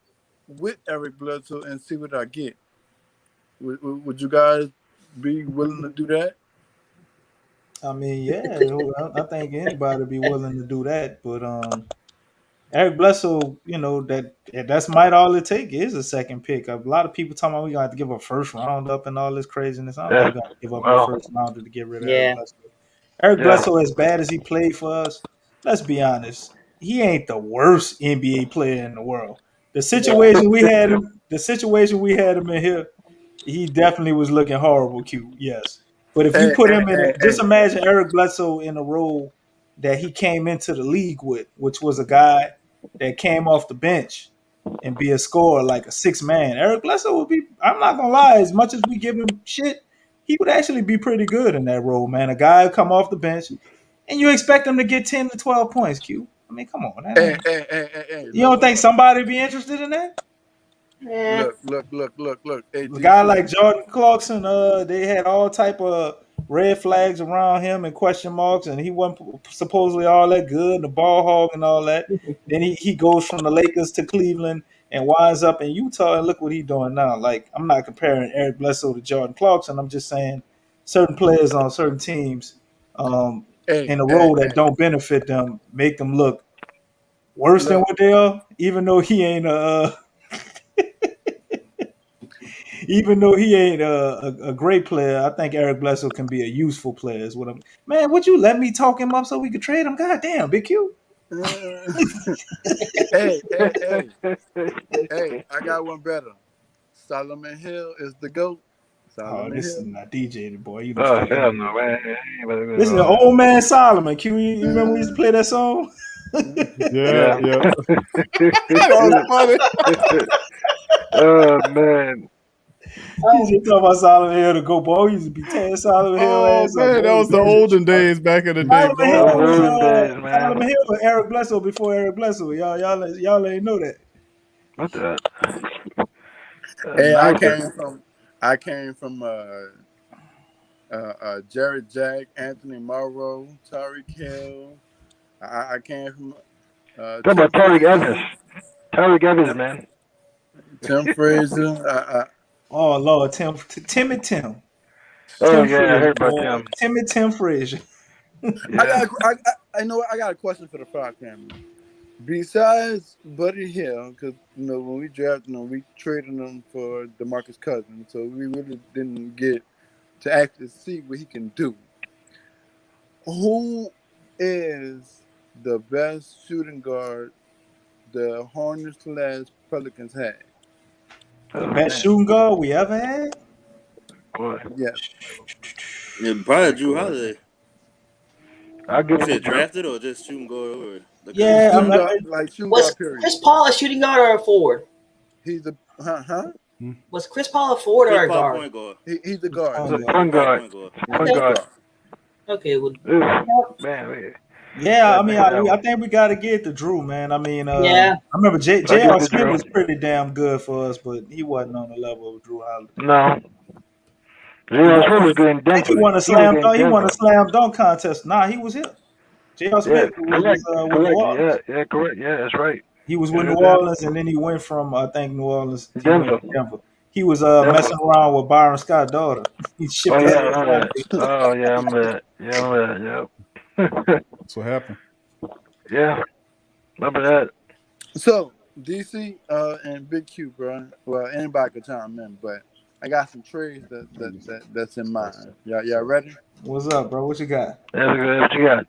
with Eric Bledsoe and see what I get. Would you guys be willing to do that? I mean, yeah, I think anybody would be willing to do that, but Eric Bledsoe, that's might all it take is a second pick. A lot of people talking about we got to give a first round up and all this craziness. I don't think Yeah. we got to give up no Well, first rounder to get rid of Eric Yeah. Bledsoe. Eric yeah. Bledsoe, as bad as he played for us, let's be honest, he ain't the worst NBA player in the world. The situation we had him in here, he definitely was looking horrible, Q. Yes. But if you Hey, put hey, him in hey, just hey. imagine Eric Bledsoe in a role that he came into the league with, which was a guy that came off the bench and be a scorer like a 6 man. Eric Bledsoe would be, I'm not gonna lie, as much as we give him shit, he would actually be pretty good in that role, man. A guy who come off the bench and you expect him to get 10 to 12 points, Q. I mean, come on. Hey, You don't think somebody would be interested in that? Yeah. look. Hey, A guy DC. like Jordan Clarkson, they had all type of red flags around him and question marks, and he wasn't supposedly all that good, the ball hog and all that. Then he goes from the Lakers to Cleveland and winds up in Utah, and look what he's doing now. Like, I'm not comparing Eric Bledsoe to Jordan Clarkson. I'm just saying certain players on certain teams Hey, in a hey, role that hey. don't benefit them make them look worse than Look, what they are, even though he ain't a great player. I think Eric Bledsoe can be a useful player. Is what I'm. Man, would you let me talk him up so we could trade him? God damn, Big Q. hey, I got one better. Solomon Hill is the GOAT. Oh, Solomon this is Hill. not DJ, boy. You done Oh, fucked hell up. no, man. This is an old man Solomon. Q, you remember we used to play that song? Yeah. That was funny. Oh, man. You just talking about Solomon Hill to go, boy. We used to be tearing Solomon Hill Oh ass up. man, that Boy. was the olden days back in the day, Solomon Hill Those boy. was olden days, man. Solomon Hill was Eric Bledsoe before Eric Bledsoe. Y'all ain't know that. What the? Hey, No, I came from Jared Jack, Anthony Morrow, Tyreek Hill. I came from Talk about Tim Tyreek Evans. Frazier. Tyreek Evans, man. Tim Frazier. Oh Lord, Tim. Tim Oh, yeah, I Frazier, heard about boy. them. Tim Frazier. Yeah. I know I got a question for the Fox family. Besides Buddy Hill, because when we drafted him, we traded him for DeMarcus Cousins, so we really didn't get to actually see what he can do. Who is the best shooting guard the Hornets/Pelicans had? The Oh, best man. shooting guard we ever had. Boy. Yes. Yeah, probably Drew Holiday. I'll give You him said drafted or just shooting guard over? Yeah, Shooting guard, like shooting Was guard, period. Chris Paul a shooting guard or a forward? He's a huh? Was Chris Paul a forward or Chris a Paul guard? point guard. He's a guard. Point It's a guard. fun guard. Point guard. Fun He's a guard. guard. Okay, well, Man, Yeah, I mean, that I one. think we got to get to Drew, man. I mean, Yeah. I remember I'll give J.R. it to Smith Drew. was pretty damn good for us, but he wasn't on the level of Drew Holiday. No. Yeah, Smith was good in I think Denver. he won a was slam good in dunk. He won a Denver. slam dunk contest. Nah, he was here. J.R. Yeah, Smith was correct. with New Correct. Orleans. Yeah, correct. Yeah, that's right. He was Yeah, with New that's it. Orleans, and then he went from I think New Orleans. He went Denver. to Denver. He was Denver. messing around with Byron Scott's daughter. He Oh, shipped his yeah, I ass remember out that. Oh, yeah, I remember that. Yeah, I remember that. That's what happened. Yeah. Yeah, remember that. So DC and Big Q, bro. Well, anybody could chime in, but I got some trades that's in mind. Y'all ready? What's up, bro? What you got? That's good. What you got?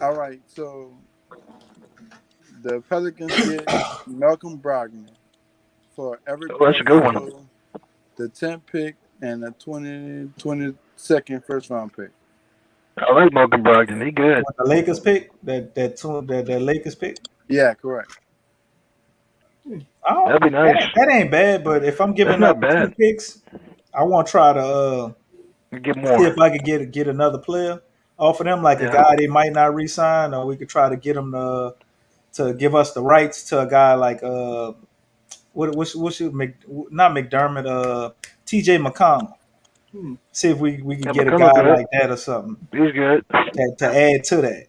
All right. So the Pelicans get Malcolm Brogdon for Eric Oh, that's a good one. Bledsoe, the 10th pick, and the 22nd first round pick. I like Malcolm Brogdon. He good. What, the Lakers pick? That Lakers pick? Yeah, correct. That'd be nice. That ain't bad, but if I'm giving That's up not bad. 2 picks, I want to try to Get see more. if I could get another player off of them, like a Yeah. guy they might not re-sign, or we could try to get them to give us the rights to a guy like what should not McDermott, TJ McConnell. See if we can Yeah, get a McConnell guy good. like that or something He's good. to add to that,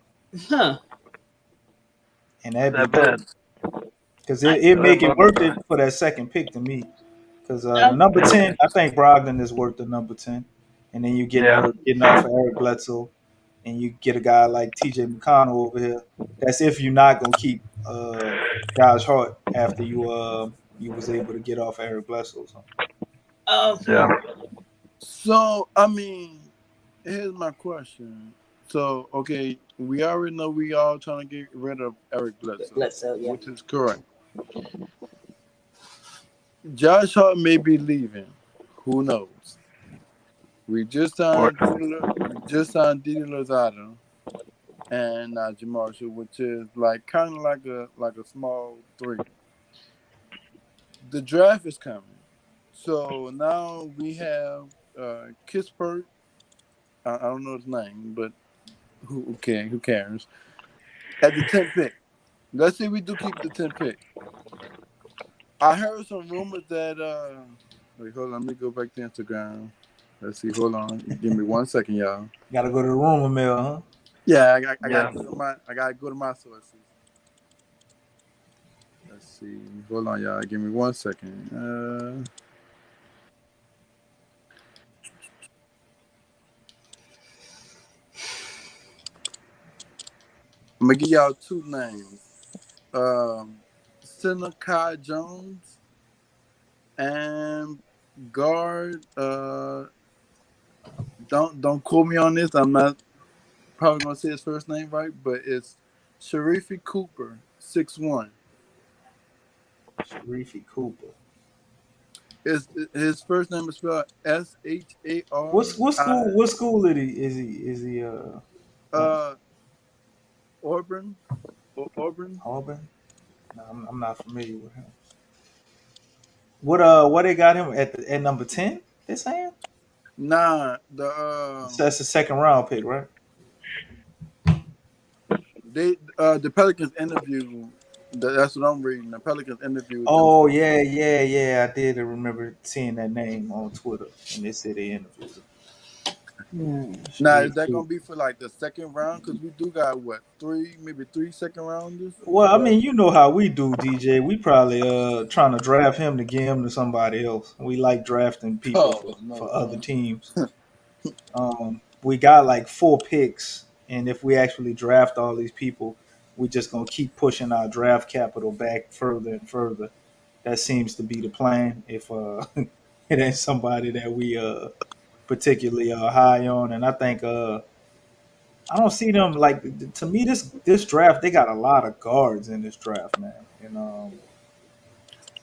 huh? and that'd Not be dope. bad. Because it make it worth it for that second pick to me. Because the number 10, I think Brogdon is worth the number 10, and then you getting off of Eric Bledsoe. and you get a guy like T.J. McConnell over here. That's if you're not gonna keep Josh Hart after you was able to get off Eric Bledsoe. So. Yeah. So I mean, here's my question. So okay, we already know we all trying to get rid of Eric Bledsoe, Yeah. which is correct. Josh Hart may be leaving. Who knows? We just signed Didi Lozado and Najee Marshall, which is like kind of like a small three. The draft is coming, so now we have Kispert. I don't know his name, but who cares? At the 10th pick. Let's say we do keep the 10th pick. I heard some rumors that wait, hold on, let me go back to Instagram. Let's see, hold on. Give me 1 second, y'all. Gotta go to the rumor mill, huh? Yeah, I gotta go to my sources. Let's see. Hold on, y'all. Give me 1 second. I'm gonna give y'all two names. Center Kai Jones and guard. Don't quote me on this. I'm not probably gonna say his first name right, but it's Sharifi Cooper, 6'1". Sharifi Cooper. His first name is spelled Shar. What school is he? Auburn. Auburn. No, I'm not familiar with him. What they got him at number 10? They saying? Nah, So that's the second round pick, right? The Pelicans interview. That's what I'm reading. The Pelicans interview. Oh yeah. I did remember seeing that name on Twitter, and they said they interviewed him. Now is that gonna be for like the second round? Because we do got what, maybe three second rounders. Well, I mean, you know how we do, DJ. We probably trying to draft him to give him to somebody else. We like drafting people for other teams. We got like 4 picks, and if we actually draft all these people, we're just gonna keep pushing our draft capital back further and further. That seems to be the plan. If it ain't somebody that we particularly high on, and I think I don't see them like, to me, this draft, they got a lot of guards in this draft, man. And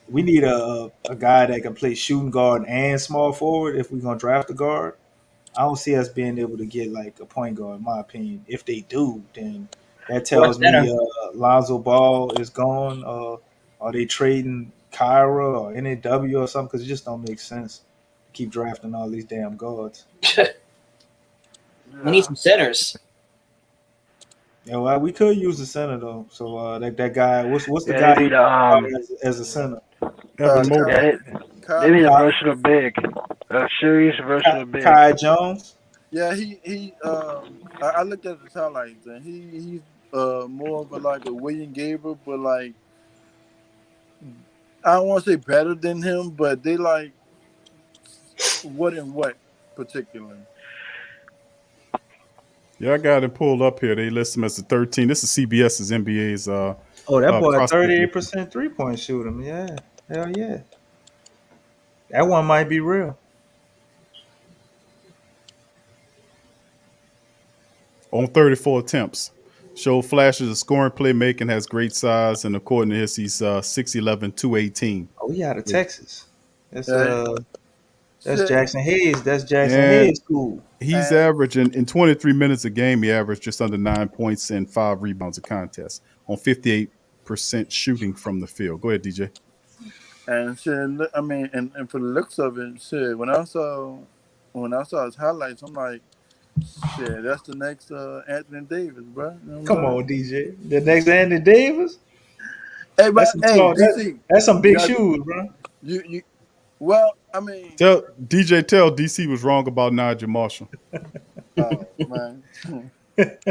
we need a guy that can play shooting guard and small forward if we're gonna draft a guard. I don't see us being able to get like a point guard, in my opinion. If they do, then that tells me Lonzo Ball is gone. Are they trading Kyra or NAW or something? Because it just don't make sense to keep drafting all these damn guards. We need some centers. Yeah, well, we could use the center though. So that guy, what's the guy as a center? They need a versatile big, a serious versatile big. Kai Jones. Yeah, he. I looked at his highlights, and he's more of a William Gabriel, but like I don't want to say better than him, but they like what particularly. Yeah, I got it pulled up here. They list him as the 13. This is CBS's NBA's. That boy, 38% 3-point shooter. Yeah, hell yeah. That one might be real. On 34 attempts. Showed flashes of scoring, playmaking, has great size, and according to this, he's 6'11", 218. Oh, he out of Texas. That's Jackson Hayes. That's Jackson Hayes' school. He's averaging in 23 minutes a game. He averaged just under 9 points and 5 rebounds a contest on 58% shooting from the field. Go ahead, DJ. And shit, I mean, and for the looks of it, shit. When I saw his highlights, I'm like, shit, that's the next Anthony Davis, bro. You know Come on, DJ. The next Anthony Davis. Hey, but that's some big shoes, bro. Well, I mean, tell DC was wrong about Najee Marshall. Oh man.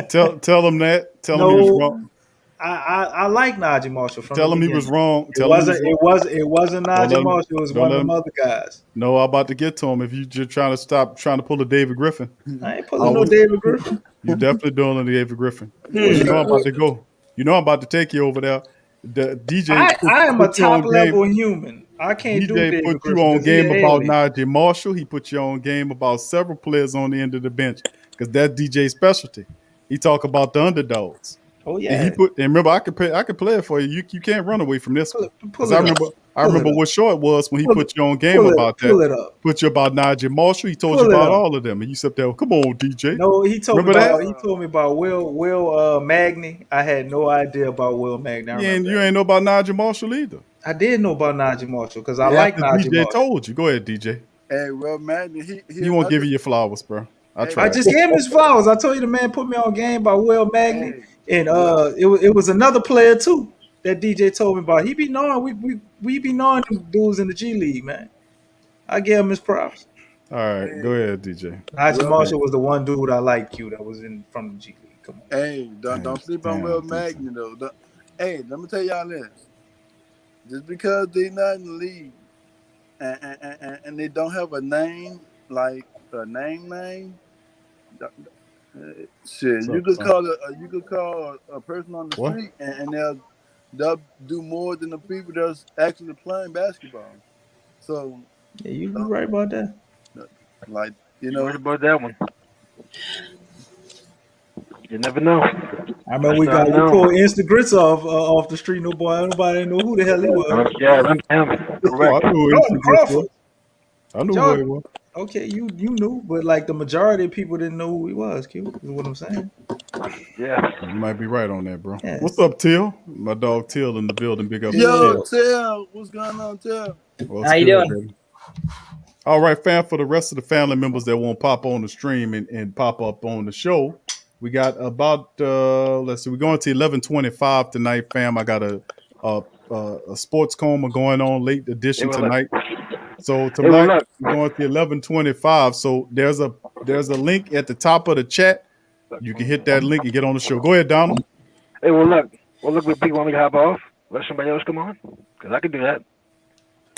Tell him that. Tell him he was wrong. I like Najee Marshall from Tell the him he beginning. was wrong. It Tell him he wasn't. was wrong. It wasn't Don't let Najee him- Marshall. It was don't one let of them him- other guys. No, I'm about to get to him. If you just trying to stop trying to pull a David Griffin, I ain't pulling no was- David Griffin. you definitely doing the David Griffin. What's You know I'm up? about to go. You know I'm about to take you over there. The DJ I am a put you on top game. level human. I can't do DJ David put you Griffin on because he's game an about alien. Najee Marshall. He put you on game about several players on the end of the bench because that's DJ's specialty. He talk about the underdogs. Oh And yeah. he put and remember I could play it for you. You can't run away from this one. Pull Because it I up. remember what show it was when he Pull put it- you on game pull it- about pull that. it up. Put you about Najee Marshall. He told Pull you it about up. all of them. And you said there, come on, DJ. No, he told Remember me about. that? He told me about Will Magny. I had no idea about Will Magny. I remember You that. ain't know about Najee Marshall either. I did know about Najee Marshall because I like After Najee DJ Marshall. told you. Go ahead, DJ. Hey, well, man, He won't give you your flowers, bro. I Hey, I tried. just gave him his flowers. I told you the man put me on game by Will Magny, Hey, and it was another player too that DJ told me about. He be knowing we be knowing them dudes in the G League, man. I give him his props. All right, go ahead, DJ. Najee Well, Marshall was the one dude I liked, Q, that was in from the G League. Come on. hey, don't sleep on Damn, Will decent. Magny though. Hey, let me tell y'all this: just because they not in the league and they don't have a name like a name, shit, So, you could call a person on the What? street and they'll do more than the people that's actually playing basketball. So, Yeah, you right about that. like you You know, right about that one. You never know. I remember we pulled instant grits off the street. Nobody know who the hell he was. Yeah, I remember him. Oh, Correct. I knew who Jordan Instant Grits Crawford. was. I knew who Jordan. it was. Okay, you knew, but like the majority of people didn't know who he was. Q is what I'm saying. Yeah. You might be right on that, bro. Yeah. What's up, Till? My dog Till in the building. Big up to yo, Till. Tell, what's going on, Tell? What's How you good, doing? baby? All right, fam. For the rest of the family members that won't pop on the stream and pop up on the show, we got about let's see, we're going to 11:25 tonight, fam. I got a sports coma going on late edition tonight. So tonight look. we're going to 11:25. So there's a link at the top of the chat. You can hit that link and get on the show. Go ahead, Donald. Hey, well, look, if people want me to hop off, let somebody else come on, because I can do that.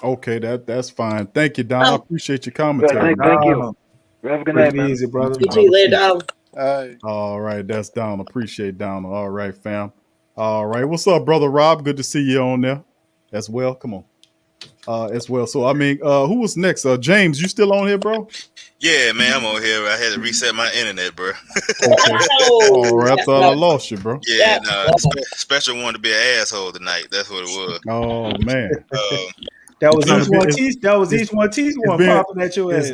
Okay, that's fine. Thank you, Donald. I appreciate your commentary. Thank man. you. Have a good night, Take it man. easy, brother. You too, later, Donald. Hey, All right, that's Donald. Appreciate Donald. All right, fam. All right, what's up, brother Rob? Good to see you on there as well. Come on, as well. So I mean, who was next? James, you still on here, bro? Yeah, man, I'm on here. I had to reset my internet, bro. Okay. All right, I thought I lost you, bro. Yeah, no, Special wanted to be an asshole tonight. That's what it was. Oh man. That was It's each one been- teeth. That was each one teeth one been- popping at your ass.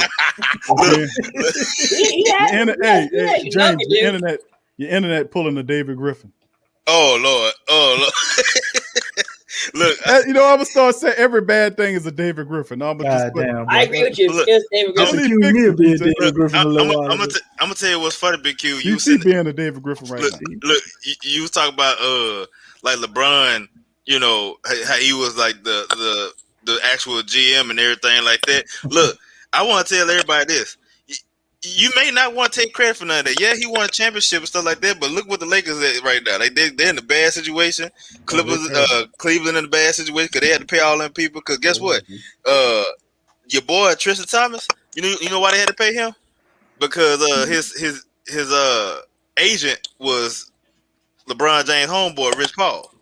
Okay. Hey, you James, dude. your internet pulling the David Griffin. Oh Lord. Look, You know, I'm gonna start saying every bad thing is a David Griffin. I'm gonna God just damn, I bro. agree with you. Look, It's David Just Griffin. accuse me of being David look, Griffin a I'm little while ago. gonna tell you what's funny, Big Q. you see being a David Griffin right Look, now. look, you was talking about like LeBron, you know, how he was like the actual GM and everything like that. Look, I want to tell everybody this. You may not want to take credit for none of that. Yeah, he won a championship and stuff like that, but look what the Lakers at right now. They're in a bad situation. Cleveland in a bad situation because they had to pay all them people. Because guess what? Your boy Tristan Thompson, you know why they had to pay him? Because his agent was LeBron James' homeboy, Rich Paul.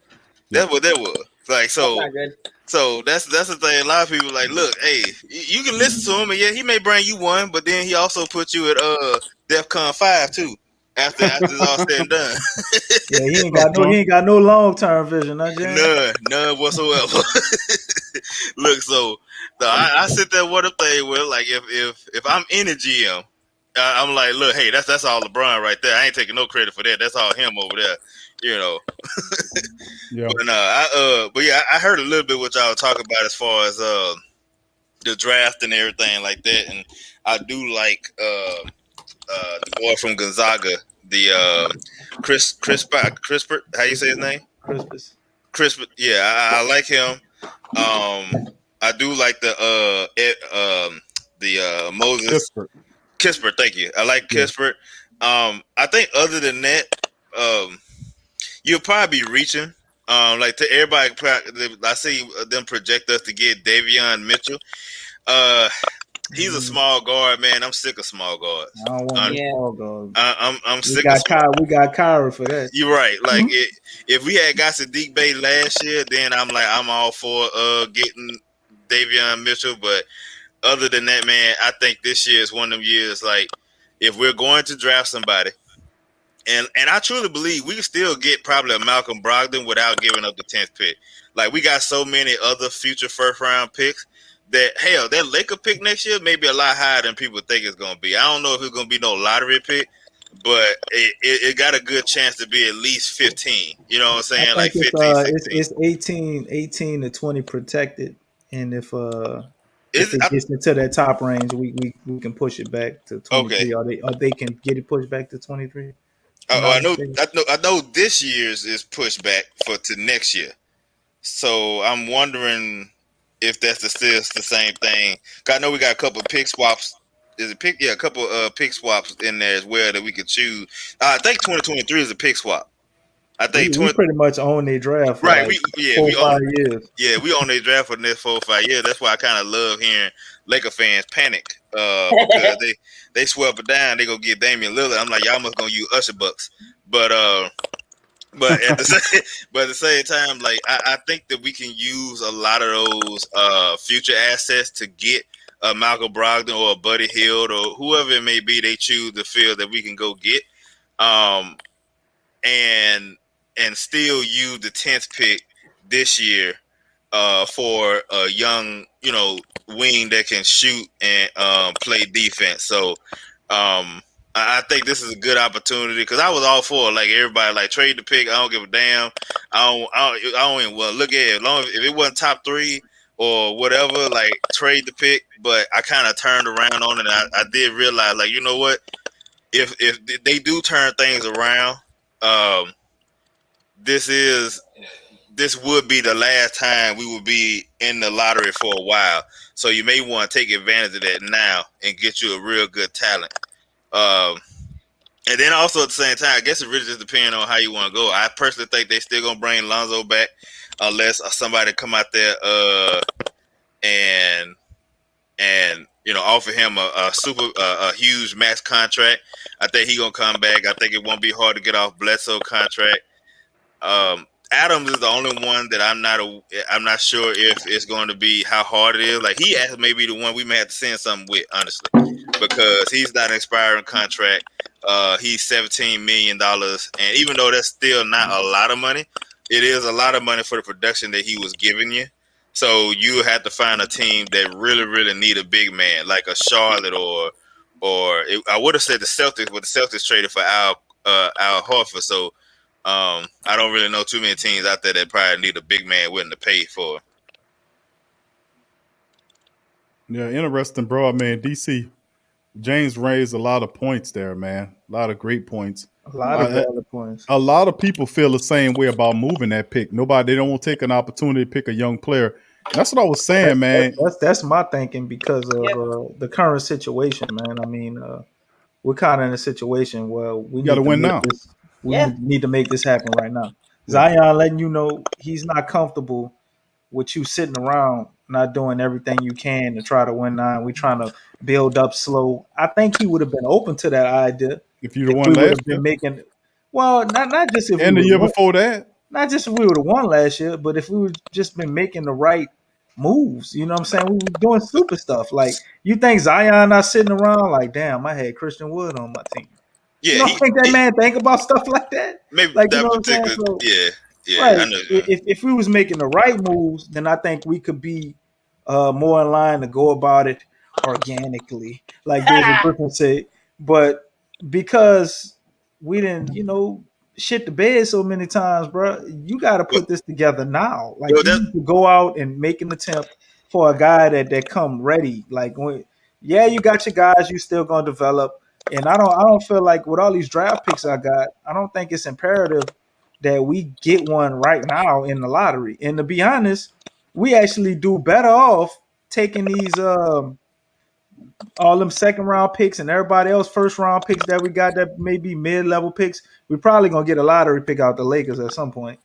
That's what that was. Like so. That's not good. So that's the thing. A lot of people like, look, hey, you can listen to him, and yeah, he may bring you one, but then he also put you at DEFCON 5 too. After it's all said and done. Yeah, he ain't got no long term vision, huh, James? None whatsoever. Look, so I sit there what if they will like if I'm in the GM, I'm like, look, hey, that's all LeBron right there. I ain't taking no credit for that. That's all him over there, you know. Yeah. But I heard a little bit what y'all were talking about as far as the draft and everything like that, and I do like the boy from Gonzaga, the Crispert. How you say his name? Crispert. Yeah, I like him. I do like the Moses Kispert. Thank you. I like Kispert. I think other than that, you'll probably be reaching. Like to everybody, I see them project us to get Davion Mitchell. He's a small guard, man. I'm sick of small guards. I don't want no Yeah. small guards. I'm We sick of got small. Kyra for that. You're right. Like if we had got Sadiq Bey last year, then I'm all for getting Davion Mitchell. But other than that, man, I think this year is one of them years. Like if we're going to draft somebody, and I truly believe we can still get probably a Malcolm Brogdon without giving up the 10th pick. Like we got so many other future first round picks that hell, that Laker pick next year may be a lot higher than people think it's gonna be. I don't know if it's gonna be no lottery pick, but it got a good chance to be at least 15. You know what I'm saying? I Like think 15, 16. it's 18 to 20 protected, and if Is it gets into that top range, we can push it back to okay. 23. Or they can get it pushed back to 23. I know this year's is pushed back to next year. So I'm wondering if that's still the same thing. 'Cause I know we got a couple of pick swaps. Is it pick? Yeah, a couple of pick swaps in there as well that we could choose. I think 2023 is a pick swap. I think We pretty much own their draft for right. like We 4 we or own 5 years. we own their draft for the next 4 or 5 years. That's why I kind of love hearing Laker fans panic because they swept it down. They gonna get Damian Lillard. I'm like, y'all must gonna use Usher Bucks, but at the same time, like I think that we can use a lot of those future assets to get a Malcolm Brogdon or a Buddy Hield or whoever it may be they choose to feel that we can go get, and still use the 10th pick this year for a young wing that can shoot and play defense. So I think this is a good opportunity because I was all for like everybody like trade the pick. I don't give a damn. I don't even look at it. As long as if it wasn't top 3 or whatever, like trade the pick. But I kind of turned around on it. And I did realize like, you know what? If they do turn things around, this would be the last time we would be in the lottery for a while. So you may want to take advantage of that now and get you a real good talent. And then also at the same time, I guess it really just depends on how you want to go. I personally think they still gonna bring Lonzo back unless somebody come out there and offer him a huge max contract. I think he gonna come back. I think it won't be hard to get off Bledsoe contract. Adams is the only one that I'm not sure if it's going to be how hard it is. Like he may be the one we may have to send something with, honestly, because he's not an expiring contract. He's $17 million, and even though that's still not a lot of money, it is a lot of money for the production that he was giving you. So you have to find a team that really, really need a big man, like a Charlotte I would have said the Celtics, but the Celtics traded for Al Horford. So I don't really know too many teams out there that probably need a big man willing to pay for. Yeah, interesting, bro. I mean, DC James raised a lot of points there, man. A lot of great points. A lot of valid points. A lot of people feel the same way about moving that pick. They don't want to take an opportunity to pick a young player. That's what I was saying, man. That's my thinking because of the current situation, man. I mean, we're kind of in a situation where we got to win now. We need to make this happen right now. Zion letting you know he's not comfortable with you sitting around not doing everything you can to try to win now. We're trying to build up slow. I think he would have been open to that idea if you'd have won last year. Not just if and the year before that. Not just if we would have won last year, but if we would just been making the right moves. You know what I'm saying? We were doing stupid stuff. Like you think Zion not sitting around like, damn, I had Christian Wood on my team. Yeah, you don't think that man think about stuff like that? Maybe like, that you know particular. So, yeah. Right. I know. If we was making the right moves, then I think we could be more in line to go about it organically, like David Griffin said. But because we didn't, shit the bed so many times, bro, you got to put this together now. Like you need to go out and make an attempt for a guy that come ready. Like you got your guys you still gonna develop. And I don't feel like with all these draft picks I got, I don't think it's imperative that we get one right now in the lottery. And to be honest, we actually do better off taking these all them second round picks and everybody else first round picks that we got that may be mid level picks, we probably gonna get a lottery pick out the Lakers at some point.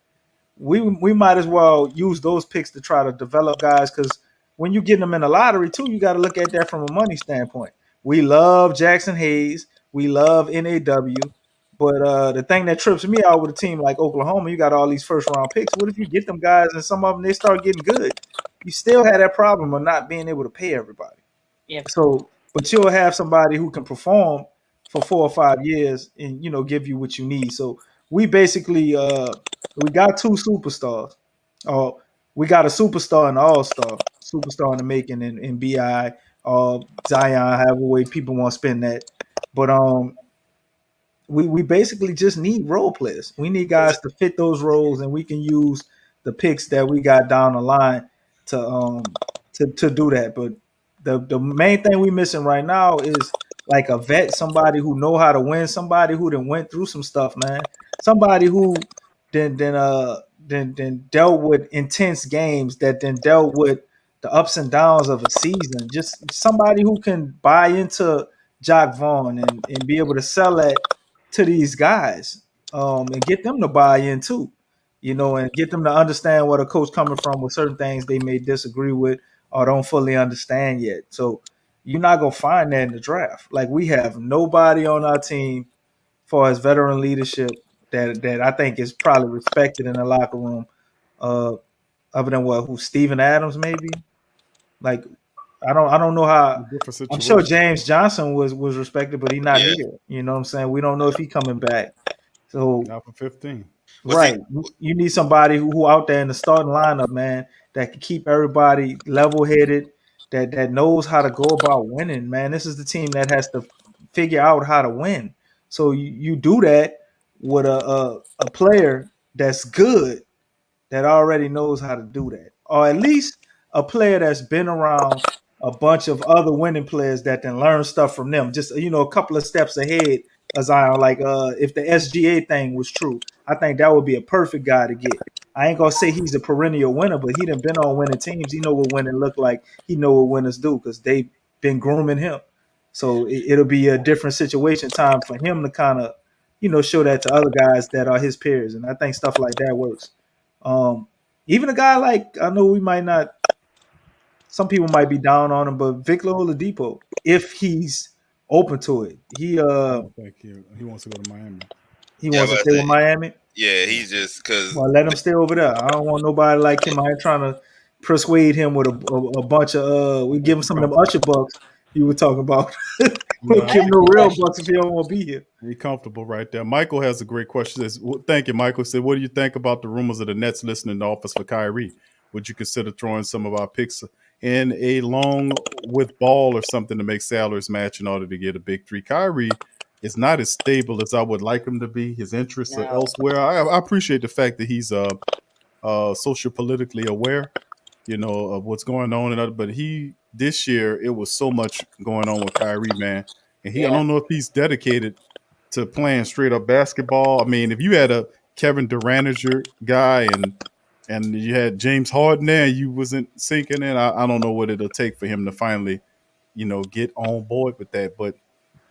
We might as well use those picks to try to develop guys because when you get them in the lottery too, you got to look at that from a money standpoint. We love Jackson Hayes, we love NAW, but the thing that trips me out with a team like Oklahoma, you got all these first round picks. What if you get them guys and some of them they start getting good? You still have that problem of not being able to pay everybody. Yeah. So, but you'll have somebody who can perform for 4 or 5 years and give you what you need. So we basically we got two superstars. We got a superstar and an all-star, superstar in the making in BI, Zion, however way people want to spend that. But we basically just need role players. We need guys to fit those roles, and we can use the picks that we got down the line to do that. But the main thing we missing right now is like a vet, somebody who know how to win, somebody who done went through some stuff, man. Somebody who then dealt with intense games, that then dealt with the ups and downs of a season. Just somebody who can buy into Jock Vaughn and be able to sell that to these guys, and get them to buy in too, and get them to understand where the coach coming from with certain things they may disagree with or don't fully understand yet. So you're not gonna find that in the draft. Like, we have nobody on our team for his veteran leadership that I think is probably respected in the locker room, other than who Steven Adams maybe. Like, I don't know how. Different I'm sure situation. James Johnson was respected, but he's not Yeah. here. You know what I'm saying? We don't know if he's coming back. So Not for 15. Well, see, right, you need somebody who out there in the starting lineup, man, that can keep everybody level headed, that knows how to go about winning. Man, this is the team that has to figure out how to win. So you do that with a player that's good, that already knows how to do that, or at least a player that's been around a bunch of other winning players that can learn stuff from them. Just a couple of steps ahead of Zion. Like, if the SGA thing was true, I think that would be a perfect guy to get. I ain't gonna say he's a perennial winner, but he done been on winning teams. He know what winning look like. He know what winners do because they've been grooming him. So it'll be a different situation time for him to kind of, show that to other guys that are his peers. And I think stuff like that works. Even a guy like, I know we might not, some people might be down on him, but Victor Oladipo, if he's open to it, he I don't think he wants to go to Miami. yeah, wants to but stay with Miami. yeah, he's just because Well, let him stay over there. I don't want nobody like him. I ain't trying to persuade him with a bunch of we give him some of them Usher bucks you were talking about. We'll give him no real bucks if he don't want to be here. He's comfortable right there. Michael has a great question. Says, thank you, Michael. Said, what do you think about the rumors of the Nets listening to offers for Kyrie? Would you consider throwing some of our picks in along with Ball or something to make salaries match in order to get a big three? Kyrie is not as stable as I would like him to be. His interests are elsewhere. I appreciate the fact that he's social politically aware, of what's going on. But this year, it was so much going on with Kyrie, man. And I don't know if he's dedicated to playing straight up basketball. I mean, if you had a Kevin Durant guy and you had James Harden there and you wasn't sinking in, I don't know what it'll take for him to finally, get on board with that. But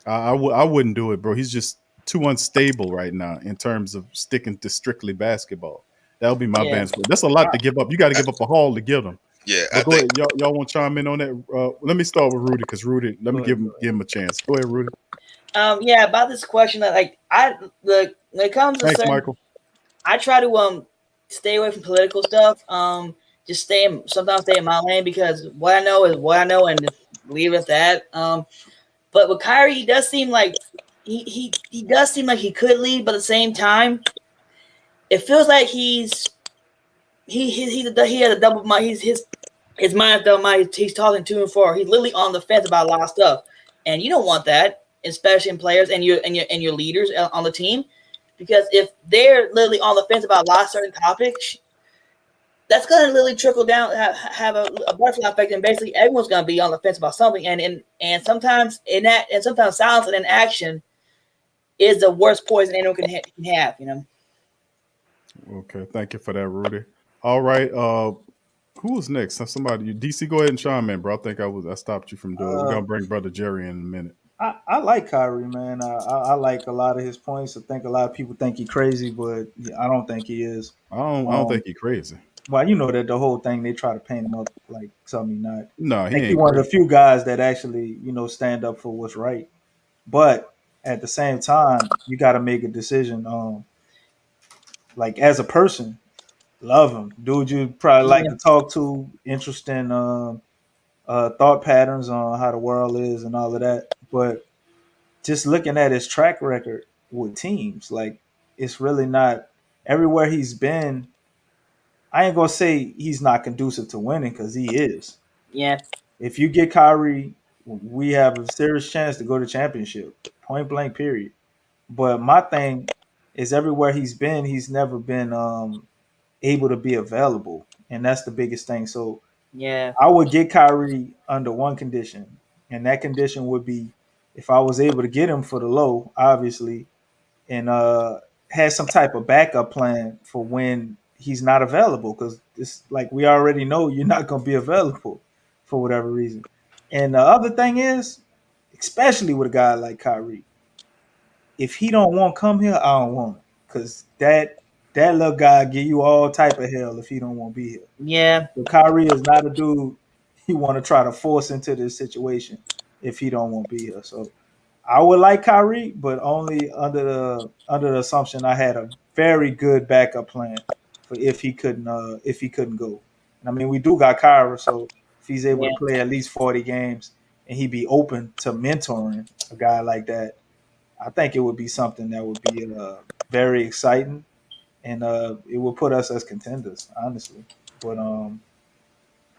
I wouldn't do it, bro. He's just too unstable right now in terms of sticking to strictly basketball. That'll be my band. That's a lot to give up. You got to give up a haul to get them. yeah, But go ahead. Y'all want to chime in on that? Let me start with Rudy because Rudy, let me give him a chance. Go ahead, Rudy. Yeah, about this question that when it comes to Thanks, Michael. I try to stay away from political stuff. Just sometimes stay in my lane because what I know is what I know, and just leave it at that. But with Kyrie, he does seem like he does seem like he could leave, but at the same time, it feels like he had a double mind. His mind double mind. He's talking to and fro. He's literally on the fence about a lot of stuff, and you don't want that, especially in players and your leaders on the team, because if they're literally on the fence about a lot of certain topics, that's going to literally trickle down, have a butterfly effect, and basically everyone's going to be on the fence about something. And sometimes sometimes silence and inaction is the worst poison anyone can have. Okay, thank you for that, Rudy. All right, Who was next? Somebody, DC, go ahead and chime in, bro. I think I stopped you from doing it. We're gonna bring Brother Jerry in a minute. I like Kyrie, man. I like a lot of his points. I think a lot of people think he's crazy, but I don't think he is. I don't think he's crazy. Well, you know that the whole thing they try to paint him up like something he's not. No, I he think he's ain't one of crazy. the few guys that actually stand up for what's right. But at the same time, you got to make a decision. Like as a person, love him, dude. You probably like Yeah. to talk to, interesting thought patterns on how the world is and all of that. But just looking at his track record with teams, like it's really not everywhere he's been. I ain't gonna say he's not conducive to winning because he is. Yeah. If you get Kyrie, we have a serious chance to go to championship, point blank, period. But my thing is everywhere he's been, he's never been able to be available, and that's the biggest thing. So Yeah. I would get Kyrie under one condition, and that condition would be if I was able to get him for the low, obviously, and had some type of backup plan for when he's not available. Because it's like we already know you're not going to be available for whatever reason. And the other thing is, especially with a guy like Kyrie, if he don't want to come here, I don't want him. Because that little guy give you all type of hell if he don't want to be here. Yeah. So Kyrie is not a dude you want to try to force into this situation if he don't want to be here. So I would like Kyrie, but only under the assumption I had a very good backup plan for if he couldn't go. And I mean, we do got Kyrie, so if he's able Yeah. to play at least 40 games and he'd be open to mentoring a guy like that, I think it would be something that would be very exciting, and it would put us as contenders, honestly. But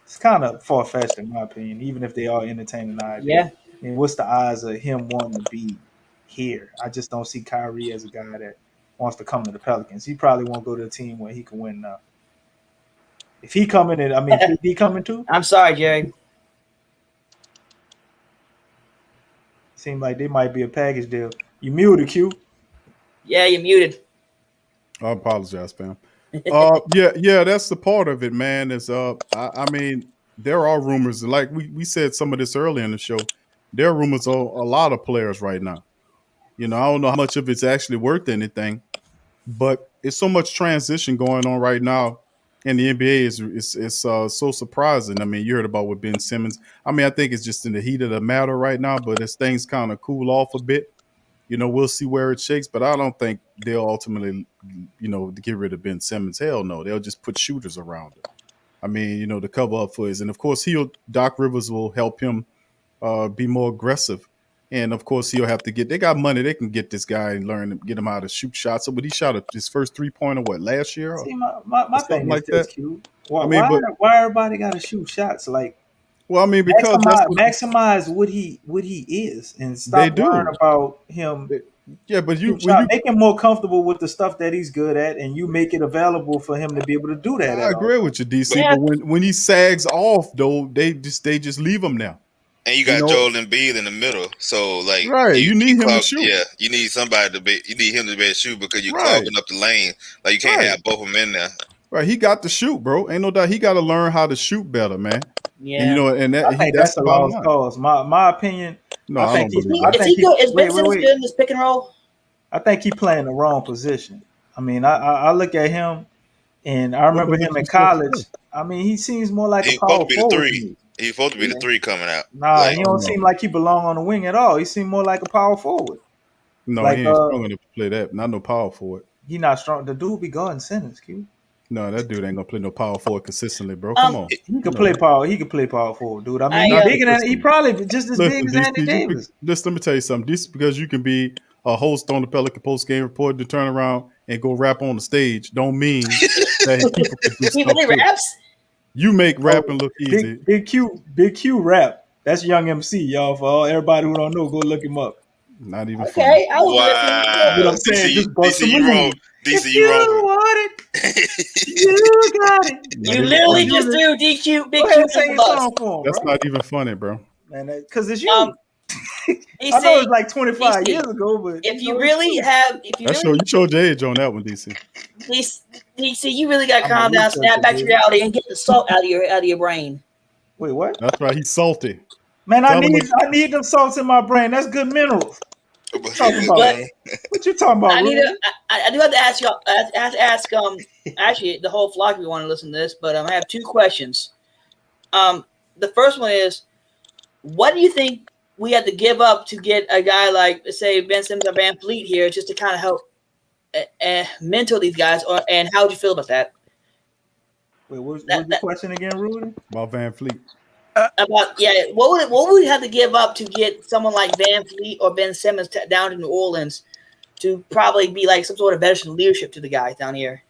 it's kind of far fetched in my opinion, even if they are entertaining the idea. Yeah. I mean, what's the odds of him wanting to be here? I just don't see Kyrie as a guy that wants to come to the Pelicans. He probably won't go to a team where he can win now. If he coming in, I mean, KD coming too? I'm sorry, Jerry. Seems like they might be a package deal. You muted, Q. Yeah, you're muted. I apologize, fam. Yeah, that's the part of it, man. Is I mean, there are rumors, like we said some of this earlier in the show. There are rumors of a lot of players right now. I don't know how much of it's actually worth anything, but it's so much transition going on right now, and the NBA is so surprising. I mean, you heard about with Ben Simmons. I mean, I think it's just in the heat of the matter right now, but as things kind of cool off a bit, we'll see where it shakes. But I don't think they'll ultimately, get rid of Ben Simmons. Hell no, they'll just put shooters around him. I mean, to cover up for his, and of course Doc Rivers will help him be more aggressive. And of course, he'll have to they got money. They can get this guy and get him how to shoot shots. So, but he shot his first 3-pointer, last year? See, my thing is this, Q. Why everybody got to shoot shots? Like, well, I mean, because maximize what he is and stop worrying about him. Yeah, but make him more comfortable with the stuff that he's good at, and you make it available for him to be able to do that. I agree with you, DC. Yeah. But when he sags off, though, they just leave him now. And you got Joel Embiid in the middle, so like, right, you need him to shoot. Yeah, you need somebody you need him to be able to shoot because you're clogging up the lane. Like you can't have both of them in there. Right, he got to shoot, bro. Ain't no doubt. He got to learn how to shoot better, man. Yeah, and I think that's a lost cause. My opinion. No, I think is Ben Simmons good in this pick and roll? I think he playing the wrong position. I mean, I look at him, and I remember him in college. I mean, he seems more like a power forward. He's supposed to be the 3 coming out. Nah, he don't seem like he belong on the wing at all. He seemed more like a power forward. No, he ain't strong enough to play that. Not no power forward. He not strong. The dude be guarding centers, Q. No, that dude ain't gonna play no power forward consistently, bro. Come on. He could play power. He could play power forward, dude. I mean, he probably just as big as Anthony Davis. Let me tell you something. This is because you can be a host on the Pelican Post Game Report to turn around and go rap on the stage. Don't mean that people can do stuff. He raps. You make rapping look easy. Big Q rap. That's Young MC, y'all. For everybody who don't know, go look him up. Not even okay. Funny. Wow. You know what I'm saying? Just bust DC, you wrong. DC, you want it, you got it. You literally just threw DQ, Big Go ahead Q and sing a song for him. That's bro. not even funny, bro. Man, because it's you. I know DC, it's like 25 DC, years ago, but if you really have, if you That's really you showed your age on that one, DC. DC, you really got to I'm a calm down, researcher, snap back to baby. reality, and get the salt out of your brain. Wait, what? That's right. He's salty. Man, Tell him I need them salts in my brain. That's good minerals. But, Talking about But what you talking about, I need Rudy? I do have to ask y'all. Ask actually the whole flock. We want to listen to this, but I have two questions. The first one is, what do you think we have to give up to get a guy like, say, Ben Simmons or Van Fleet here, just to kind of help mentor these guys? And how would you feel about that? Wait, what's the question again, Rudy? About Van Fleet. What would we have to give up to get someone like Van Fleet or Ben Simmons down to New Orleans to probably be like some sort of veteran leadership to the guys down here?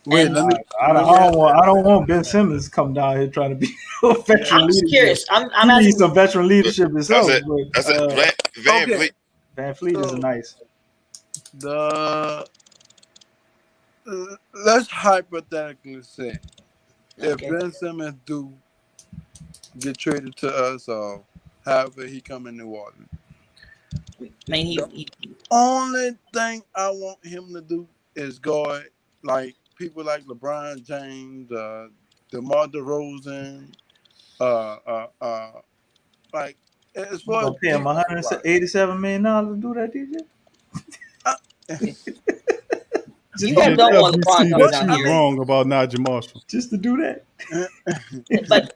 Wait, And let me. I don't want Ben Simmons to come down here trying to be a veteran I'm just leadership. curious. I'm He asking. needs some veteran leadership himself. That's it. Van Okay. Vliet. Van Fleet is nice. Let's hypothetically say if Okay. Ben Simmons do get traded to us or however he come in New Orleans. I mean, he Only thing I want him to do is guard like people like LeBron James, DeMar DeRozan, like as You far gonna as pay him defense, $187 million to do that, DJ? you guys don't want LeBron coming down you here. wrong about Najee Marshall. Just to do that? But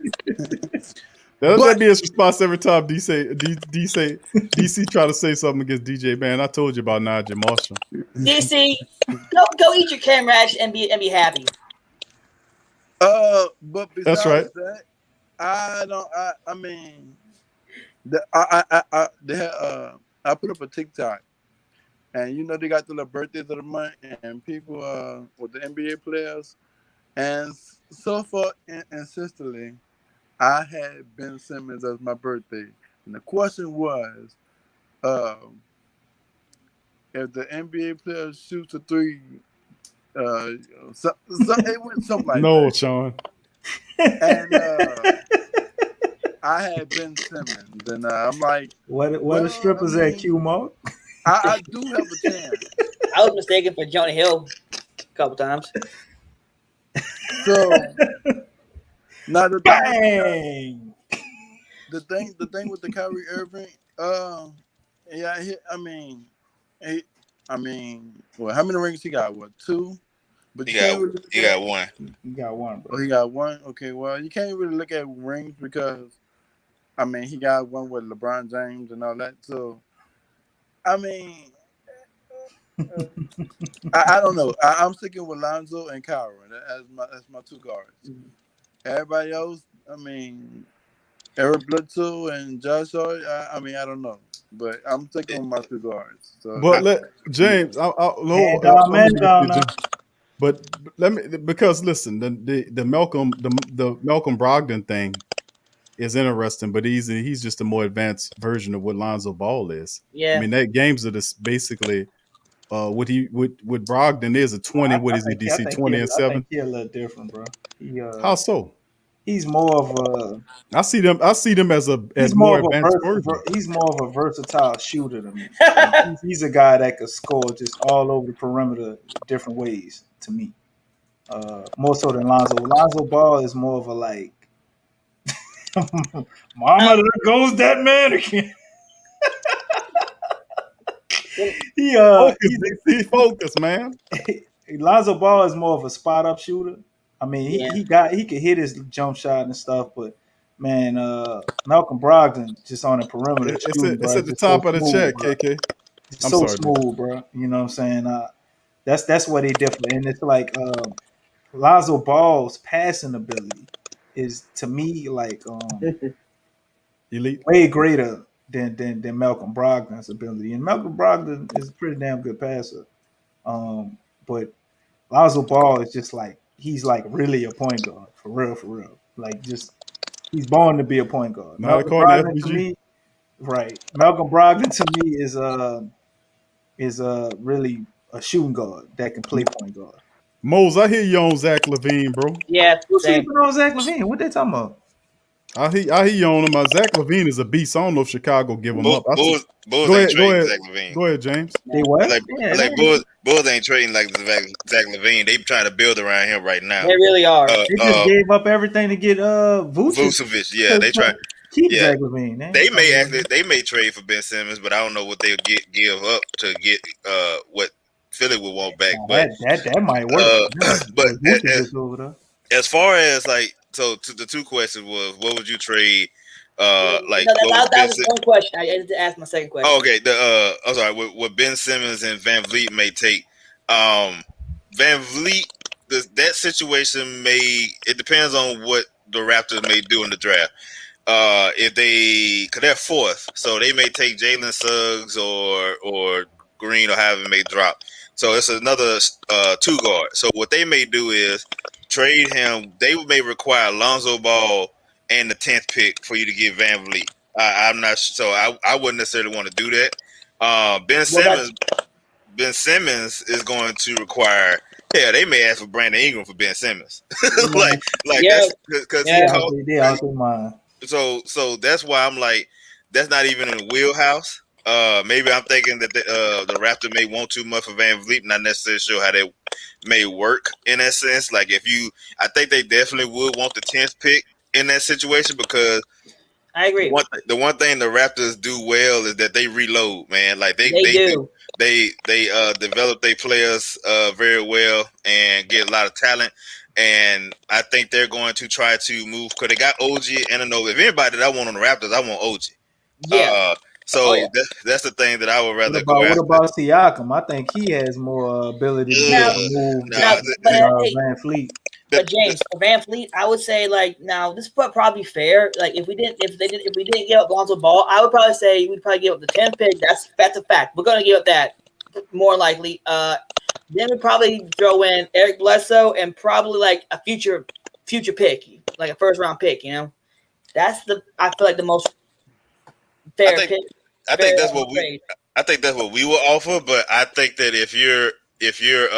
That'd be his response every time DC try to say something against DJ. Man, I told you about Najee Marshall. DC, go eat your camerash and be happy. But besides That's right. that, I mean, I put up a TikTok, and you know they got the little birthdays of the month, and people with the NBA players, and so far insistently, I had Ben Simmons as my birthday, and the question was, if the NBA player shoots a three, it went something like No, that. Sean. And I had Ben Simmons, and I'm like, What a strippers at Q Mark? I do have a chance. I was mistaken for Jonah Hill a couple times. So now the Bang! thing with the Kyrie Irving, well, how many rings he got? What, 2? But He got one. You got one, bro. Oh, he got one. Okay, well, you can't really look at rings because, he got one with LeBron James and all that. So, I don't know. I'm sticking with Lonzo and Kyrie. That's my two guards. Everybody else, Eric Bledsoe and Josh Hart, I don't know. But I'm sticking with my two guards. So, But James, but let me, because listen, the Malcolm Brogdon thing is interesting, but he's just a more advanced version of what Lonzo Ball is. Yeah. That games are this basically what Brogdon is a 20. What is he, DC? 20 and 7? I think he's a little different, bro. How so? He's more of a. I see them as more advanced version. He's more of a versatile shooter to me. He's a guy that could score just all over the perimeter, different ways. To me, more so than Lonzo. Lonzo Ball is more of a like, mama, there goes that mannequin. He's focused, man. Lonzo Ball is more of a spot up shooter. He could hit his jump shot and stuff, but man, Malcolm Brogdon just on the perimeter. It's at the top of the check, bro. KK. It's so smooth, bro. You know what I'm saying? That's where they differ, and it's like Lonzo Ball's passing ability is to me like elite, way greater than Malcolm Brogdon's ability, and Malcolm Brogdon is a pretty damn good passer. But Lonzo Ball is just like he's like really a point guard for real. Like just he's born to be a point guard. Malcolm Brogdon to me, right? Malcolm Brogdon to me is really a shooting guard that can play point guard. Mose, I hear you on Zach LaVine, bro. Yeah, who's sleeping on Zach LaVine? What they talking about? I hear you on him. Zach LaVine is a beast. I don't know if Chicago give him up. Bulls Go ain't ahead, trading Zach LaVine. go ahead, James. They what? Like Bulls ain't trading like Zach LaVine. They trying to build around him right now. They really are. They just gave up everything to get Vucevic. Yeah, they try. Keep Yeah, Zach LaVine. they may trade for Ben Simmons, but I don't know what they'll give up to get what Philly would want back. But that might work. but Vucevic over there. as far as like, so to the two questions was, what would you trade? That was the one question. I had to ask my second question. Oh, okay. I'm sorry. What Ben Simmons and Van Vliet may take. Van Vliet, that situation it depends on what the Raptors may do in the draft. If because they're fourth, so they may take Jalen Suggs or Green or however it may drop. So it's another 2 guard. So what they may do is trade him. They may require Lonzo Ball and the 10th pick for you to get Van Vliet. I'm not sure. So I wouldn't necessarily want to do that. Ben Simmons is going to require. Yeah, they may ask for Brandon Ingram for Ben Simmons. That's because they out their mind. So that's why I'm like, that's not even in the wheelhouse. Maybe I'm thinking that the Raptor may want too much for Van Vliet, not necessarily sure how that may work in that sense. Like I think they definitely would want the 10th pick in that situation because I agree. The one thing the Raptors do well is that they reload, man. Like they do. They develop their players very well and get a lot of talent. And I think they're going to try to move because they got OG and Anunoby. If anybody that I want on the Raptors, I want OG. Yeah. That's the thing that I would rather go after. What about Siakam? I think he has more ability to move than Van Fleet. But James, for Van Fleet, I would say now this is probably fair. Like if we didn't give up Lonzo Ball, I would probably say we'd probably give up the 10th pick. That's a fact. We're gonna give up that more likely. Then we'd probably throw in Eric Bledsoe and probably like a future pick, like a first round pick. You know, I feel like the most fair pick. I think that's what we will offer. But I think that if you're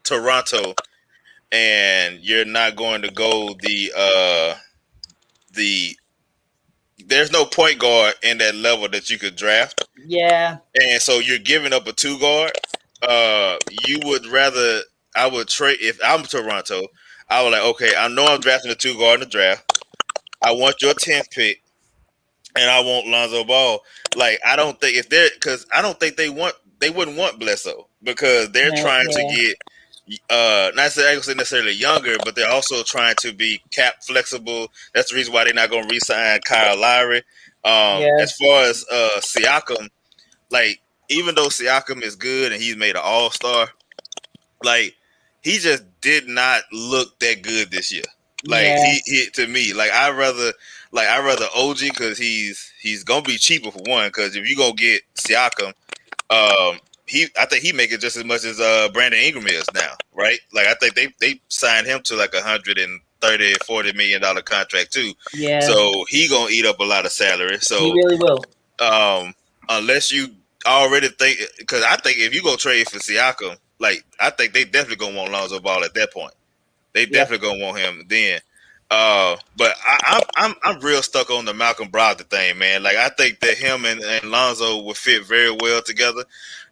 Toronto and you're not going to go there's no point guard in that level that you could draft. Yeah. And so you're giving up a 2 guard. You would rather I would trade if I'm Toronto. I would like, okay, I know I'm drafting a 2 guard in the draft. I want your 10th pick, and I want Lonzo Ball. Like I don't think I don't think they wouldn't want Bledsoe because they're trying to get. Not necessarily younger, but they're also trying to be cap flexible. That's the reason why they're not going to re-sign Kyle Lowry. As far as Siakam, like even though Siakam is good and he's made an All-Star, like he just did not look that good this year. Like he to me, like I rather OG because he's gonna be cheaper for one. Because if you gonna get Siakam, I think he make it just as much as Brandon Ingram is now, right? Like I think they signed him to like $130-40 million contract too. Yeah. So he gonna eat up a lot of salary. So he really will. Unless you already think, because I think if you go trade for Siakam, like I think they definitely gonna want Lonzo Ball at that point. They definitely gonna want him then. But I'm real stuck on the Malcolm Brogdon thing, man. Like I think that him and Lonzo would fit very well together.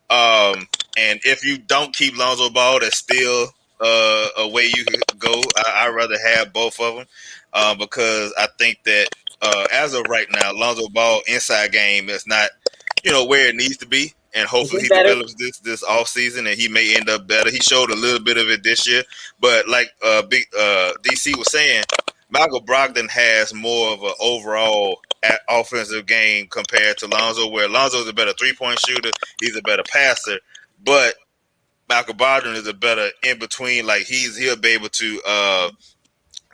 And if you don't keep Lonzo Ball, that's still a way you could go. I'd rather have both of them because I think that as of right now, Lonzo Ball inside game is not, where it needs to be. And hopefully he develops this offseason and he may end up better. He showed a little bit of it this year. But like DC was saying, Malcolm Brogdon has more of an overall offensive game compared to Lonzo, where Lonzo is a better three-point shooter. He's a better passer. But Malcolm Brogdon is a better in-between. Like he'll be able to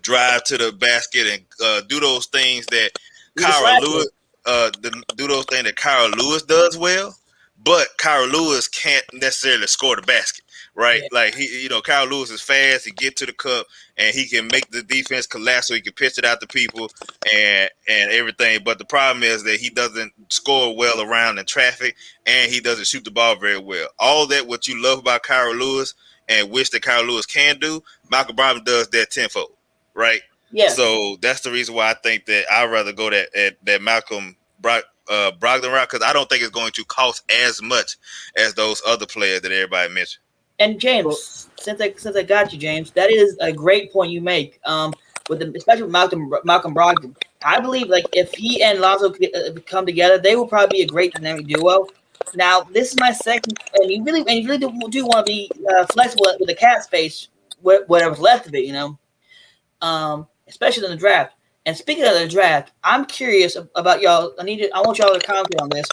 drive to the basket and do those things that Kyra Lewis does well. But Kyra Lewis can't necessarily score the basket, right? Yeah. Like Kyra Lewis is fast. He get to the cup and he can make the defense collapse, so he can pitch it out to people and everything. But the problem is that he doesn't score well around in traffic, and he doesn't shoot the ball very well. All that what you love about Kyra Lewis and wish that Kyra Lewis can do, Malcolm Brogdon does that tenfold, right? Yeah. So that's the reason why I think that I'd rather go that Malcolm Brogdon route, because I don't think it's going to cost as much as those other players that everybody mentioned. And James, since I got you, James, that is a great point you make. Especially with Malcolm Brogdon, I believe like if he and Lonzo come together, they will probably be a great dynamic duo. Now, this is my second, and you really do want to be flexible with the cap space, whatever's left of it, especially in the draft. And speaking of the draft, I'm curious about y'all. I want y'all to comment on this.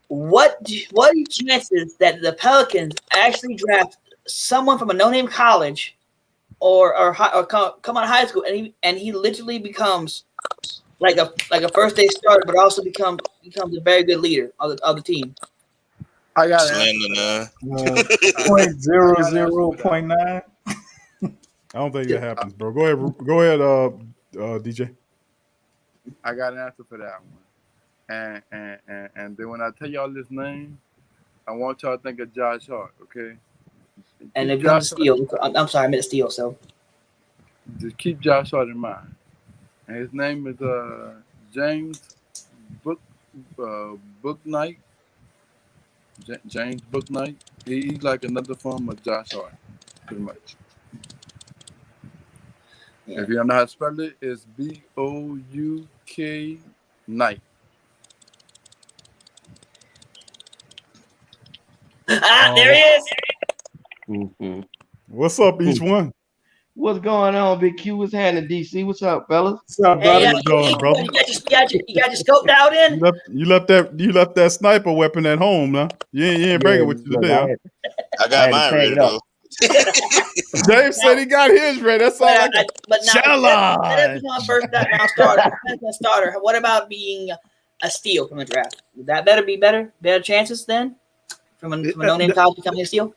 What are the chances that the Pelicans actually draft someone from a no-name college or come out of high school and he literally becomes like a first day starter, but also becomes a very good leader of the team? I got Slender, 0.00.9. I don't think that happens, bro. Go ahead, DJ. I got an answer for that one. And then when I tell y'all this name, I want y'all to think of Josh Hart, okay? And if you're steal, I'm sorry, I meant steal. So just keep Josh Hart in mind. And his name is James Booknight. James Booknight. He's like another form of Josh Hart, pretty much. Yeah. If you don't know how to spell it, it's B-O-U-K Knight. There he is. Mm-hmm. What's up, each one? What's going on, Big Q? What's happening, DC? What's up, fellas? What's up, brother? Hey, brother? You got your scoped out in? You left that sniper weapon at home, huh? You ain't bring it with you today, huh? I got mine ready though. James said he got his ready. That's all I got. But now, that is my first round starter. What about being a steal from the draft? Would that be better chances then from a no-name college becoming a steal?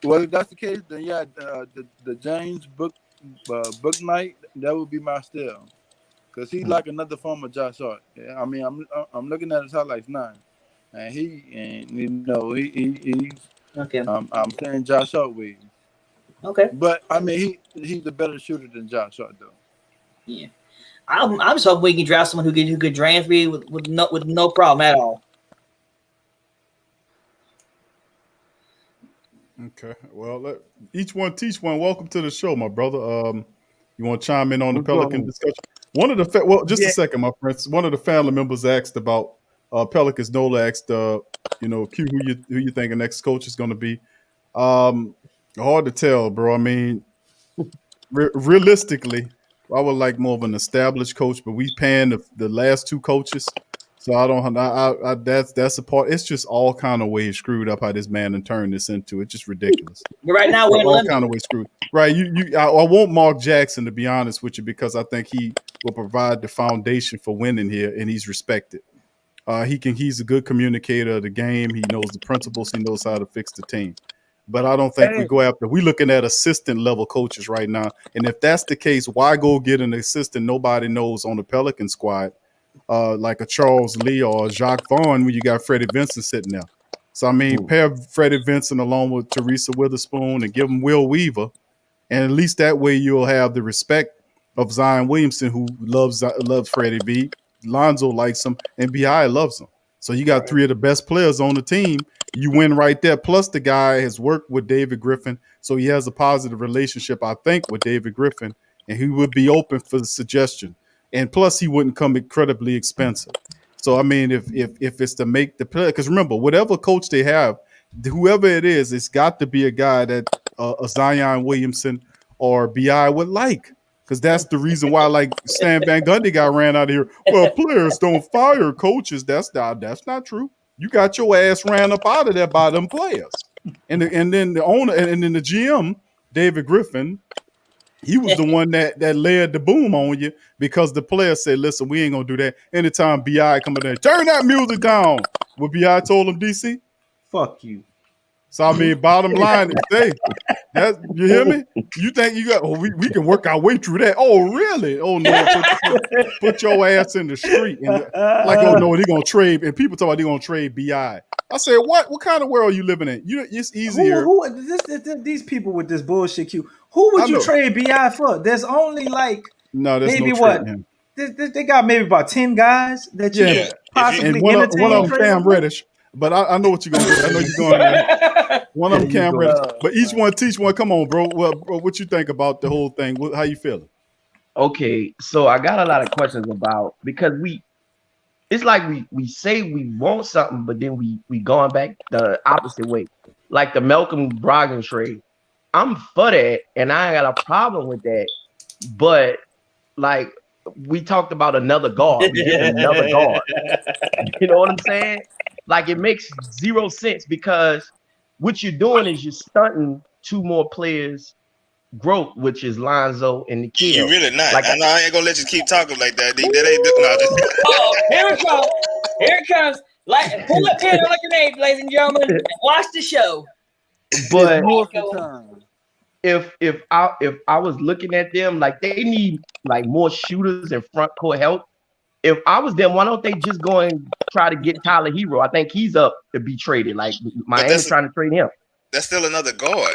Well, if that's the case, then yeah, the James Booknight, that would be my steal, because he's like another form of Josh Hart. Yeah, I mean, I'm looking at his highlights now, and he's okay. I'm saying Josh Hart with him. Okay, but I mean he's a better shooter than Josh Hart though. Yeah, I'm just hoping we can draft someone who could drain for you with no problem at all. Okay, well, each one teach one. Welcome to the show, my brother. You want to chime in on the Pelican discussion? One of the a second, my friends. One of the family members asked about Pelicans. Nola asked, Q, who you think the next coach is going to be? Hard to tell, bro. I mean, realistically, I would like more of an established coach, but we paying the last two coaches. So I don't. That's a part. It's just all kind of ways screwed up how this man and turned this into. It's just ridiculous. Right now, we're all kind of ways screwed. Right. I want Mark Jackson, to be honest with you, because I think he will provide the foundation for winning here, and he's respected. He's a good communicator of the game. He knows the principles. He knows how to fix the team. But I don't think we're looking at assistant level coaches right now. And if that's the case, why go get an assistant nobody knows on the Pelican squad? Like a Charles Lee or a Jacques Vaughn when you got Freddie Vincent sitting there. So, I mean, pair Freddie Vincent along with Teresa Witherspoon and give him Will Weaver. And at least that way you'll have the respect of Zion Williamson, who loves Freddie V. Lonzo likes him, and B.I. loves him. So you got three of the best players on the team. You win right there. Plus the guy has worked with David Griffin, so he has a positive relationship, I think, with David Griffin, and he would be open for the suggestion. And plus, he wouldn't come incredibly expensive. So, I mean, if it's to make the play, because remember, whatever coach they have, whoever it is, it's got to be a guy that a Zion Williamson or B.I. would like. Because that's the reason why, like, Stan Van Gundy got ran out of here. Well, players don't fire coaches. That's not true. You got your ass ran up out of there by them players. And then the owner and then the GM, David Griffin, he was the one that led the boom on you, because the player said, listen, we ain't going to do that. Anytime B.I. come in there, turn that music down. What B.I. told him, DC? Fuck you. So I mean, bottom line is, hey, that you hear me? You think you got? Oh, we can work our way through that. Oh, really? Oh no, put your ass in the street and like, oh no, they're gonna trade. And people talk about they're gonna trade Bi. I said, what? What kind of world are you living in? It's easier. These people with this bullshit? Who would you trade Bi for? There's only like there's maybe no what him. They got maybe about 10 guys that you could possibly and one entertain. of them Cam Reddish. But I know what you're gonna do. I know you're going there. One of them Cam Reddish. But each one teach one. Come on, bro. Well, bro, what you think about the whole thing? How you feeling? Okay, so I got a lot of questions about because it's like we say we want something, but then we going back the opposite way. Like the Malcolm Brogdon trade. I'm for that, and I ain't got a problem with that. But like we talked about another guard, we get another guard. You know what I'm saying? Like it makes zero sense because what you're doing is you're stunting two more players' growth, which is Lonzo and Nikhil. You really not. Like, I know I ain't gonna let you keep talking like that. That ain't here it comes. Here it comes. Like pull up pen on a grenade, ladies and gentlemen, and watch the show. But if I was looking at them, like they need like more shooters and front court help. If I was them, why don't they just go and try to get Tyler Hero? I think he's up to be traded. Like Miami's trying to trade him. That's still another guard.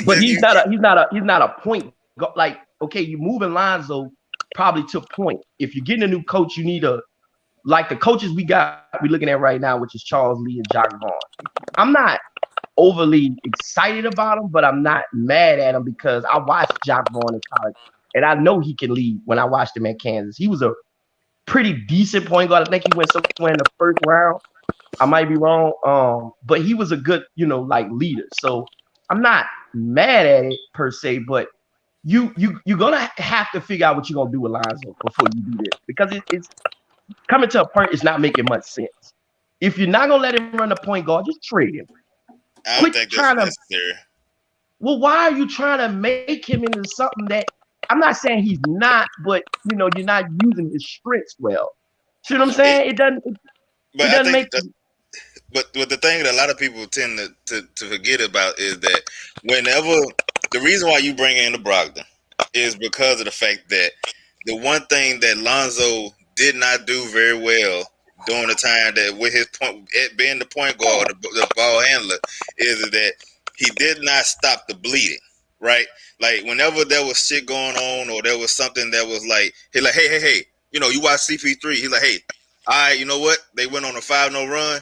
But he's not a point. Like, okay, you're moving Lonzo probably to point. If you're getting a new coach, you need the coaches we're looking at right now, which is Charles Lee and Jock Vaughn. I'm not overly excited about him, but I'm not mad at him because I watched Jock Vaughn in college, and I know he can lead. When I watched him at Kansas, he was a pretty decent point guard. I think he went somewhere in the first round. I might be wrong, but he was a good, leader. So I'm not mad at it per se, but you're gonna have to figure out what you're gonna do with Lonzo before you do this because it's coming to a point. It's not making much sense. If you're not gonna let him run the point guard, just trade him. I don't think that's necessary. Well, why are you trying to make him into something that I'm not saying he's not, but you're not using his strengths well. See what I'm saying? It doesn't make. But the thing that a lot of people tend to forget about is that whenever the reason why you bring in the Brogdon is because of the fact that the one thing that Lonzo did not do very well during the time that with his point being the point guard, the ball handler, is that he did not stop the bleeding. Right? Like whenever there was shit going on or there was something that was like, hey, you watch CP3. He's like, hey, all right, you know what? They went on a 5-0 run.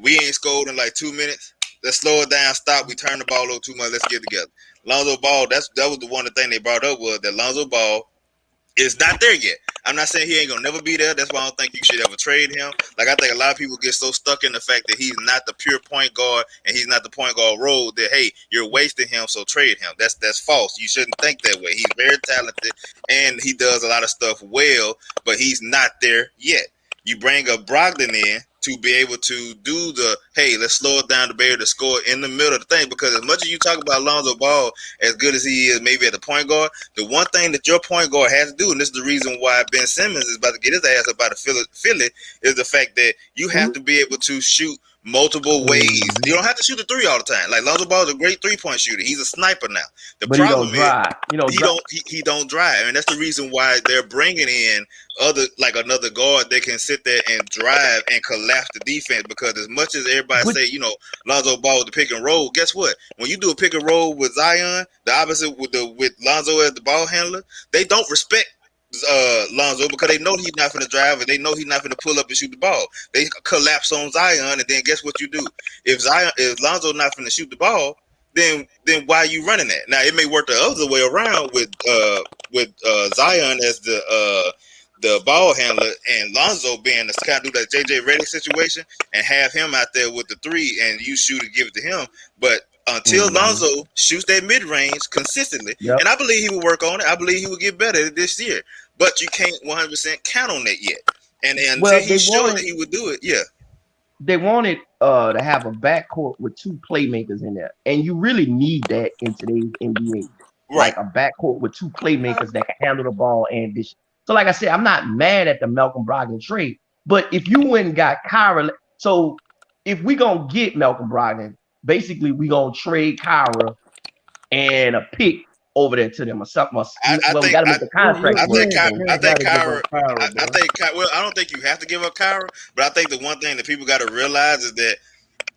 We ain't scored in like 2 minutes. Let's slow it down. Stop. We turn the ball over too much. Let's get together. Lonzo Ball. That was the one thing they brought up was that Lonzo Ball is not there yet. I'm not saying he ain't gonna never be there. That's why I don't think you should ever trade him. Like I think a lot of people get so stuck in the fact that he's not the pure point guard and he's not the point guard role that hey, you're wasting him, so trade him. That's false. You shouldn't think that way. He's very talented and he does a lot of stuff well, but he's not there yet. You bring a Brogdon in to be able to do the, hey, let's slow it down to be able to score in the middle of the thing. Because as much as you talk about Lonzo Ball, as good as he is maybe at the point guard, the one thing that your point guard has to do, and this is the reason why Ben Simmons is about to get his ass up out of Philly, is the fact that you have to be able to shoot multiple ways. You don't have to shoot the three all the time. Like Lonzo Ball is a great 3-point shooter. He's a sniper now. The but problem he don't drive, and that's the reason why they're bringing in another guard that can sit there and drive and collapse the defense. Because as much as everybody say, Lonzo Ball with the pick and roll, guess what? When you do a pick and roll with Zion, the opposite with Lonzo as the ball handler, they don't respect Lonzo because they know he's not going to drive and they know he's not going to pull up and shoot the ball. They collapse on Zion, and then guess what you do? If Lonzo not going to shoot the ball, then why are you running that? Now it may work the other way around with Zion as the ball handler and Lonzo being the kind of do that JJ Redick situation and have him out there with the three and you shoot and give it to him. But until Lonzo shoots that mid range consistently, and I believe he will work on it. I believe he will get better this year. But you can't 100% count on that yet. And until he showed that he would do it, they wanted to have a backcourt with two playmakers in there, and you really need that in today's NBA. Right. Like a backcourt with two playmakers that can handle the ball and dish. So, like I said, I'm not mad at the Malcolm Brogdon trade, but if you went and got Kyra, so if we gonna get Malcolm Brogdon, basically we gonna trade Kyra and a pick over there to them or something. We got to make the contract I work. think Kyra. I think well, I don't think you have to give up Kyra, but I think the one thing that people got to realize is that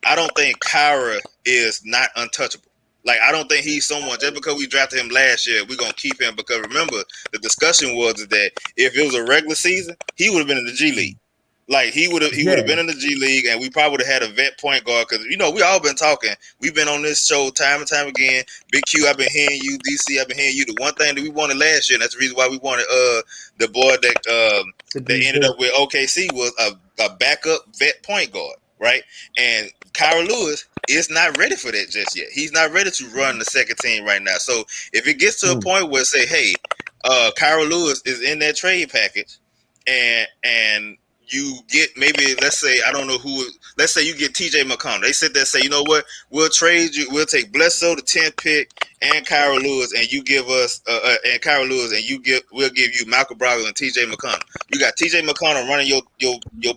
I don't think Kyra is not untouchable. Like, I don't think he's someone, just because we drafted him last year, we're going to keep him. Because remember, the discussion was that if it was a regular season, he would have been in the G League. Like, he would have been in the G League, and we probably would have had a vet point guard. Because, we all been talking. We've been on this show time and time again. Big Q, I've been hearing you. DC, I've been hearing you. The one thing that we wanted last year, and that's the reason why we wanted the boy that ended up with OKC was a backup vet point guard, right? And Kyra Lewis is not ready for that just yet. He's not ready to run the second team right now. So if it gets to a point where say, hey, Kyra Lewis is in that trade package, and you get maybe, let's say, I don't know who, let's say you get TJ McConnell. They sit there and say, you know what, we'll trade you, we'll take Bledsoe, the 10th pick, and Kyra Lewis, and you give us and Kyra Lewis, and we'll give you Malcolm Brogdon and TJ McConnell. You got TJ McConnell running your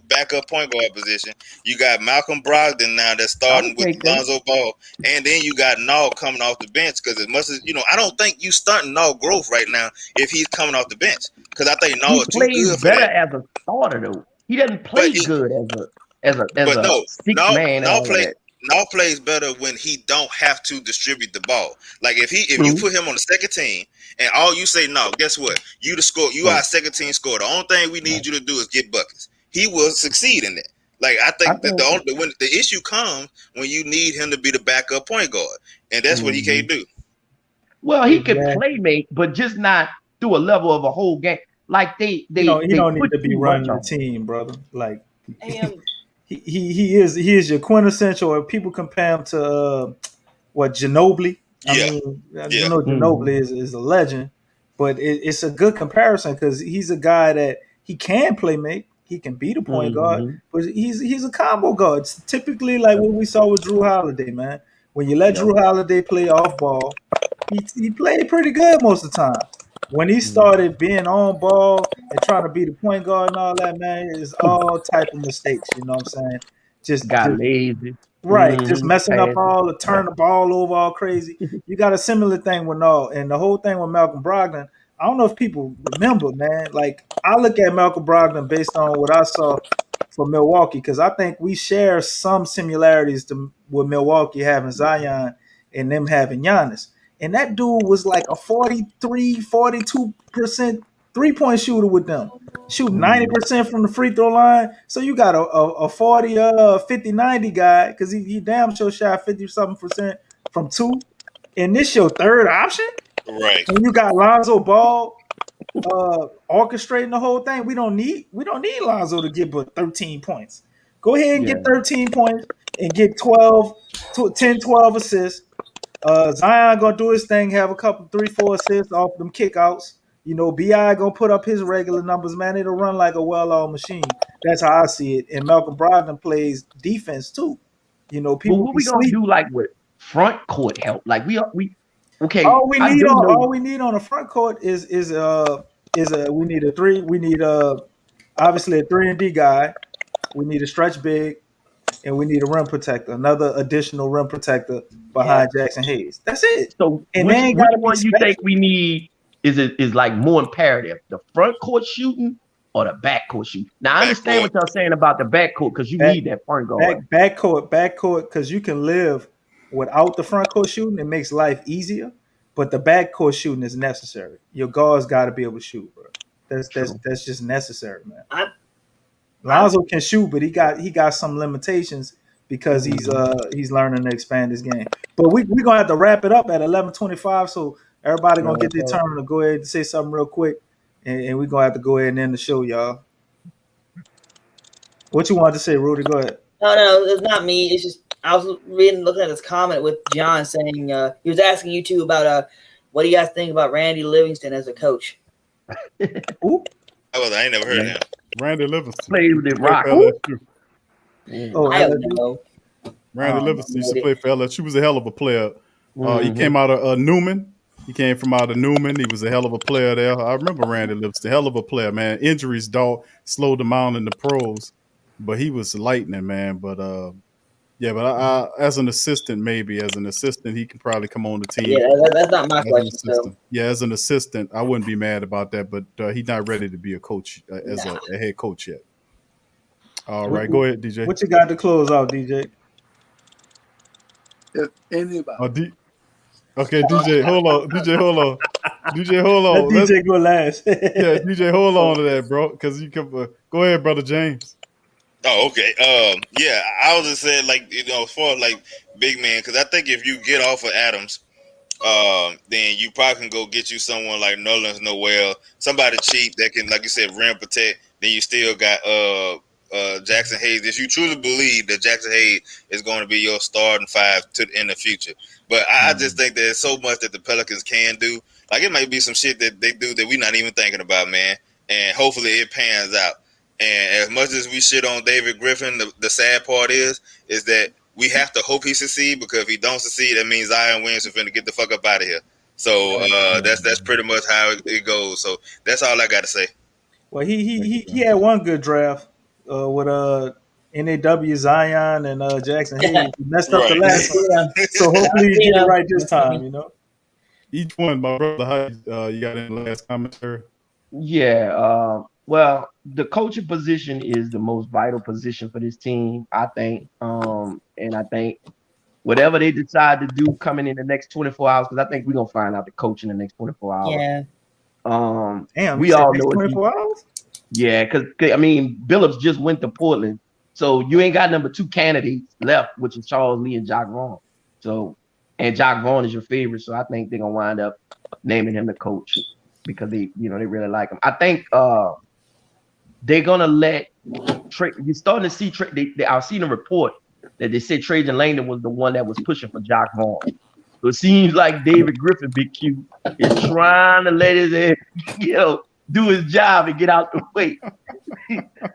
backup point guard position. You got Malcolm Brogdon now that's starting with Lonzo Ball, and then you got Nall coming off the bench. Because as much as I don't think you stunting Nall growth right now if he's coming off the bench, because I think Nall is too good for that. As a starter though. He doesn't play good as a six man. Nall plays better when he don't have to distribute the ball. Like if you put him on the second team and all you say, no, guess what? You are a second team scorer. The only thing we need you to do is get buckets. He will succeed in that. Like I think that when the issue comes when you need him to be the backup point guard, and that's what he can't do. Well, he can play, but just not through a level of a whole game. Like they don't need to be running the team, brother. Like he is your quintessential. Or people compare him to Ginobili. Ginobili is a legend, but it's a good comparison because he's a guy that he can play make. He can be the point guard, but he's a combo guard. It's typically like what we saw with Drew Holiday, man. When you let Drew Holiday play off ball, he played pretty good most of the time. When he started being on ball and trying to be the point guard and all that, man, it's all type of mistakes. You know what I'm saying? Just lazy. Right. Just messing up turn the ball over all crazy. You got a similar thing with Nall. And the whole thing with Malcolm Brogdon, I don't know if people remember, man. Like, I look at Malcolm Brogdon based on what I saw for Milwaukee, because I think we share some similarities to with Milwaukee having Zion and them having Giannis. And that dude was like a 42% three-point shooter with them. Shooting 90% from the free throw line. So you got a 40, 50, 90 guy, because he damn sure shot 50-something% from two. And this your third option? Right. And you got Lonzo Ball orchestrating the whole thing. We don't need Lonzo to get but 13 points. Go ahead and get 13 points and get 12 assists. Zion gonna do his thing, have a couple 3-4 assists off them kickouts. BI gonna put up his regular numbers, man. It'll run like a well-oiled machine. That's how I see it. And Malcolm Brogdon plays defense too. People. But what we gonna do like with front court help? Like we okay. All we need on the front court is we need a three. We need obviously a 3-and-D guy. We need a stretch big. And we need a rim protector, another additional rim protector behind Jackson Hayes. That's it. So, and which one you think we need is like more imperative, the front court shooting or the back court shooting? Now, I understand what y'all saying about the back court because you need that front guard. Back court, because you can live without the front court shooting. It makes life easier, but the back court shooting is necessary. Your guards got to be able to shoot, bro. That's just necessary, man. Lonzo can shoot, but he got some limitations because he's learning to expand his game. But we're gonna have to wrap it up at 11:25, so everybody gonna get their turn to go ahead and say something real quick, and we're gonna have to go ahead and end the show, y'all. What you wanted to say, Rudy? Go ahead. No, it's not me. It's just I was looking at this comment with John saying he was asking you two about what do you guys think about Randy Livingston as a coach? Ooh. I ain't never heard of him. Randy Livingston played with the Rock. I don't know. Randy Livingston used to play for LSU. He was a hell of a player. He came out of Newman. He came from out of Newman. He was a hell of a player there. I remember Randy Livingston, hell of a player, man. Injuries, slowed him down in the pros, but he was lightning, man. But Yeah, but I as an assistant, maybe as an assistant, he can probably come on the team. Yeah, that's not my As an question. So assistant. Yeah, as an assistant, I wouldn't be mad about that, but he's not ready to be a coach as nah. a head coach yet. All What, right, go ahead, DJ. what you got to close out, DJ? If anybody, Oh, okay, DJ, hold on. DJ, hold on. DJ, hold Let on. DJ go last. Yeah, DJ, hold on to that, bro, because you can. Go ahead, brother James. Oh, okay. Yeah, I was just saying, like, as far as like big man, because I think if you get off of Adams, then you probably can go get you someone like Nolan's Noel, somebody cheap that can, like you said, rim protect. Then you still got Jackson Hayes. If you truly believe that Jackson Hayes is going to be your starting five in the future, but I just think there's so much that the Pelicans can do. Like, it might be some shit that they do that we're not even thinking about, man. And hopefully it pans out. And as much as we shit on David Griffin, the sad part is that we have to hope he succeed, because if he don't succeed, that means Zion Williamson finna get the fuck up out of here. So that's pretty much how it goes. So that's all I got to say. Well, he had one good draft with NAW Zion and Jackson Hayes. He messed up the Right. last one, so hopefully he get it right this time. You know. Each one, my brother. How you got any last commentary? Yeah. Well, the coaching position is the most vital position for this team, I think. And I think whatever they decide to do coming in the next 24 hours, because I think we're gonna find out the coach in the next 24 hours. Yeah. Damn, We all know 24 hours. Yeah, because I mean, Billups just went to Portland, so you ain't got number 2 candidates left, which is Charles Lee and Jock Vaughn. So, and Jock Vaughn is your favorite, so I think they're gonna wind up naming him the coach because they really like him. I think they're gonna let Trey. You're starting to see Trey. I've seen a report that they said Trajan Langdon was the one that was pushing for Jock Vaughn. So it seems like David Griffin, Big Q, is trying to let his head, do his job and get out the way.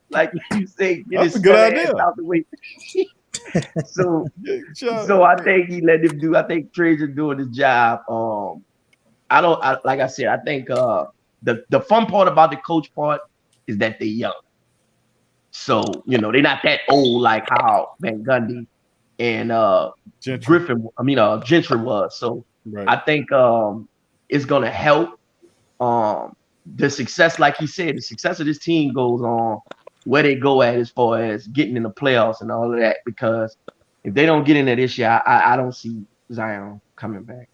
Like you say, get That's his a good idea. ass out the way. So I think he let him do. I think Trajan doing his job. Like I said, I think the fun part about the coach part is that they're young. So, they're not that old like how Van Gundy and Gentry was. So right. I think it's gonna help. The success, like he said, the success of this team goes on where they go at as far as getting in the playoffs and all of that. Because if they don't get in there this year, I don't see Zion coming back.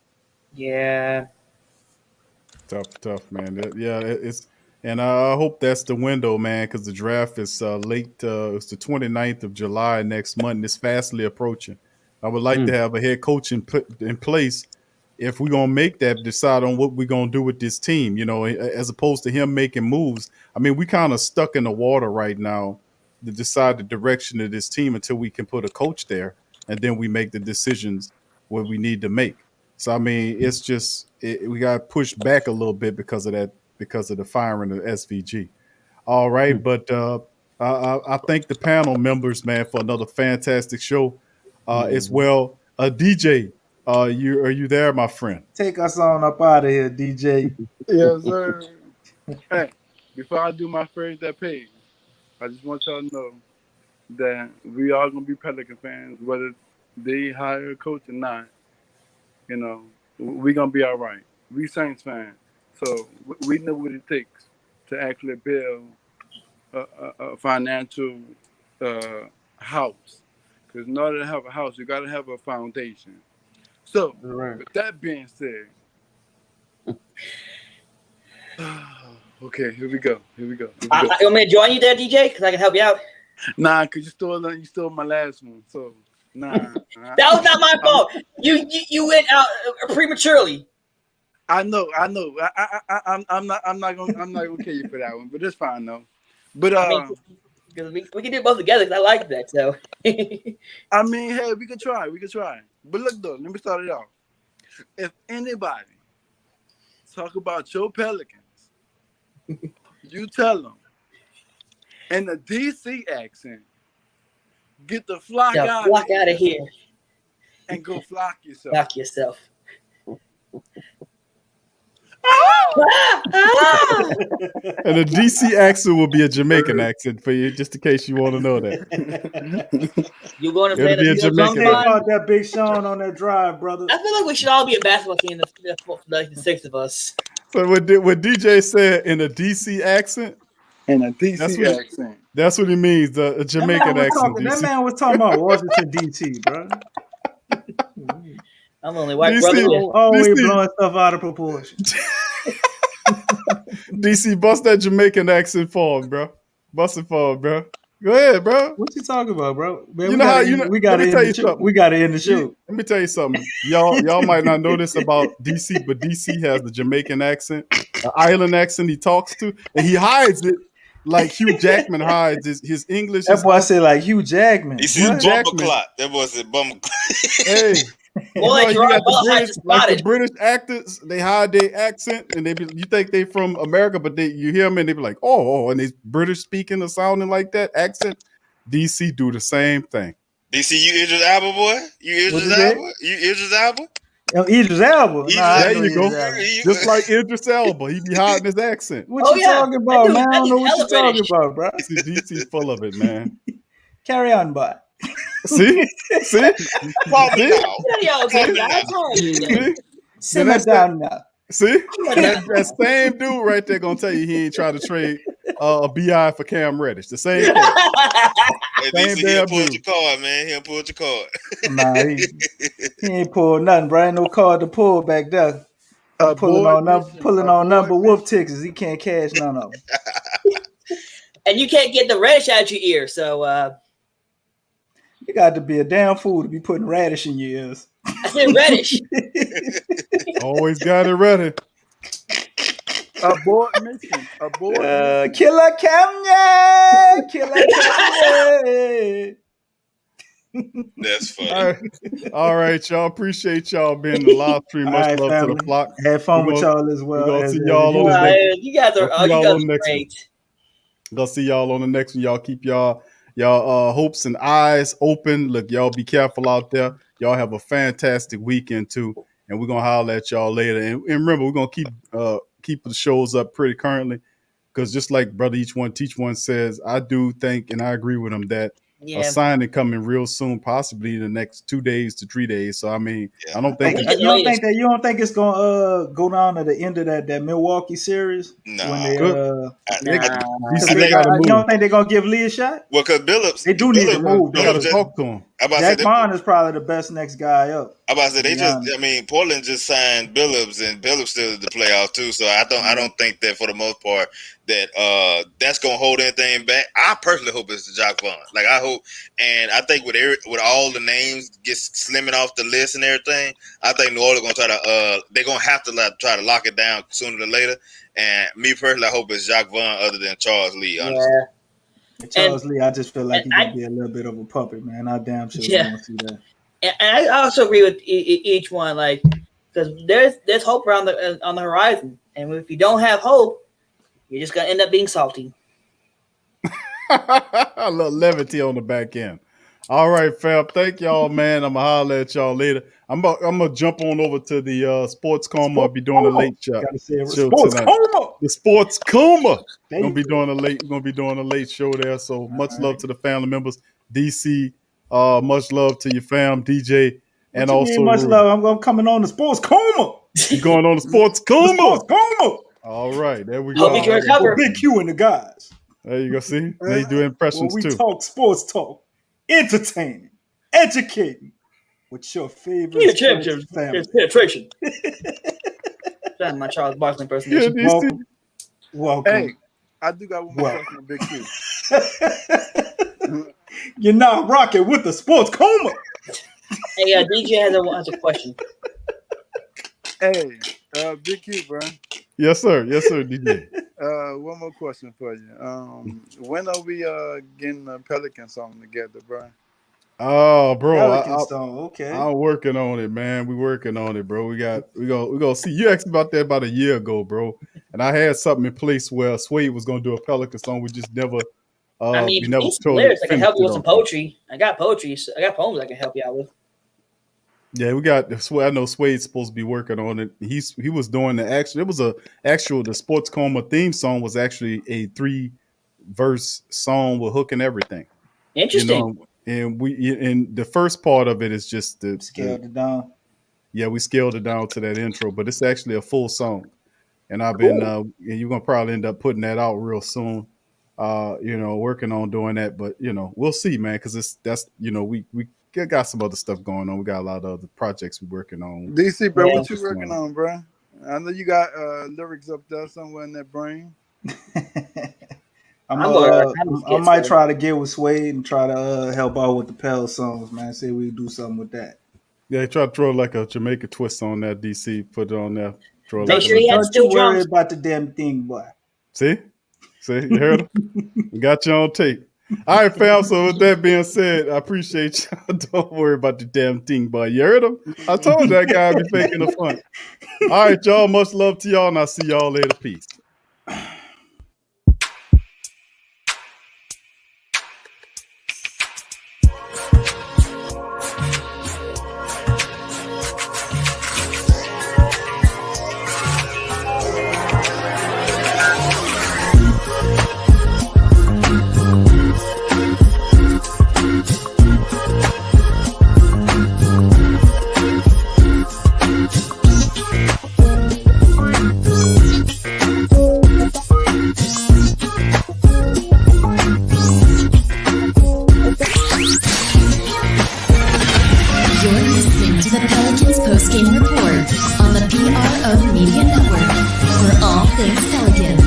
Yeah. Tough, man. It's, and I hope that's the window, man, because the draft is late. It's the 29th of July next month, and it's fastly approaching. I would like to have a head coach in place if we're going to make that, decide on what we're going to do with this team, as opposed to him making moves. I mean, we kind of stuck in the water right now to decide the direction of this team until we can put a coach there, and then we make the decisions what we need to make. So, I mean, it's just we got pushed back a little bit because of that, because of the firing of SVG. All right, but I thank the panel members, man, for another fantastic show as well. DJ, are you there, my friend? Take us on up out of here, DJ. Yes, sir. Hey, before I do my first that page, I just want y'all to know that we are gonna be Pelican fans, whether they hire a coach or not. We're gonna be all right. We Saints fans, so we know what it takes to actually build a financial house. Because in order to have a house, you got to have a foundation. So, with that being said, okay, here we go. You want me to join you there, DJ? Because I can help you out. Nah, because you stole my last one. So, nah. That was not my fault. You went out prematurely. I know. I'm not gonna kill you for that one, but it's fine though. But we can do it both together because I like that. So I mean, hey, we could try. But look though, let me start it off. If anybody talk about your Pelicans, you tell them in the DC accent, get the flock out of here and go flock yourself. Flock yourself. And the DC accent will be a Jamaican accent for you, just in case you want to know that. You're going to It'll play be a the Jamaican Think accent. about that Big Sean on that drive, brother. I feel like we should all be a basketball team. The 6 of us. So what DJ said in a DC accent, And a DC accent. that's what he means, a Jamaican accent. That man was talking about Washington, D.C., bro. I'm only white DC, brother. Always DC. blowing stuff out of proportion. DC, bust that Jamaican accent for him, bro. Bust it for him, bro. Go ahead, bro. What you talking about, bro? Man, You know how you know. we got Let me to tell end you the show. something. We got to end the show. Let me tell you something. Y'all might not know this about DC, but DC has the Jamaican accent, an island accent he talks to, and he hides it like Hugh Jackman hides his English. That boy said like Hugh Jackman. He said bumper clock. That boy said bumper clock. Hey. Boy, You got the British actors, they hide their accent, and you think they from America, but you hear them and they be like, oh, and they British speaking or sounding like that accent. DC do the same thing. DC, you Idris Elba, boy? You Idris Elba? You Idris Elba? Idris Elba. There you go. Just like Idris Elba, he be hiding his accent. What you talking about, man? I don't know what you talking about, bro. DC's full of it, man. Carry on, boy. See? Simmer down now. See? That same dude right there gonna tell you he ain't trying to trade a BI for Cam Reddish. The same thing. Hey, DC, he'll pull your card, man. He'll pull your card. Nah, he ain't pulled nothing, bro. Ain't no card to pull back there. Pulling on number wolf tickets. He can't cash none of them. And you can't get the Reddish out your ear, so you got to be a damn fool to be putting radish in your ears. I said Reddish. Always got it ready. Abort mission. Killer Kanye. Killer Kanye. That's funny. All right, y'all. Appreciate y'all being in the live stream. Much love family. to the flock. Have fun with y'all as well. We're gonna see y'all on the next. You guys are great. Gonna see y'all on the next one. Y'all keep y'all hopes and eyes open. Look, y'all be careful out there. Y'all have a fantastic weekend too, and we're gonna holler at y'all later. And remember, we're gonna keep the shows up pretty currently, because just like Brother Teach One says, I do think, and I agree with him, that a signing coming real soon, possibly in the next 2 days to 3 days. So I mean, I don't think you don't think it's gonna go down to the end of that Milwaukee series? No. When they, they gotta move. You don't think they're gonna give Lee a shot? Well, because Billups, they do need to move. They gotta talk to him. Jack Bond is probably the best next guy up. I'm about to say Portland just signed Billups, and Billups still in the playoffs too. So I don't think that for the most part that that's gonna hold anything back. I personally hope it's the Jack Bond. Like I hope, and I think with all the names get slimming off the list and everything, I think New Orleans gonna they're gonna have to try to lock it down sooner than later. And me personally, I hope it's Jacques Vaughn other than Charles Lee. Honestly. Yeah. Charles Lee, I just feel like he could be a little bit of a puppet, man. I damn sure don't see that. And I also agree with each one, like, because there's hope on the horizon, and if you don't have hope, you're just gonna end up being salty. A little levity on the back end. All right, fam. Thank y'all, man. I'm gonna holler at y'all later. I'm gonna jump on over to the Sports Coma. I'll be doing a late show tonight. The Sports Coma. Gonna be doing a late show there. So much love to the family members. DC, much love to your fam, DJ, and also much love. I'm coming on the Sports Coma. You going on the Sports Coma? Sports Coma. All right, there we go. Big Q and the guys. There you go. See, they do impressions too. We talk sports talk, entertaining, educating. What's your favorite family? Penetration. That's my Charles Barkley impersonation. Welcome. Hey, I do got one more question on Big Q. You're not rocking with the Sports Coma. Hey, DJ has a question. Hey, Big Q, bro. Yes, sir, DJ. One more question for you. When are we getting the Pelicans song together, bro? Oh, bro, okay. I'm working on it, man. We working on it, bro. We gonna see. You asked about that about a year ago, bro. And I had something in place where Swade was gonna do a Pelican song. We just never. I can help you with some poetry. I got poetry. I got poems I can help you out with. Yeah, we got. I know Swade's supposed to be working on it. He was doing the actual. It was the Sports Coma theme song was actually a 3-verse song with hook and everything. Interesting. And the first part of it is just Scaled it down. Yeah, we scaled it down to that intro, but it's actually a full song. And I've been you're gonna probably end up putting that out real soon. Working on doing that, but we'll see, man, because we got some other stuff going on. We got a lot of other projects we're working on. DC, bro, what you working on, bro? I know you got lyrics up there somewhere in that brain. I might try to get with Swade and try to help out with the Pel songs, man. See if we do something with that. Yeah, try to throw like a Jamaica twist on that, DC. Put it on there. Make sure he had steel drums. Worry about the damn thing, boy. See, you heard him? We got you on tape. All right, fam. So with that being said, I appreciate y'all. Don't worry about the damn thing, boy. You heard him? I told you that guy be faking the fun. All right, y'all. Much love to y'all, and I'll see y'all later. Peace. You're listening to the Pelicans postgame report on the PRO Media Network for all things Pelicans.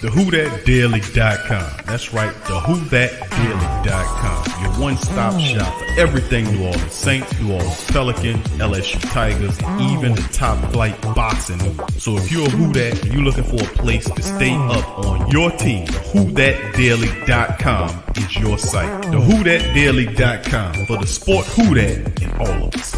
TheWhoThatDaily.com. That's right, TheWhoThatDaily.com. Your one-stop shop for everything New Orleans Saints, New Orleans Pelicans, LSU Tigers, even the top flight boxing news. So if you're a Who That and you're looking for a place to stay up on your team, TheWhoThatDaily.com is your site. TheWhoThatDaily.com for the sport Who That in all of us.